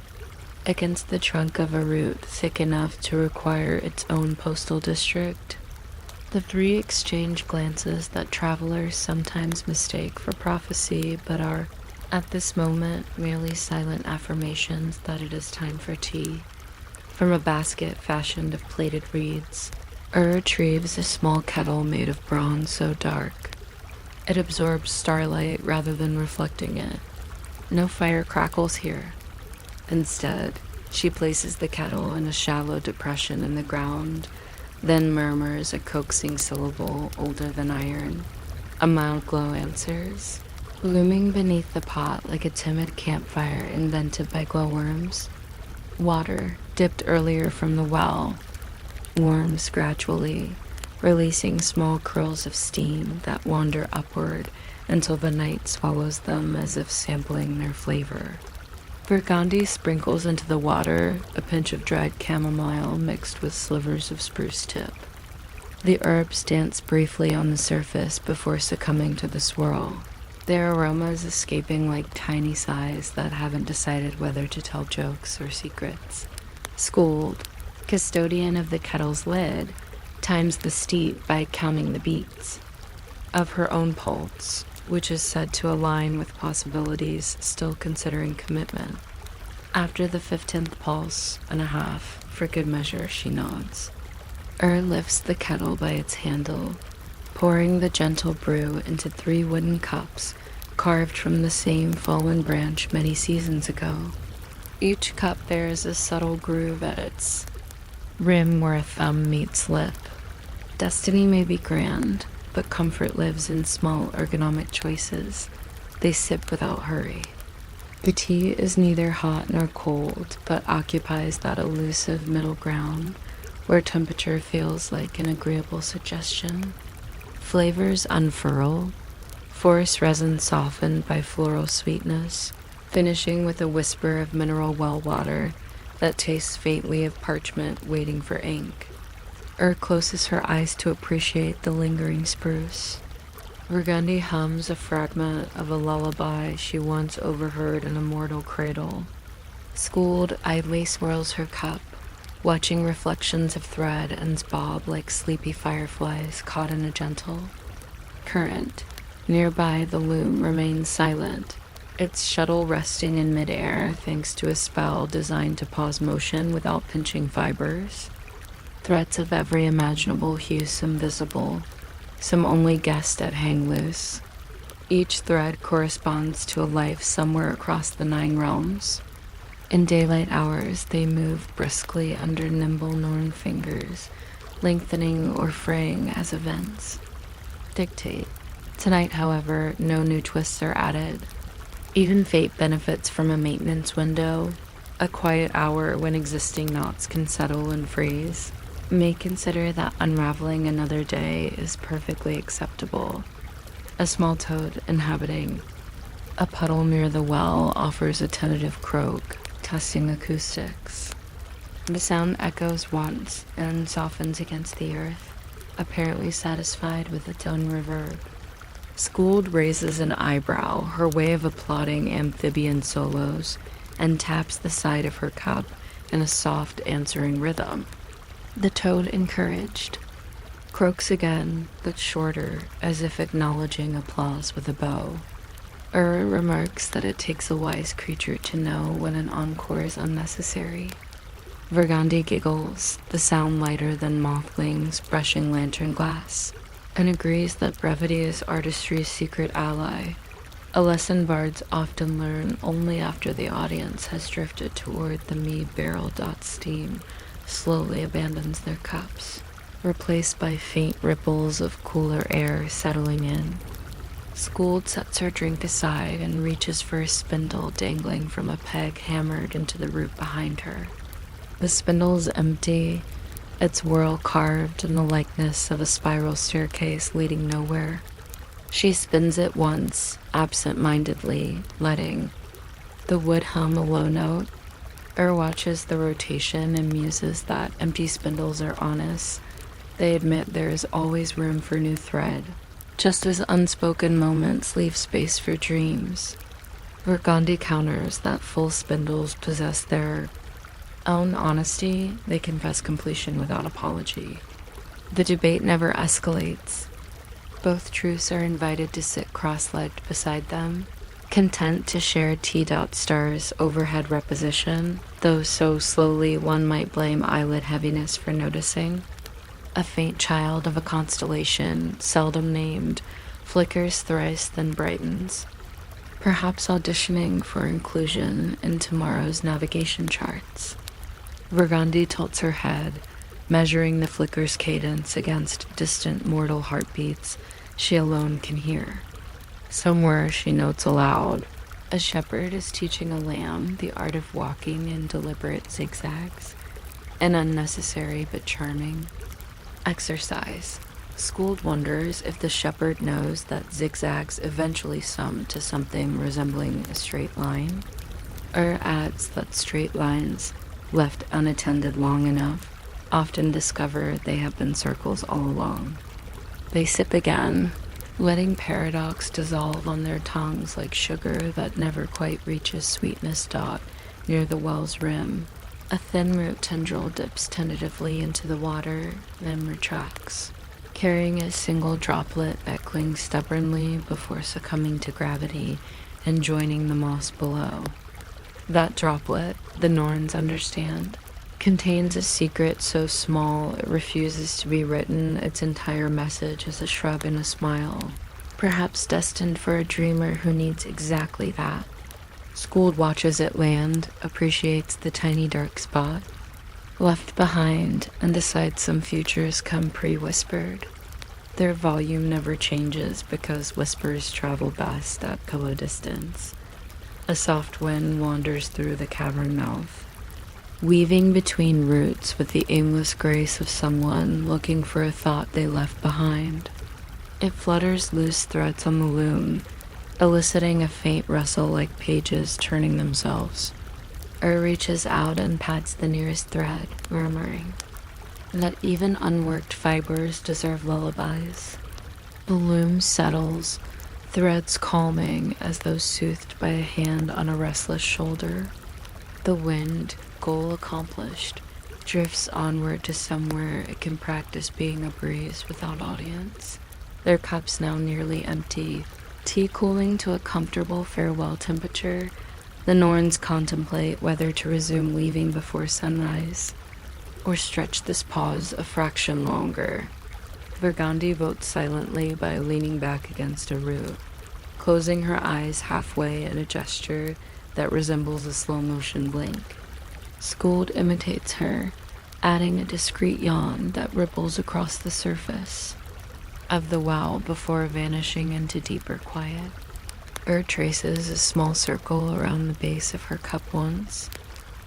against the trunk of a root thick enough to require its own postal district. The three exchange glances that travelers sometimes mistake for prophecy but are, at this moment, merely silent affirmations that it is time for tea. From a basket fashioned of plaited reeds, retrieves a small kettle made of bronze so dark it absorbs starlight rather than reflecting it. No fire crackles here. Instead, she places the kettle in a shallow depression in the ground, then murmurs a coaxing syllable older than iron. A mild glow answers, looming beneath the pot like a timid campfire invented by glowworms. Water, dipped earlier from the well, warms gradually, releasing small curls of steam that wander upward until the night swallows them as if sampling their flavor. Vergandi sprinkles into the water a pinch of dried chamomile mixed with slivers of spruce-tip. The herbs dance briefly on the surface before succumbing to the swirl, their aromas escaping like tiny sighs that haven't decided whether to tell jokes or secrets. Schooled, custodian of the kettle's lid, times the steep by counting the beats of her own pulse, which is said to align with possibilities still considering commitment. After the 15th pulse and a half, for good measure, she nods. Lifts the kettle by its handle, pouring the gentle brew into 3 wooden cups carved from the same fallen branch many seasons ago. Each cup bears a subtle groove at its rim where a thumb meets lip. Destiny may be grand, but comfort lives in small ergonomic choices. They sip without hurry. The tea is neither hot nor cold, but occupies that elusive middle ground where temperature feels like an agreeable suggestion. Flavors unfurl, forest resin softened by floral sweetness, finishing with a whisper of mineral well water that tastes faintly of parchment waiting for ink. Closes her eyes to appreciate the lingering spruce. Vergandi hums a fragment of a lullaby she once overheard in a mortal cradle. Schooled idly swirls her cup, watching reflections of thread ends bob like sleepy fireflies caught in a gentle current. Nearby, the loom remains silent, its shuttle resting in midair thanks to a spell designed to pause motion without pinching fibers. Threads of every imaginable hue some visible, some only guessed at hang loose. Each thread corresponds to a life somewhere across the 9 realms. In daylight hours, they move briskly under nimble Norn fingers, lengthening or fraying as events dictate. Tonight, however, no new twists are added. Even fate benefits from a maintenance window, a quiet hour when existing knots can settle and freeze. May consider that unraveling another day is perfectly acceptable. A small toad inhabiting a puddle near the well offers a tentative croak, testing acoustics. The sound echoes once and softens against the earth, apparently satisfied with its own reverb. Schooled raises an eyebrow, her way of applauding amphibian solos, and taps the side of her cup in a soft answering rhythm. The toad, encouraged, croaks again, but shorter, as if acknowledging applause with a bow. Remarks that it takes a wise creature to know when an encore is unnecessary. Vergandi giggles, the sound lighter than moth wings brushing lantern glass, and agrees that brevity is artistry's secret ally, a lesson bards often learn only after the audience has drifted toward the mead barrel steam slowly abandons their cups, replaced by faint ripples of cooler air settling in. Skuld sets her drink aside and reaches for a spindle dangling from a peg hammered into the root behind her. The spindle's empty, its whorl carved in the likeness of a spiral staircase leading nowhere. She spins it once, absent-mindedly, letting the wood hum a low note. Watches the rotation and muses that empty spindles are honest. They admit there is always room for new thread, just as unspoken moments leave space for dreams. Burgundy counters that full spindles possess their own honesty. They confess completion without apology. The debate never escalates. Both truths are invited to sit cross-legged beside them, content to share T.Star's overhead reposition, though so slowly one might blame eyelid heaviness for noticing. A faint child of a constellation, seldom named, flickers thrice then brightens, perhaps auditioning for inclusion in tomorrow's navigation charts. Burgundy tilts her head, measuring the flicker's cadence against distant mortal heartbeats she alone can hear. Somewhere she notes aloud, a shepherd is teaching a lamb the art of walking in deliberate zigzags, an unnecessary but charming exercise. Skuld wonders if the shepherd knows that zigzags eventually sum to something resembling a straight line, or adds that straight lines, left unattended long enough, often discover they have been circles all along. They sip again, letting paradox dissolve on their tongues like sugar that never quite reaches sweetness dot near the well's rim. A thin root tendril dips tentatively into the water, then retracts, carrying a single droplet that clings stubbornly before succumbing to gravity and joining the moss below. That droplet, the Norns understand, contains a secret so small it refuses to be written. Its entire message is a shrug and a smile, perhaps destined for a dreamer who needs exactly that. Skuld watches it land, appreciates the tiny dark spot left behind, and decides some futures come pre-whispered. Their volume never changes because whispers travel best at pillow distance. A soft wind wanders through the cavern mouth, weaving between roots with the aimless grace of someone looking for a thought they left behind. It flutters loose threads on the loom, eliciting a faint rustle like pages turning themselves. Reaches out and pats the nearest thread, murmuring that even unworked fibers deserve lullabies. The loom settles, threads calming as though soothed by a hand on a restless shoulder. The wind, goal accomplished, drifts onward to somewhere it can practice being a breeze without audience. Their cups now nearly empty, tea cooling to a comfortable farewell temperature. The Norns contemplate whether to resume leaving before sunrise, or stretch this pause a fraction longer. Burgundy votes silently by leaning back against a root, closing her eyes halfway in a gesture that resembles a slow-motion blink. Skuld imitates her, adding a discreet yawn that ripples across the surface of the well before vanishing into deeper quiet. Traces a small circle around the base of her cup once,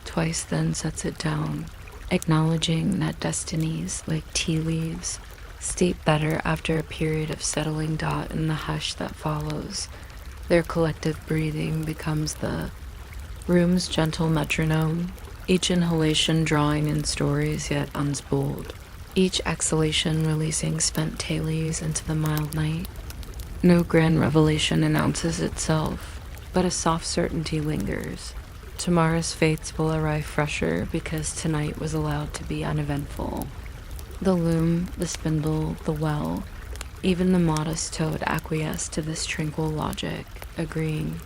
twice then sets it down, acknowledging that destinies, like tea leaves, steep better after a period of settling dot in the hush that follows. Their collective breathing becomes the room's gentle metronome, each inhalation drawing in stories yet unspooled, each exhalation releasing spent tales into the mild night. No grand revelation announces itself, but a soft certainty lingers. Tomorrow's fates will arrive fresher because tonight was allowed to be uneventful. The loom, the spindle, the well, even the modest toad acquiesce to this tranquil logic, agreeing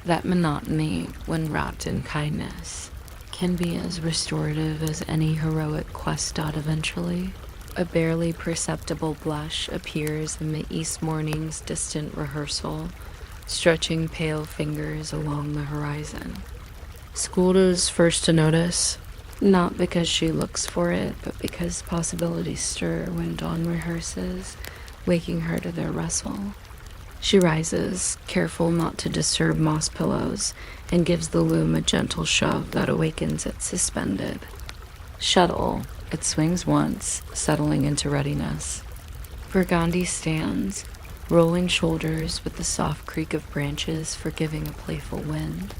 that monotony, when wrapped in kindness, can be as restorative as any heroic quest dot eventually. A barely perceptible blush appears in the east morning's distant rehearsal, stretching pale fingers along the horizon. Skuld is first to notice. Not because she looks for it, but because possibilities stir when Dawn rehearses, waking her to their wrestle. She rises, careful not to disturb moss pillows, and gives the loom a gentle shove that awakens it suspended. Shuttle, it swings once, settling into readiness. Burgundy stands, rolling shoulders with the soft creak of branches forgiving a playful wind.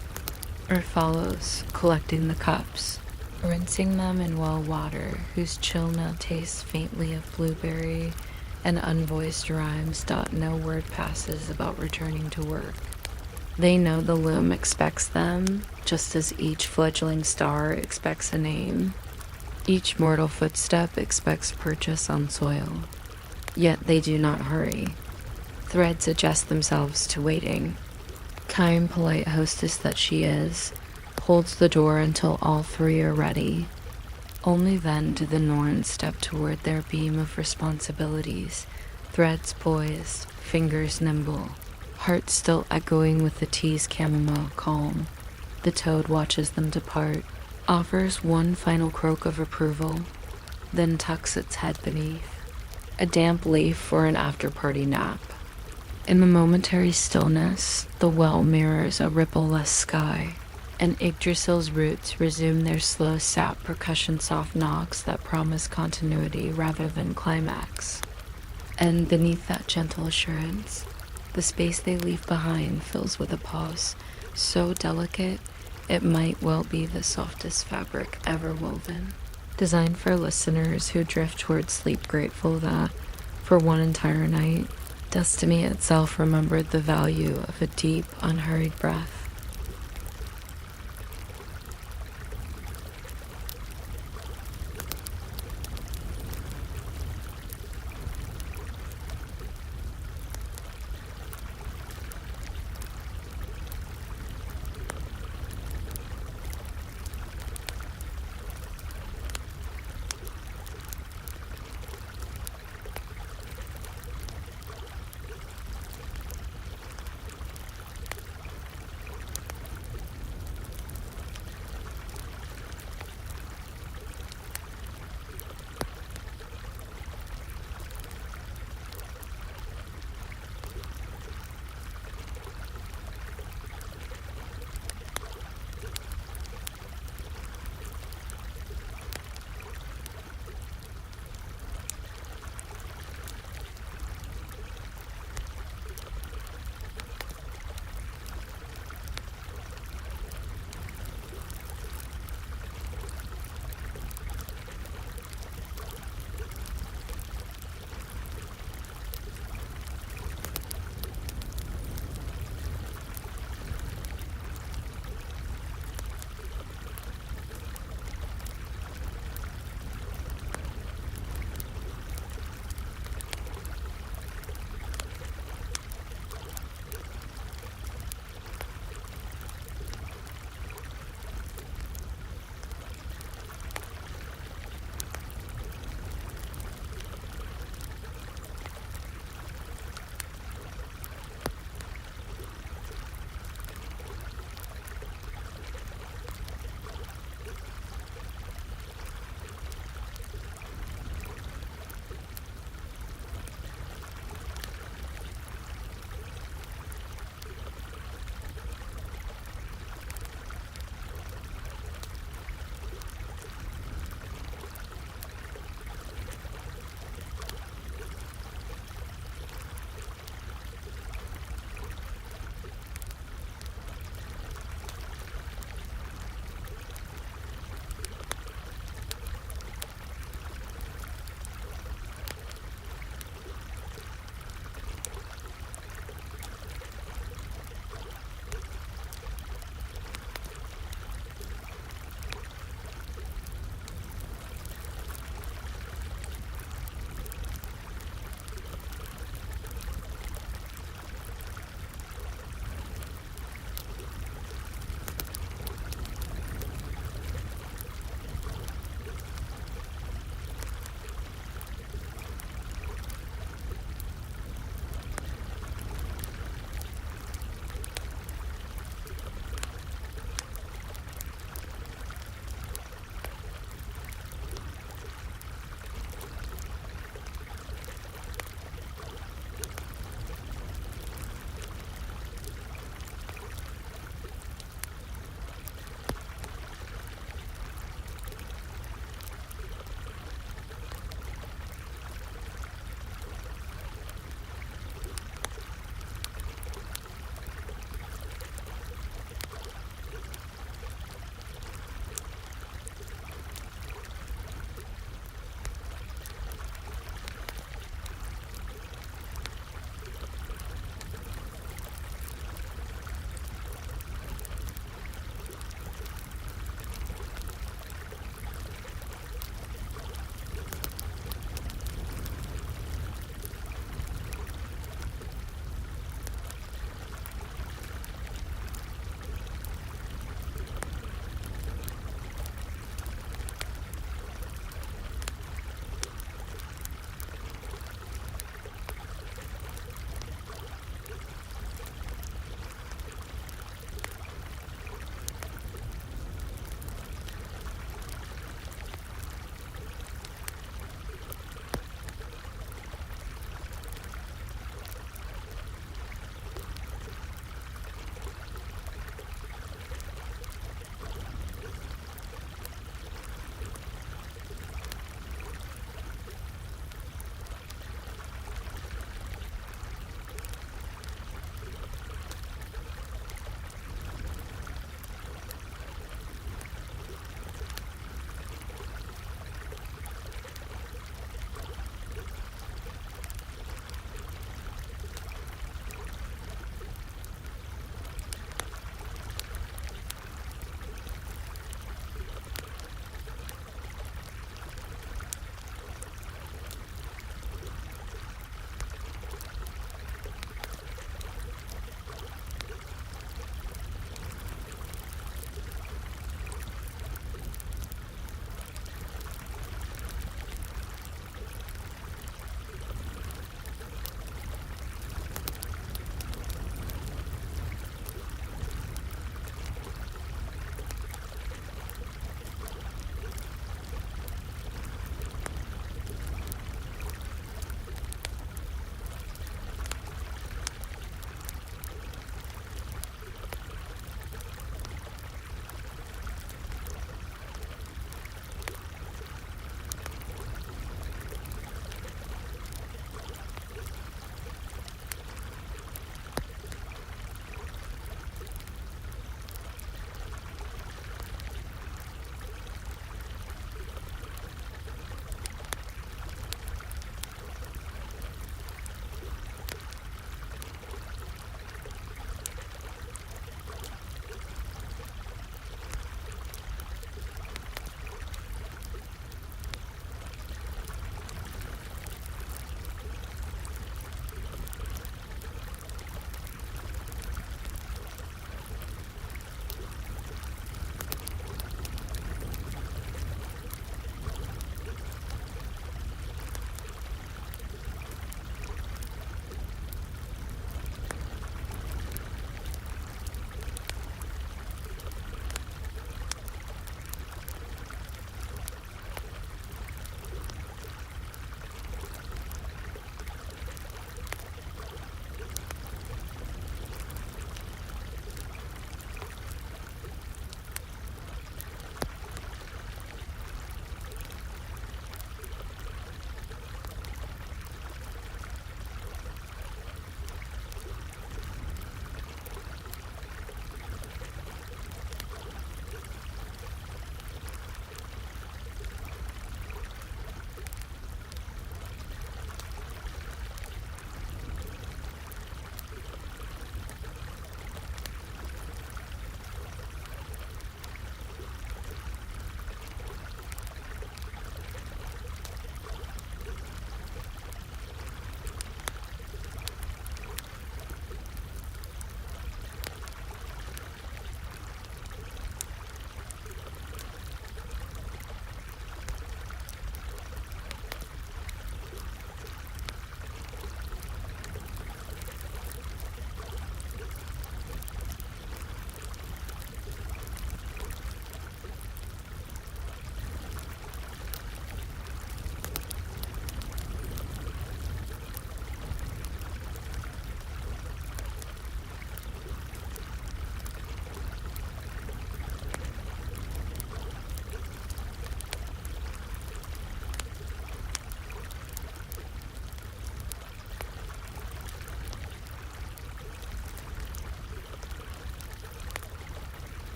Follows, collecting the cups, rinsing them in well water whose chill now tastes faintly of blueberry, and unvoiced rhymes dot no word passes about returning to work. They know the loom expects them, just as each fledgling star expects a name. Each mortal footstep expects purchase on soil. Yet they do not hurry. Threads adjust themselves to waiting. Kind, polite hostess that she is, holds the door until all three are ready. Only then do the Norns step toward their beam of responsibilities, threads poised, fingers nimble, heart still echoing with the tea's chamomile calm. The toad watches them depart, offers one final croak of approval, then tucks its head beneath, a damp leaf for an after-party nap. In the momentary stillness, the well mirrors a ripple-less sky, and Yggdrasil's roots resume their slow sap percussion soft knocks that promise continuity rather than climax. And beneath that gentle assurance, the space they leave behind fills with a pause so delicate it might well be the softest fabric ever woven. Designed for listeners who drift toward sleep grateful that, for one entire night, destiny itself remembered the value of a deep, unhurried breath.